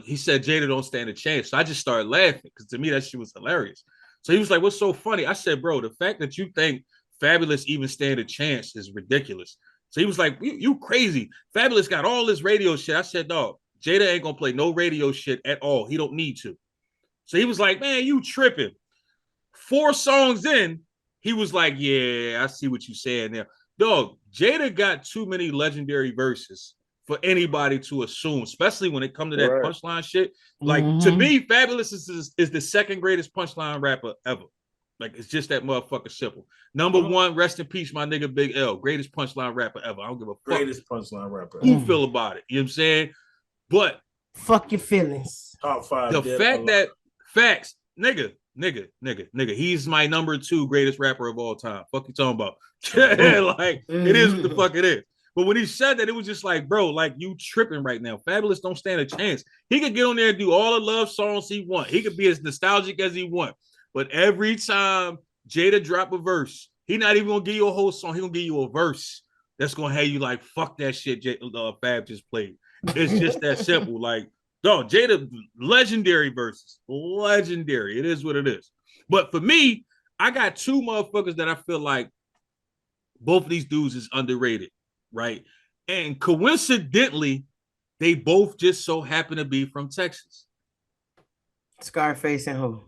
he said Jada don't stand a chance. So I just started laughing because to me that shit was hilarious. So he was like, "What's so funny?" I said, "Bro, the fact that you think Fabulous even stand a chance is ridiculous." So he was like, "You crazy? Fabulous got all this radio shit." I said, "Dog, Jada ain't gonna play no radio shit at all. He don't need to." So he was like, "Man, you tripping." 4 songs in, he was like, "Yeah, I see what you're saying there." Dog, Jada got too many legendary verses for anybody to assume, especially when it comes to that punchline shit. Like, to me, Fabulous is the second greatest punchline rapper ever. Like, it's just that motherfucker simple. Number 1, rest in peace, my nigga Big L. Greatest punchline rapper ever. I don't give a fuck. Greatest punchline rapper Who feel about it? You know what I'm saying? But fuck your feelings. Top 5. The fact that facts, nigga, he's my number 2 greatest rapper of all time. Fuck you talking about? Like, it is what the fuck it is. But when he said that, it was just like, bro, like, you tripping right now. Fabulous don't stand a chance. He could get on there and do all the love songs he want. He could be as nostalgic as he want. But every time Jada drop a verse, he not even gonna give you a whole song. He gonna give you a verse that's gonna have you like, fuck that shit Fab just played. It's just that simple. Like, no, Jada, legendary verses. Legendary. It is what it is. But for me, I got 2 motherfuckers that I feel like both of these dudes is underrated, right? And coincidentally, they both just so happen to be from Texas. Scarface and who?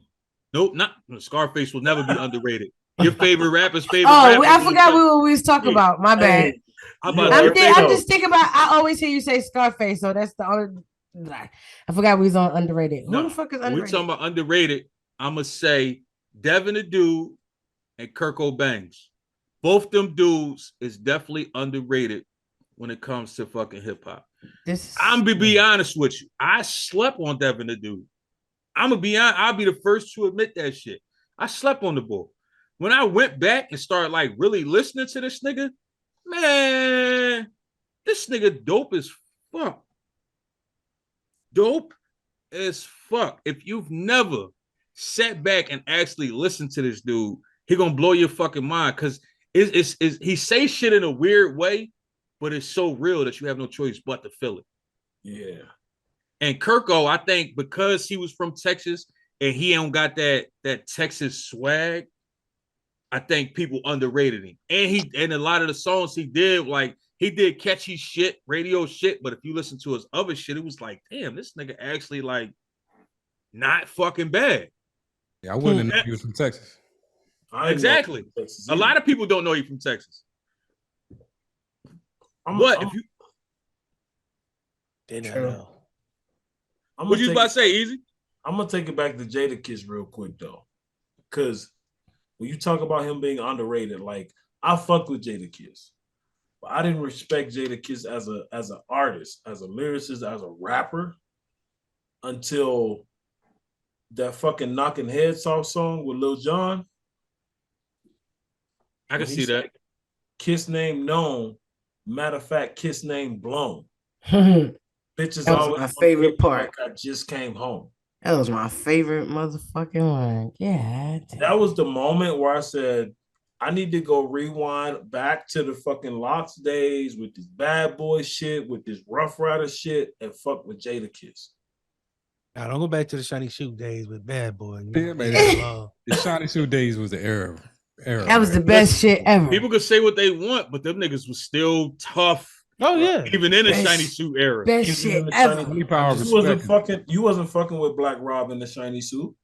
Nope, not Scarface will never be underrated. Your favorite rapper's favorite rapper. rapper. I forgot what we was talking about. My bad. I'm just thinking about. I always hear you say Scarface, so that's the only. I forgot we was on underrated. Who the fuck is underrated? We're talking about underrated. I'm gonna say Devin the Dude and Kirk O'Banks. Both them dudes is definitely underrated when it comes to fucking hip hop. I'm gonna be honest with you. I slept on Devin the Dude. I'm gonna be honest. I'll be the first to admit that shit. I slept on the boy. When I went back and started like really listening to this nigga, man, this nigga dope as fuck. Dope as fuck. If you've never sat back and actually listened to this dude, he gonna blow your fucking mind because it's he say shit in a weird way, but it's so real that you have no choice but to feel it. Yeah. And Kirko, I think because he was from Texas and he don't got that Texas swag, I think people underrated him. And a lot of the songs he did, like he did catchy shit, radio shit. But if you listen to his other shit, it was like, damn, this nigga actually like not fucking bad. Yeah, I wouldn't have known he was from Texas. Exactly. A lot of people don't know he from Texas. If you They don't know. What you about to say, Easy? I'm gonna take it back to Jadakiss real quick though, because when you talk about him being underrated, like I fuck with Jadakiss, but I didn't respect Jadakiss as an artist, as a lyricist, as a rapper until that fucking knocking heads off song with Lil Jon. I can see that. Kiss name known. Matter of fact, Kiss name blown. Bitches That was always my favorite part. Like I just came home. That was my favorite motherfucking one. Yeah. That was the moment where I said, I need to go rewind back to the fucking Locks days with this bad boy shit, with this Rough Rider shit, and fuck with Jadakiss. Now don't go back to the Shiny Shoe days with Bad Boy. Yeah, man. The Shiny Shoe days was the era. That was the best shit ever. People could say what they want, but them niggas was still tough. Oh yeah, even in the Shiny Suit era. Best shit ever. You wasn't fucking with Black Rob in the Shiny Suit.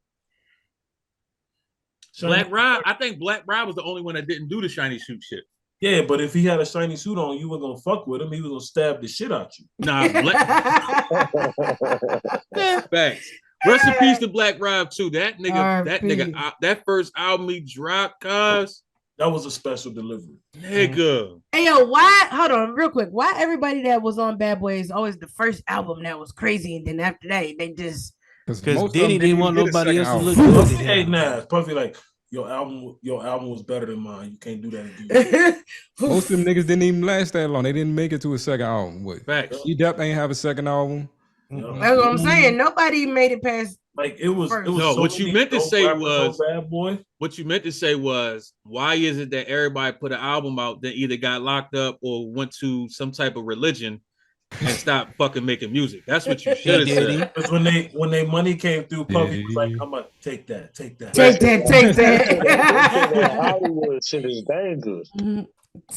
Black Rob, I think Black Rob was the only one that didn't do the Shiny Suit shit. Yeah, but if he had a shiny suit on, you weren't gonna fuck with him. He was gonna stab the shit out you. Nah, Facts. Rest in peace to Black Rob too. That nigga, that first album he dropped, cuz that was a special delivery. Nigga. Hey yo, why? Hold on, real quick. Why everybody that was on Bad Boy is always the first album that was crazy, and then after that they just because Diddy didn't want nobody else to look Puffy good. ain't nice. Puffy like your album was better than mine. You can't do that again. Most of them niggas didn't even last that long. They didn't make it to a second album. What? Facts. E-Dep ain't have a second album. That's what I'm saying. Nobody made it past. Like it was. First. It was No, so what you many meant to dope say rappers was on Bad Boy. What you meant to say was why is it that everybody put an album out that either got locked up or went to some type of religion and stopped fucking making music? That's what you should have said. Because when they money came through, Puffy was like, "I'm gonna take that." Take that. Hollywood shit is dangerous.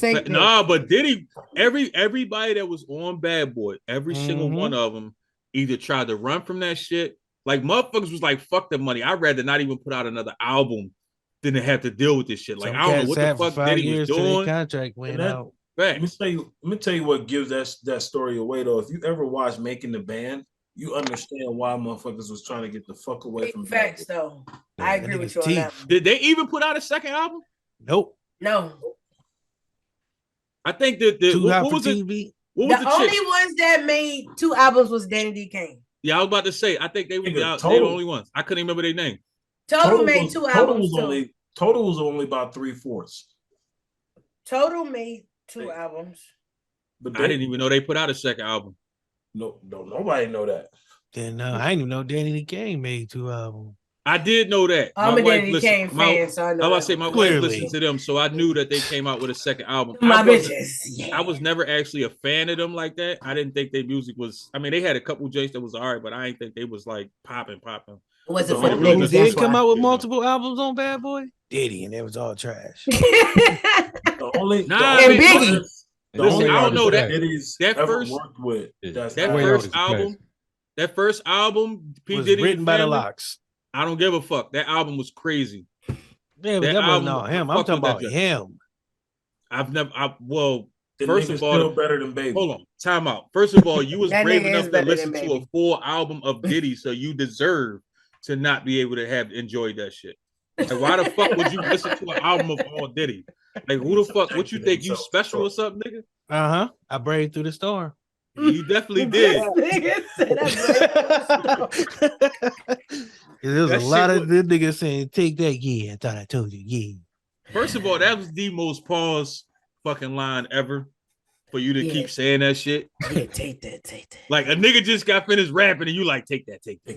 But Diddy, everybody that was on Bad Boy, every single one of them either tried to run from that shit. Like motherfuckers was like, "Fuck the money. I'd rather not even put out another album than to have to deal with this shit." Like I don't know what the fuck Diddy was doing. Contract went out. Let me tell you what gives that story away though. If you ever watch Making the Band, you understand why motherfuckers was trying to get the fuck away from Facts though. I agree with you on that. Did they even put out a second album? Nope. No. I think that what was it? What was the the only chick? ones that made 2 albums was Danny D. Kane. Yeah, I was about to say. I think they were the only ones. I couldn't remember their name. Total made 2 albums. Total was only about 3/4. Total made 2 albums. But I didn't even know they put out a second album. No, nobody know that. Then I didn't even know Danny D. Kane made 2 albums. I did know that. I'm a Danny D. Kane fan, so I know. I was say my Clearly. wife listened to them, so I knew that they came out with a second album. My I wasn't- bitches. Yeah. I was never actually a fan of them like that. I didn't think their music was. I mean, they had a couple J's that was alright, but I didn't think they was like popping. Was it So for the it niggas? was- Did come out with multiple albums on Bad Boy? Diddy, and it was all trash. The only Nah, the I only mean, artist- the listen, only I don't know artist that Diddy's that ever first worked with. That's that not- first album, P. Was Diddy and written by the Family, Locks. I don't give a fuck. That album was crazy. Yeah, but that wasn't all him. I'm talking about him. Well, The first nigga's of all, still better than Baby. Hold on, time out. First of all, you was That brave nigga enough is to better listen than to a Baby. full album of Diddy, so you deserve to not be able to have enjoyed that shit. Like, why the fuck would you listen to an album of all Diddy? Like, who the fuck? What you think? You special or something, nigga? I braved through the storm. You definitely did. There was That a lot shit of them niggas saying, "Take that, yeah." I thought I told you, yeah. First of all, that was the most pause fucking line ever for you to keep saying that shit. Yeah, take that. Like a nigga just got finished rapping and you like, take that. Take that.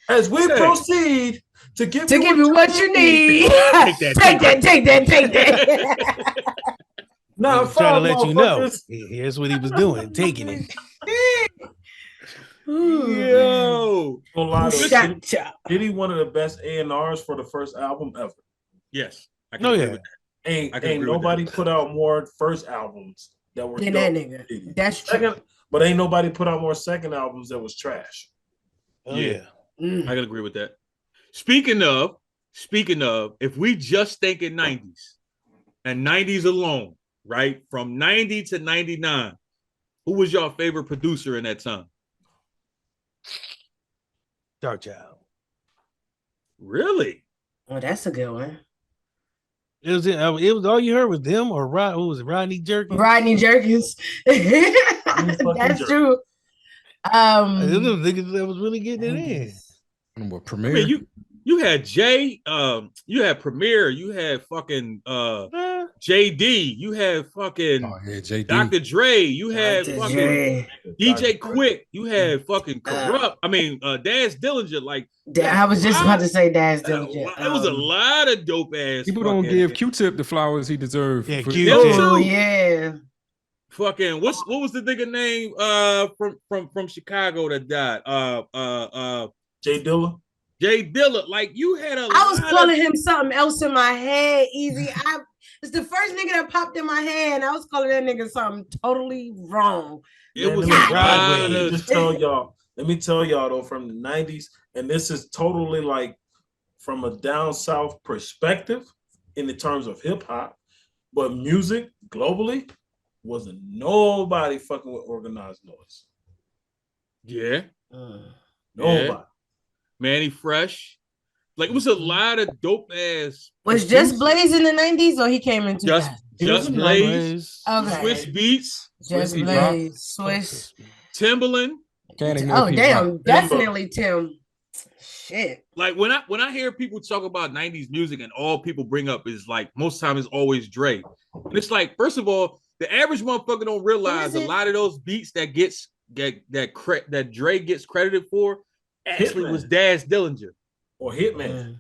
As we proceed to give you what you need. Take that. Take that. Now, I'm trying to let you know. Here's what he was doing, taking it. Yo, Diddy one of the best A&Rs for the first album ever. Yes, I can agree with that. Ain't nobody put out more first albums that were Than dope that than nigga. Diddy. That's true. But ain't nobody put out more second albums that was trash. I can agree with that. Speaking of, if we just thinking 90s and 90s alone, right? From 90 to 99. Who was your favorite producer in that time? Dark Child. Really? Oh, that's a good one. It was all you heard was them or who was it? Rodney Jerkins? Rodney Jerkins. That's true. Those niggas that was really getting it in. What, I Premier? mean, you had Jay, you had Premier, you had fucking JD, you had fucking JD. Dr. Dre, you had Dr. fucking Dre. DJ Quick, you had fucking Corrupt. I mean, Daz Dillinger. Like, I was just about to say Daz Dillinger. It was a lot of dope ass. People don't give Q-Tip the flowers he deserved. Yeah, Oh yeah. Fucking what was the nigga name from Chicago that died? Jay Dilla. Jay Dilla. Like, you had I was calling him something else in my head. Easy. It's the first nigga that popped in my head. And I was calling that nigga something totally wrong. It was Let me tell y'all though, from the 90s, and this is totally like from a down south perspective in the terms of hip hop, but music globally wasn't nobody fucking with Organized Noise. Yeah. Nobody. Yeah. Manny Fresh. Like, it was a lot of dope ass. Was Just Blaze in the 90s or he came in 2000? Just Blaze. Okay. Swiss Beats. Just Blaze. Swiss. Timberland. Oh damn, definitely Tim. Shit. Like, when I hear people talk about 90s music and all people bring up is like, most time it's always Dre. And it's like, first of all, the average motherfucker don't realize a lot of those beats that Dre gets credited for actually was Daz Dillinger. Or Hitman.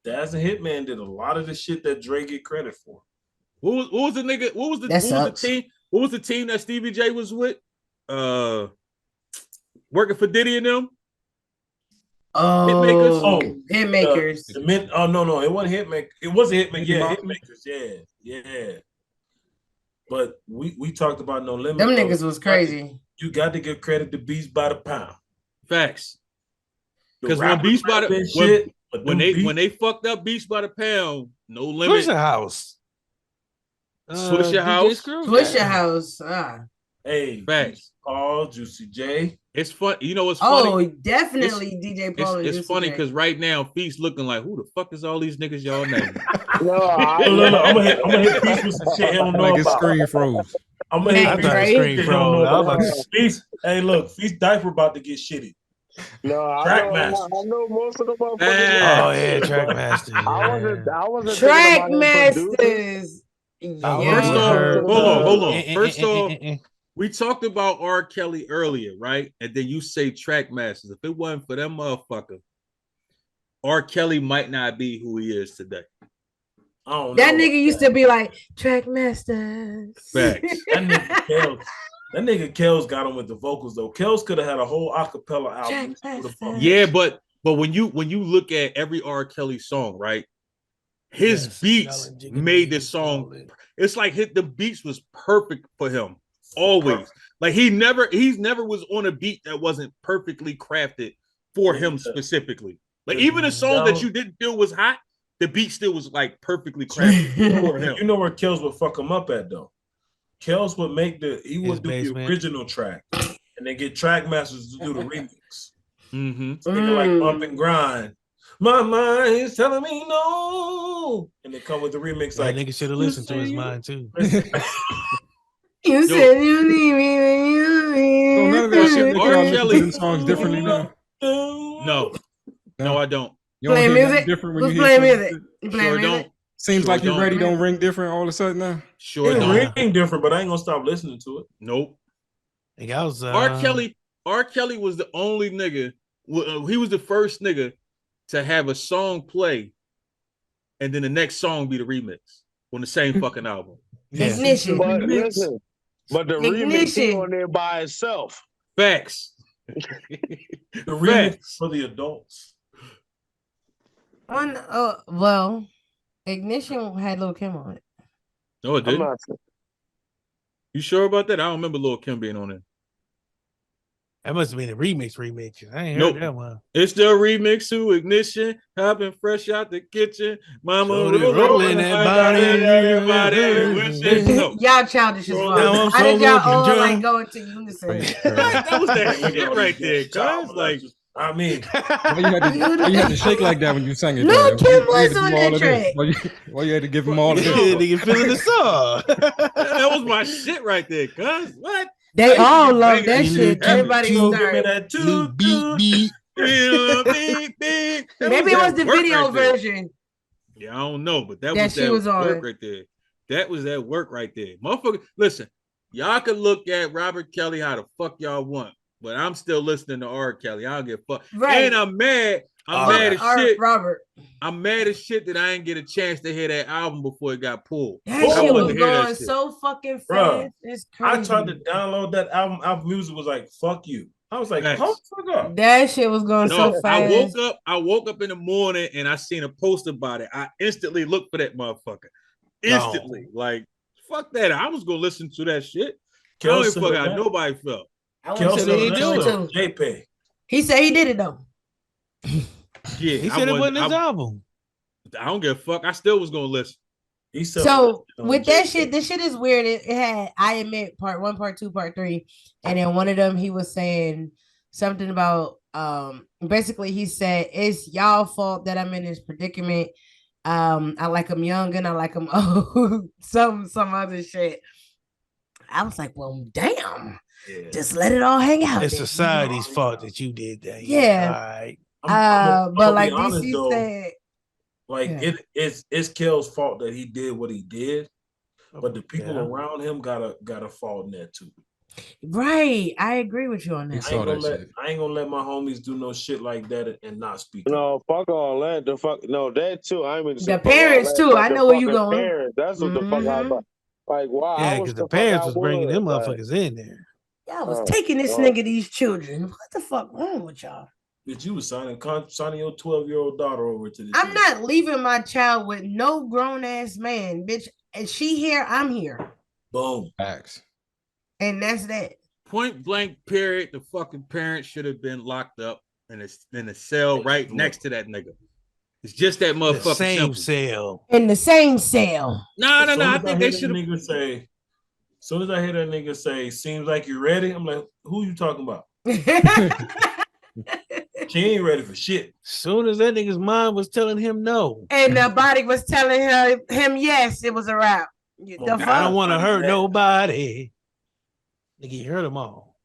Daz and Hitman did a lot of the shit that Dre get credit for. What was the nigga? What was the team? What was the team that Stevie J was with? Working for Diddy and them? Hitmakers. Hitmakers. No, it wasn't Hitmakers. It wasn't Hitmakers. Yeah, Hitmakers. Yeah. But we talked about No Limit. Them niggas was crazy. You got to give credit to Beats by the Pound. Facts. Because when Beats by the when they fucked up Beats by the Pound, No Limit. Swisher House. Swisher House. Swisher House. Hey, facts. Paul, Juicy J. It's fun. You know what's funny? Oh, definitely DJ Paul. It's funny because right now Feast looking like, who the fuck is all these niggas y'all name? No, I'm gonna hit Feast with some shit he don't know Like his about. screen froze. I'm gonna hit screen froze. Feast. Hey, look, Feast diaper about to get shitty. No, Trackmaster. I know most of the motherfuckers. Oh yeah, Trackmaster. I wasn't Trackmasters. First off, hold on. First off, we talked about R. Kelly earlier, right? And then you say Trackmasters. If it wasn't for them motherfucker, R. Kelly might not be who he is today. That nigga used to be like Trackmasters. Facts. That nigga Kells got him with the vocals though. Kells could have had a whole acapella album. Yeah, but when you look at every R. Kelly song, right? His beats made this song. It's like the beats was perfect for him. Always. Like he's never was on a beat that wasn't perfectly crafted for him specifically. Like even a song that you didn't feel was hot, the beat still was like perfectly crafted for him. You know where Kells would fuck him up at though? Kells would do the original track and then get Trackmasters to do the remix. Nigga like Bump and Grind. My mind's telling me no. And they come with the remix like nigga should have listened to his mind too. You said you need me when you need So none of that shit make R. y'all listen Kelly to them songs differently now. No, I don't. You don't Play hear nothing music? different when Who's you hear playing something music? You playing Sure music? don't. Seems like Sure you're ready, don't. don't ring different all of a sudden now. Sure it don't. ring different, but I ain't gonna stop listening to it. Nope. I was R. Kelly was the only nigga. He was the first nigga to have a song play, and then the next song be the remix on the same fucking album. Ignition. But listen, but the remix is on there by itself. Facts. The remix for the adults. Well, Ignition had Lil Kim on it. No, it didn't. You sure about that? I don't remember Lil Kim being on it. That must have been a remix. I ain't Nope. heard that one. It's the remix to Ignition, hopping fresh out the kitchen. Mama rolling that body. everybody wishing. No. Y'all childish as Now fuck. I'm How did y'all so all drunk. like go into unison? That was that shit right there, cuz. Like, I mean, why you had to shake like that when you sang it? No, though? Kim Why you had was to on give him all that of this? track. Why you had to give him all of this? Nigga feeling the song. that was my shit right there, cuz. What? They I all used to love bang that shit. Everybody Give me started. that too. beat. Maybe it was the video version. Yeah, I don't know, but that That was she that was on. work right there. That was that work right there. Motherfucker, listen, y'all can look at Robert Kelly how the fuck y'all want, but I'm still listening to R. Kelly. I don't give a fuck. Right. And I'm mad. I'm mad as shit. Robert. I'm mad as shit that I didn't get a chance to hear that album before it got pulled. That I shit wanted was to hear that going shit. so fucking Bruh, fast. It's crazy. I tried to download that album. Apple Music was like, "Fuck you." I was like, Facts. "Hold the fuck up." That shit was going so No, fast. I woke up in the morning and I seen a post about it. I instantly looked for that motherfucker. Instantly. Like, fuck that. I was gonna listen to that shit. I don't give a fuck how nobody felt. JPEG. He said he did it though. Yeah, He said it wasn't his album. I don't give a fuck. I still was gonna listen. He So with that shit, this shit is weird. It had I admit part 1, part 2, part 3, and then one of them he was saying something about basically he said it's y'all fault that I'm in this predicament. I like him young and I like him old. some other shit. I was like, well, damn. Yeah. Just let it all hang out. It's society's fault that you did that. Yeah. All right. But like honest, DC though, said, like it's Kel's fault that he did what he did, but the people around him got a fault in that too. Right, I agree with you on that. I ain't gonna let my homies do no shit like that and not speak. No, fuck all that. The fuck, no, that too. I mean, the parents too. I know where you going. Parents. That's what the fuck I about. Like, wow. Yeah, because the parents was bringing them motherfuckers in there. Y'all was taking this nigga these children. What the fuck wrong with y'all? Bitch, you was signing your 12-year-old daughter over to this. I'm not leaving my child with no grown ass man, bitch. And she here, I'm here. Boom. Facts. And that's that. Point blank, period. The fucking parents should have been locked up in a cell right next to that nigga. It's just that motherfucker. The same cell. In the same cell. No. I think they should have. Say, as soon as I hear that nigga say, "Seems like you're ready," I'm like, "Who you talking about?" She ain't ready for shit. Soon as that nigga's mind was telling him no, and the body was telling him yes, it was a wrap. I don't want to hurt nobody. Nigga, you heard them all.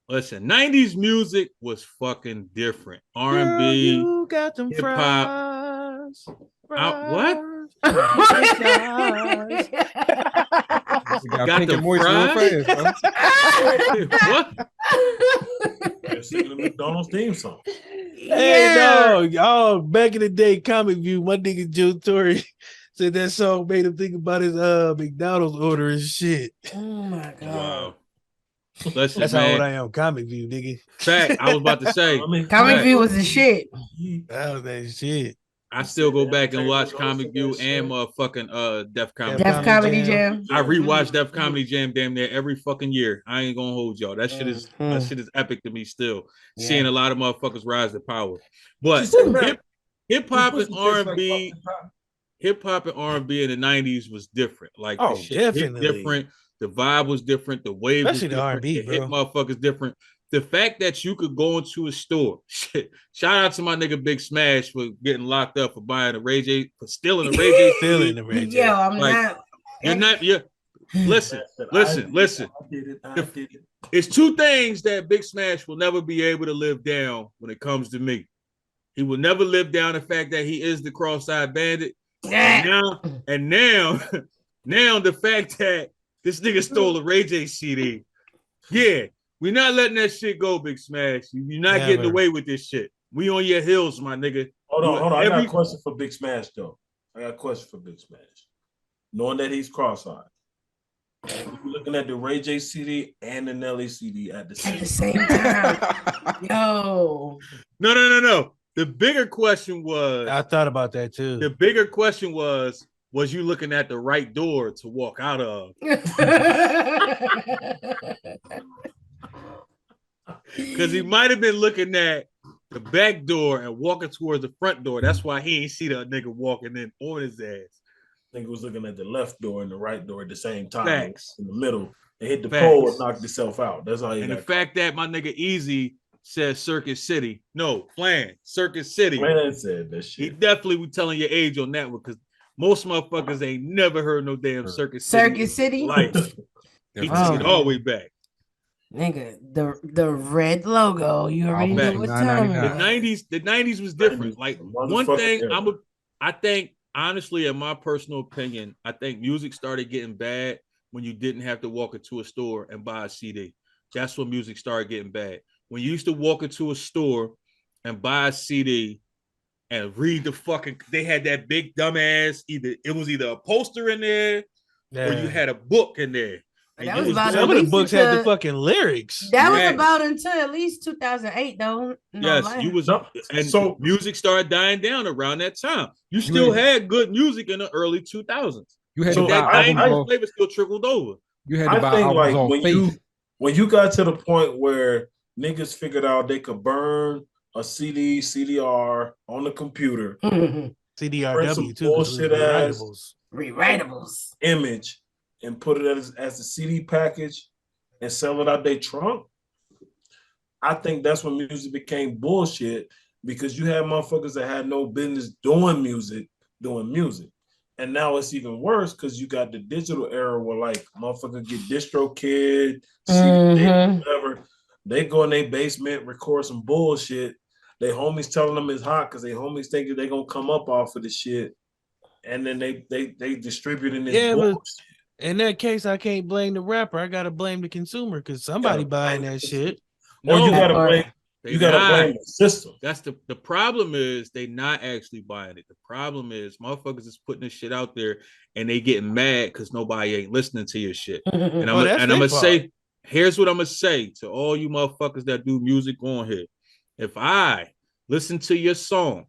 Listen, 90s music was fucking different. R&B, you got them hip hop. What? Got the moist real fast, What? Singing the McDonald's theme song. Hey, no, y'all back in the day, Comic View, my nigga Joe Torre said that song made him think about his McDonald's order and shit. Oh my god. Wow. Listen, that's man. how old I am. Comic View, nigga. Fact, I was about to say. Comic View was the shit. That was that shit. I still go back and watch Comic View and motherfucking Def Comedy. Def Comedy Jam. I rewatch Def Comedy Jam damn near every fucking year. I ain't gonna hold y'all. That shit is epic to me still. Yeah. Seeing a lot of motherfuckers rise to power. But hip hop and R&B, hip hop and R&B in the 90s was different. Like the shit hit definitely different. The vibe was different. The wave especially was the different. R&B, The hit bro. motherfuckers different. The fact that you could go into a store, shit. Shout out to my nigga Big Smash for getting locked up for buying a Ray J, for stealing a Ray J. Stealing the Ray J. Yo, I'm not. You're not. You're. Listen. It's two things that Big Smash will never be able to live down when it comes to me. He will never live down the fact that he is the cross-eyed bandit. And now, the fact that this nigga stole a Ray J CD. Yeah, we're not letting that shit go, Big Smash. You're not getting away with this shit. We on your heels, my nigga. Hold on. I got a question for Big Smash, though. Knowing that he's cross-eyed, you looking at the Ray J CD and the Nelly CD at the same time. Yo. No. The bigger question was, I thought about that too. The bigger question was you looking at the right door to walk out of? Because he might have been looking at the back door and walking towards the front door. That's why he ain't see the nigga walking in on his ass. Nigga was looking at the left door and the right door at the same time. Facts. In the middle. And hit the Facts. pole and knocked himself out. That's how he And got the fact that my nigga Easy said Circus City. No, Flan, Circus City. Flan said that shit. He definitely was telling your age on that one because most motherfuckers ain't never heard no damn Circus City. Circus City? Life. He took it all the way back. Nigga, the red logo. You already know what time it is. The 90s was different. Like one thing I think honestly, in my personal opinion, I think music started getting bad when you didn't have to walk into a store and buy a CD. That's when music started getting bad. When you used to walk into a store and buy a CD and read the fucking, they had that big dumbass, it was either a poster in there or you had a book in there. And That was about some of the books had the fucking lyrics. That was about until at least 2008, though. No Yes, lie. you was up, and so music started dying down around that time. You still had good music in the early 2000s. You had so to that buy albums 90s off- flavor still trickled over. You had I to buy think albums like on when you got to the point where niggas figured out they could burn a CD, CDR on the computer, CDRW too. bullshit ass rewritables image, and put it as a CD package and sell it out their trunk. I think that's when music became bullshit because you had motherfuckers that had no business doing music. And now it's even worse because you got the digital era where like motherfuckers get DistroKid, whatever. They go in their basement, record some bullshit. They homies telling them it's hot because they homies think that they gonna come up off of the shit. And then they distributing this bullshit. But in that case, I can't blame the rapper. I gotta blame the consumer because somebody buying that shit. Or you gotta blame the system. That's the problem is they not actually buying it. The problem is motherfuckers is putting this shit out there and they getting mad because nobody ain't listening to your shit. And I'm gonna say, here's what I'm gonna say to all you motherfuckers that do music on here. If I listen to your song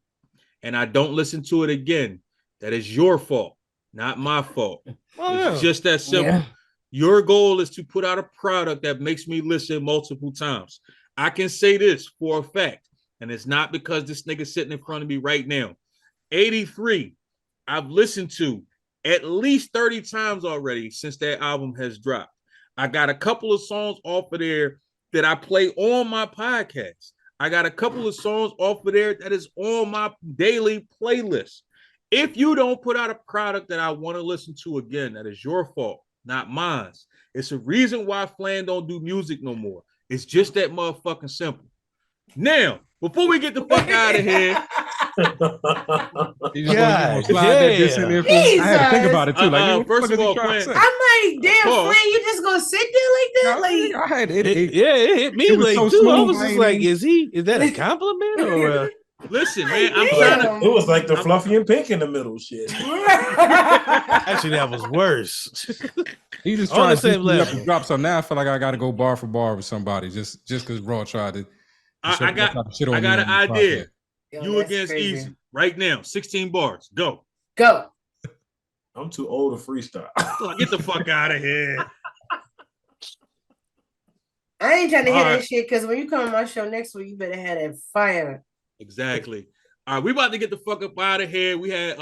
and I don't listen to it again, that is your fault, not my fault. It's just that simple. Yeah. Your goal is to put out a product that makes me listen multiple times. I can say this for a fact, and it's not because this nigga sitting in front of me right now. 83, I've listened to at least 30 times already since that album has dropped. I got a couple of songs off of there that I play on my podcast. I got a couple of songs off of there that is on my daily playlist. If you don't put out a product that I want to listen to again, that is your fault, not mine. It's a reason why Flan don't do music no more. It's just that motherfucking simple. Now, before we get the fuck out of here, I had to think about it too. Like, first of all, Flan, I'm like, damn, Flan, you just gonna sit there like that? Like, I had it hit me it was like so too. I smooth, was I just ain't like, even- is that a compliment or? Listen, man, I'm trying to. It was like the fluffy and pink in the middle shit. Actually, that was worse. He just On trying the to same juice me up level. and drop some. Now I feel like I got to go bar for bar with somebody just because Raw tried to. I got an idea. You against Easy right now. 16 bars. Go. I'm too old to freestyle. Get the fuck out of here. I ain't trying to hear All that right. shit because when you come on my show next week, you better have that fire. Exactly. All right, we about to get the fuck up out of here. We had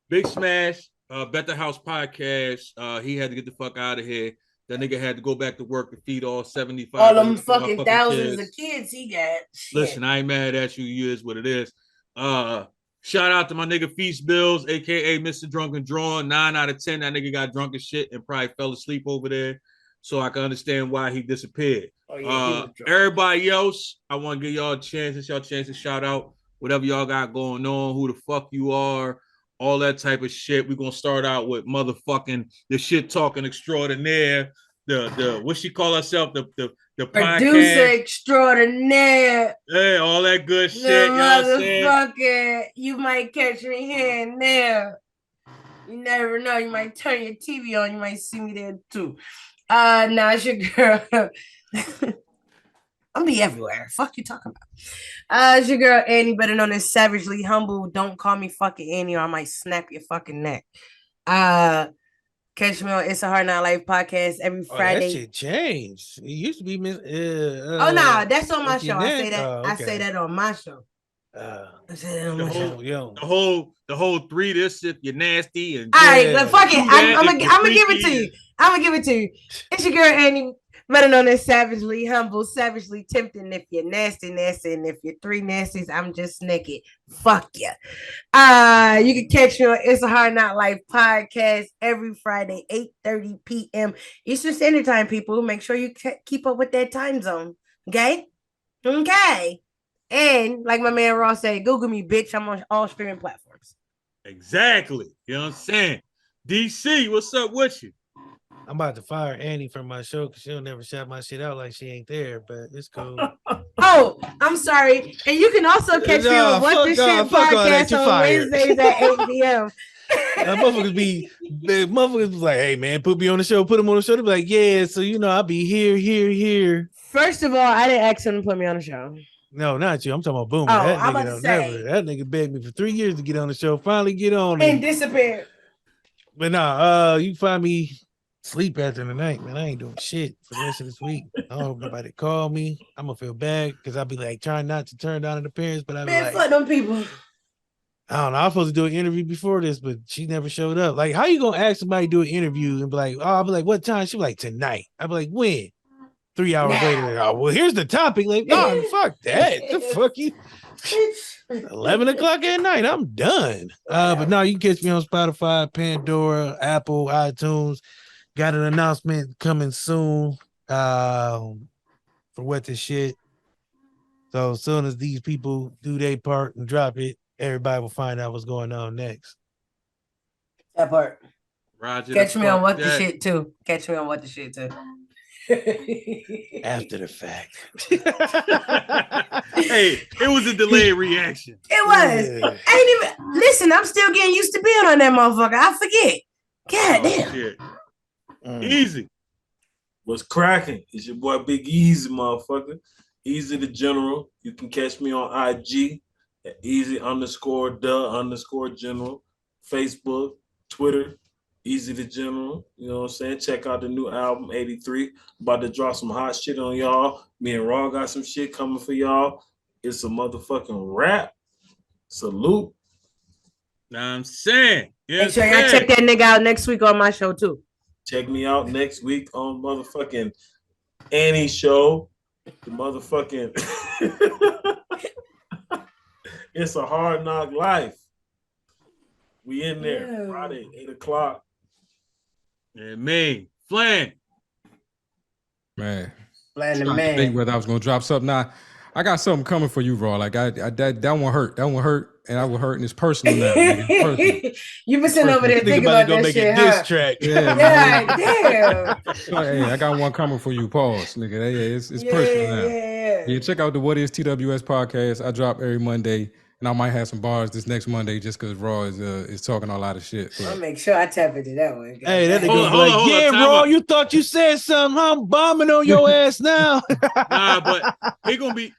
Big Smash, Better House Podcast. He had to get the fuck out of here. That nigga had to go back to work to feed all 75. All them of my fucking thousands kids. of kids he got. Shit. Listen, I ain't mad at you. You is what it is. Shout out to my nigga Feast Bills, aka Mr. Drunken Drawn. 9 out of 10. That nigga got drunk as shit and probably fell asleep over there. So I can understand why he disappeared. Oh, yeah, he was drunk. Everybody else, I want to give y'all a chance. It's y'all chance to shout out whatever y'all got going on, who the fuck you are, all that type of shit. We're gonna start out with motherfucking the shit talking extraordinaire. The what she call herself, the podcast. Producer extraordinaire. Hey, all that good shit. The You know what I'm saying? motherfucker, you might catch me here and there. You never know. You might turn your TV on. You might see me there too. Nah, it's your girl. I'm be everywhere. Fuck you talking about? It's your girl Annie, better known as Savagely Humble. Don't call me fucking Annie, or I might snap your fucking neck. Catch me on It's a Hard Not Life podcast every Oh, that Friday. shit changed. It used to be Miss. Oh no, that's on my Miss show. I say Jeanette. that. Oh, I okay. say that on my show. I say that on my show. The whole three this if you're nasty and All right, but fuck it. I'm gonna give it to freaky. you. I'm gonna give it to you. It's your girl Annie, better known as Savagely Humble, Savagely Tempting. If you're nasty, and if you're three nasties, I'm just naked. Fuck ya. You can catch me on It's a Hard Not Life podcast every Friday, 8:30 p.m. Eastern Standard Time. People, make sure you keep up with that time zone. Okay. And like my man Ross said, Google me, bitch. I'm on all streaming platforms. Exactly. You know what I'm saying? DC, what's up with you? I'm about to fire Annie from my show because she'll never shout my shit out like she ain't there, but it's cool. Oh, I'm sorry. And you can also catch me on What the Shit podcast on Wednesdays at 8 p.m. Motherfuckers be like, hey man, put me on the show, put them on the show. They be like, yeah, so I'll be here. First of all, I didn't ask him to put me on the show. No, not you. I'm talking about Boomer. Oh, That I'm nigga about to don't say. that nigga begged me for 3 years to get on the show. Finally get on And disappeared. But nah, you find me sleep after the night, man. I ain't doing shit for the rest of this week. I don't hope nobody call me. I'm gonna feel bad because I'll be like trying not to turn down an appearance, but I'll be Man, like, fuck them people. I don't know. I was supposed to do an interview before this, but she never showed up. Like, how you gonna ask somebody to do an interview and be like, oh, I'll be like, what time? She be like, tonight. I'll be like, when? 3 hours later, like, oh, well, here's the topic. Like, no, fuck that. The fuck you? 11 o'clock at night. I'm done. But no, you can catch me on Spotify, Pandora, Apple, iTunes. Got an announcement coming soon for What the Shit. So as soon as these people do their part and drop it, everybody will find out what's going on next. That part. Roger. Catch me on What the Shit too. Catch me on What the Shit too. After the fact. Hey, it was a delayed reaction. It was. I ain't even listen. I'm still getting used to being on that motherfucker. I forget. God damn. Shit. Easy. What's cracking? It's your boy Big Easy, motherfucker. Easy the General. You can catch me on IG at easy_the_general. Facebook, Twitter, Easy the General. You know what I'm saying? Check out the new album, 83. About to drop some hot shit on y'all. Me and Raw got some shit coming for y'all. It's a motherfucking rap. Salute. Know what I'm saying? Make sure y'all check that nigga out next week on my show too. Check me out next week on motherfucking Annie show. The motherfucking It's a Hard Knock Life. We in there Friday, 8 o'clock. Yeah, me. Flan. Man. Flan the Trying to man. think whether I was gonna drop something. Now, I got something coming for you, Raw. Like that one hurt. That one hurt, and I was hurt, and it's personal now. Nigga. It's personal. You been sitting over there thinking about that shit, huh? Track. Yeah, God damn. Hey, I got one coming for you. Pause, nigga. Yeah, it's personal now. Yeah, check out the What Is TWS podcast. I drop every Monday, and I might have some bars this next Monday just because Raw is talking a lot of shit. I'll make sure I tap into that one. Hey, that nigga Hold was on, like, hold on, yeah, time Raw, out. you thought you said something. I'm bombing on your ass now. Nah, but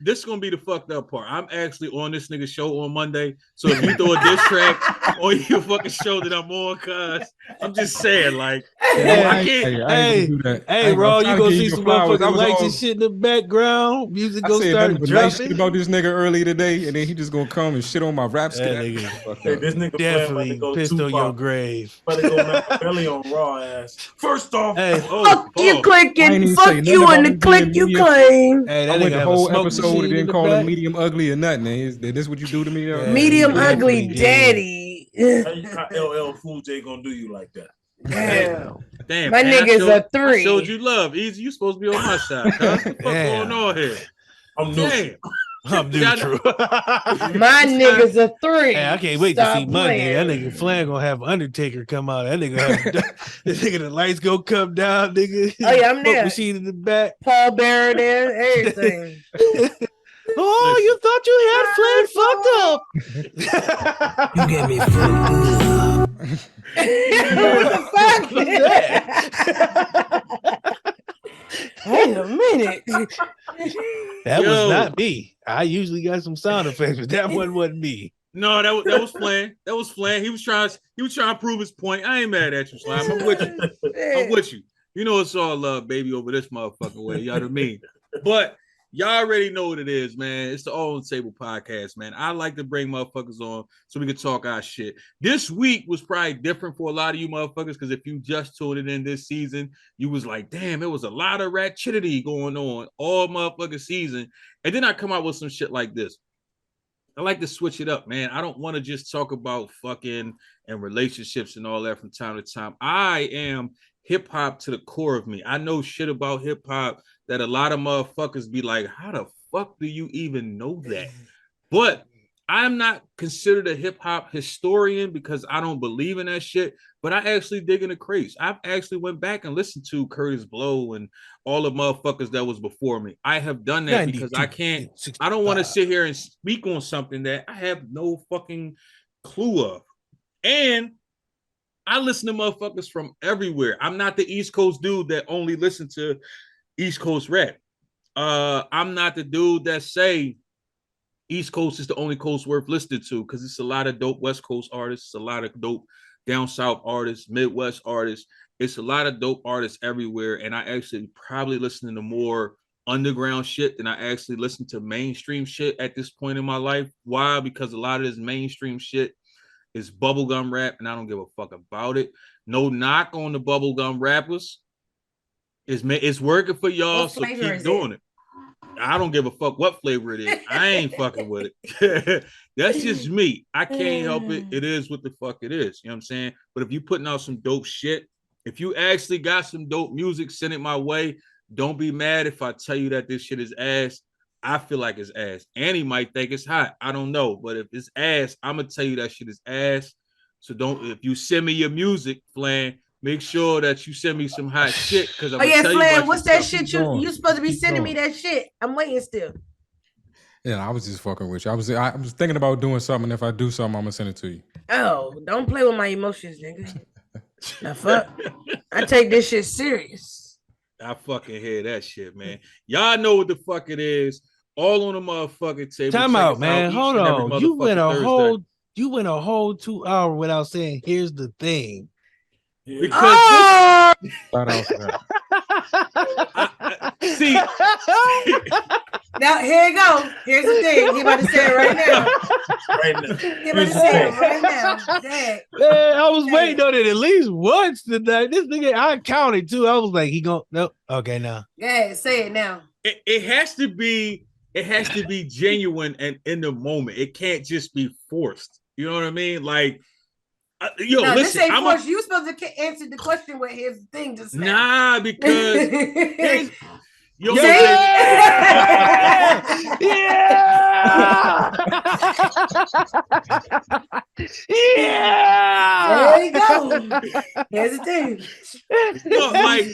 this is gonna be the fucked up part. I'm actually on this nigga show on Monday. So if you throw a diss track on your fucking show that I'm on, cuz I'm just saying, like, I can't. Hey, Raw, you gonna see some motherfuckers like this shit in the background. Music I gonna said start nothing but nice shit dropping. about this nigga earlier today, and then he just gonna come and shit on my rap skit. Hey, this nigga Definitely go pissed on Tupac. your grave. But they go Machiavelli on Raw ass. First off, Fuck you, click I ain't and even fuck say nothing you about and him the click being you medium. claim. Hey, I that went nigga the have a whole smoke episode machine and in didn't the call back. him medium ugly or nothing. Is this what you do to me? Medium Yeah, ugly definitely did. daddy. how LL Cool J gonna do you like that? Damn, My man, nigga's a 3. I showed you love. Easy, you supposed to be on my side, cuz. What the fuck Damn. going on here? I'm Damn. I'm neutral. My nigga's a 3. Hey, I can't wait to Stop see Monday. That playing. nigga Flan gonna have Undertaker come out. That nigga have this nigga the lights go come down, nigga. Oh, yeah, I'm Smoke there. machine in the back. Paul Bearer there, everything. Oh, you thought you had Flan fucked up. You get me fucked up. What the fuck was that? Wait a minute. That Yo. was not me. I usually got some sound effects, but that one wasn't me. No, that was Flan. That was Flan. He was trying to prove his point. I ain't mad at you, Slime. I'm with you. I'm with you. You know it's all love, baby, over this motherfucking way. You know what I mean? But y'all already know what it is, man. It's the All on the Table podcast, man. I like to bring motherfuckers on so we can talk our shit. This week was probably different for a lot of you motherfuckers because if you just tuned it in this season, you was like, damn, it was a lot of ratchetity going on all motherfucking season. And then I come out with some shit like this. I like to switch it up, man. I don't want to just talk about fucking and relationships and all that from time to time. I am hip hop to the core of me. I know shit about hip hop that a lot of motherfuckers be like, how the fuck do you even know that? But I'm not considered a hip hop historian because I don't believe in that shit, but I actually dig in the crates. I've actually went back and listened to Curtis Blow and all the motherfuckers that was before me. I have done that because I don't want to sit here and speak on something that I have no fucking clue of. And I listen to motherfuckers from everywhere. I'm not the East Coast dude that only listen to East Coast rap. I'm not the dude that say East Coast is the only coast worth listening to because it's a lot of dope West Coast artists, a lot of dope down South artists, Midwest artists. It's a lot of dope artists everywhere. And I actually probably listen to more underground shit than I actually listen to mainstream shit at this point in my life. Why? Because a lot of this mainstream shit is bubblegum rap and I don't give a fuck about it. No knock on the bubblegum rappers. It's working for y'all, so keep doing it. I don't give a fuck what flavor it is. I ain't fucking with it. That's just me. I can't help it. It is what the fuck it is. You know what I'm saying? But if you putting out some dope shit, if you actually got some dope music, send it my way. Don't be mad if I tell you that this shit is ass. I feel like it's ass. Annie might think it's hot. I don't know. But if it's ass, I'm gonna tell you that shit is ass. So don't, if you send me your music, Flan, make sure that you send me some hot shit. Because oh yeah, Flan, what's that shit you supposed to be sending me that shit? I'm waiting still. Yeah, I was just fucking with you. I was thinking about doing something. If I do something, I'm gonna send it to you. Oh, don't play with my emotions, nigga. The fuck? I take this shit serious. I fucking hear that shit, man. Y'all know what the fuck it is. All on the motherfucking table. Time out, man. Hold on. You went a whole 2 hours without saying here's the thing. Because see, now here you go. Here's the thing. He about to say it right now. He about to say it right now. Dad. Man, I was waiting on it at least once tonight. This nigga, I counted too. I was like, he gonna nope. Okay, now. Yeah, say it now. It has to be. It has to be genuine and in the moment. It can't just be forced. You know what I mean? Like. Yo, no, listen, this ain't forced. You supposed to answer the question with his thing just now. Nah, because yo, yeah. There you go. Here's the thing. No, like,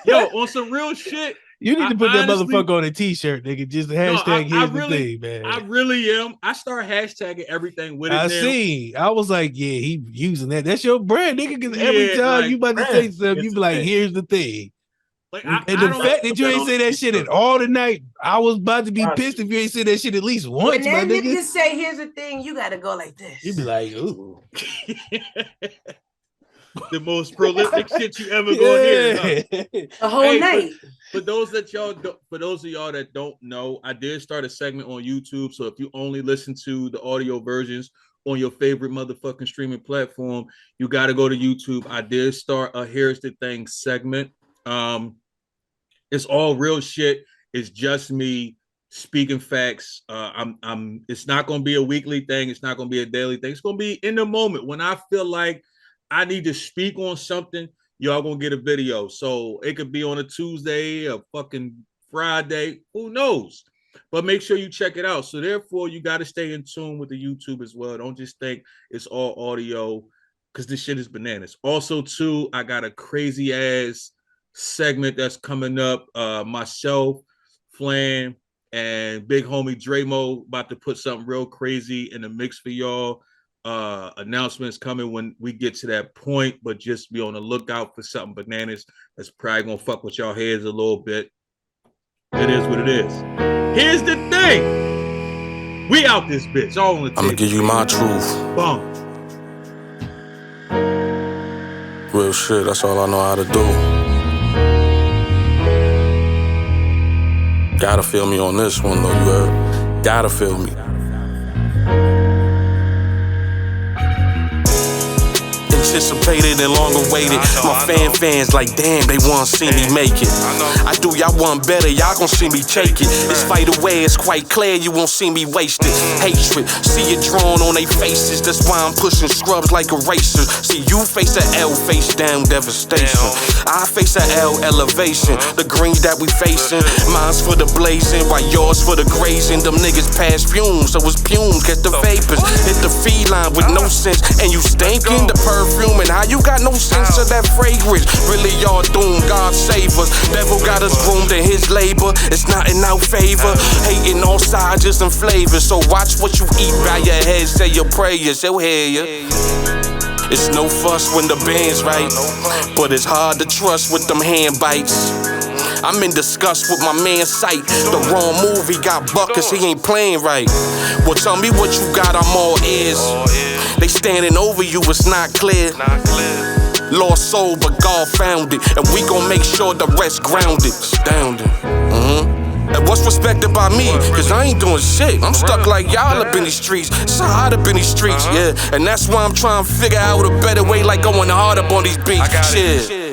yo, on some real shit. You need to put that motherfucker on a t-shirt, nigga. Just the hashtag here's the thing, man. I really am. I start hashtagging everything with it. I see. I was like, yeah, he using that. That's your brand, nigga. Because every time like, you about to say something, you be like, here's the thing. Like, and the fact that you ain't say that shit at all tonight, I was about to be pissed if you ain't say that shit at least once, my nigga. You say, here's the thing, you gotta go like this. You be like, ooh. The most prolific shit you ever gonna hear. Huh? The whole night. For those of y'all that don't know, I did start a segment on YouTube. So if you only listen to the audio versions on your favorite motherfucking streaming platform, you got to go to YouTube. I did start a Here's the Thing segment. It's all real shit. It's just me speaking facts. It's not gonna be a weekly thing. It's not gonna be a daily thing. It's gonna be in the moment when I feel like I need to speak on something. Y'all gonna get a video. So it could be on a Tuesday, a fucking Friday, who knows? But make sure you check it out. So therefore, you got to stay in tune with the YouTube as well. Don't just think it's all audio because this shit is bananas. Also, too, I got a crazy ass segment that's coming up. Myself, Flan, and big homie Dremo about to put something real crazy in the mix for y'all. Announcements coming when we get to that point, but just be on the lookout for something bananas that's probably gonna fuck with y'all heads a little bit. It is what it is. Here's the thing. We out this bitch. All on the I'ma give you my truth. Boom. Real shit, that's all I know how to do. Gotta feel me on this one though, you heard? Gotta feel me. Anticipated and long awaited. My fans like, damn, they wanna see me make it. I do y'all one better, y'all gon' see me take it. This fight away, it's quite clear you won't see me waste it. Hatred, see it drawn on they faces. That's why I'm pushing scrubs like erasers. See you face a L, face down devastation. I face a L, elevation. The green that we facing, mine's for the blazing, while yours for the grazing. Them niggas pass fumes, so it's fumes, catch the vapors. Hit the feline with no sense, and you stinking the perfume. And how you got no sense of that fragrance? Really, y'all doomed, God save us. Devil got us groomed in his labor. It's not in our favor. Hating all sizes and flavors. So watch what you eat, bow your head, say your prayers, he'll hear you. It's no fuss when the band's right, but it's hard to trust with them hand bites. I'm in disgust with my man's sight. The wrong move, he got buck cause he ain't playing right. Well, tell me what you got, I'm all ears. They standing over you, it's not clear. Lost soul, but God found it. And we gon' make sure the rest grounded. Astounding. And what's respected by me? Cause I ain't doing shit. I'm stuck like y'all up in these streets. So hard up in these streets, yeah. And that's why I'm trying to figure out a better way, like going hard up on these beats. Shit.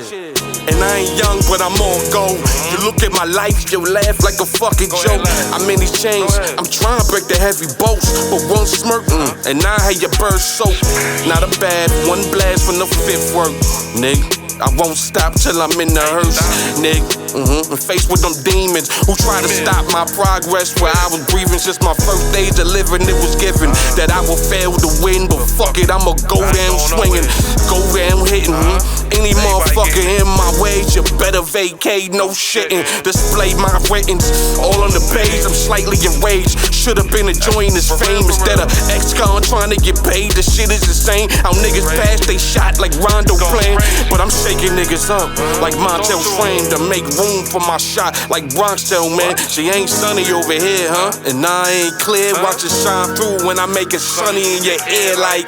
And I ain't young, but I'm on go. You look at my life, you'll laugh like a fucking joke. I'm in these chains, I'm trying to break the heavy bolts, but one smirk, and now I had your burst soap. Not a bad one blast from the fifth work, nigga. I won't stop till I'm in the hearse, nigga. And faced with them demons who try to stop my progress. Where I was breathing since my first days of living, it was given that I would fail to win. But fuck it, I'ma go down swinging, go down hitting. Any motherfucker in my way, you better vacate, no shitting. Display my writtens all on the page. I'm slightly enraged. Should've been enjoying this fame instead of ex-con trying to get paid. The shit is insane. How niggas pass they shot like Rondo playing, but I'm shaking niggas up like Montel's frame to make room for my shot like Bronxtel, man. She ain't sunny over here, huh? And I ain't clear. Watch it shine through when I make it sunny in your ear like.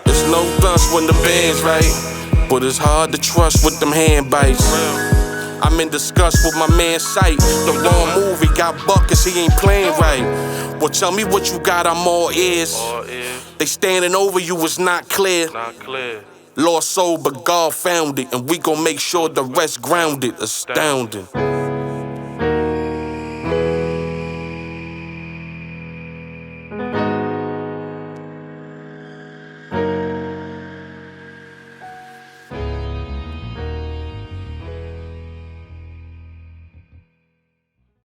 There's no dust when the band's right, but it's hard to trust with them hand bites. I'm in disgust with my man's sight. The wrong move, he got buck cause he ain't playing right. Well, tell me what you got, I'm all ears. They standing over you, it's not clear. Lost soul, but God found it. And we gon' make sure the rest grounded. Astounding.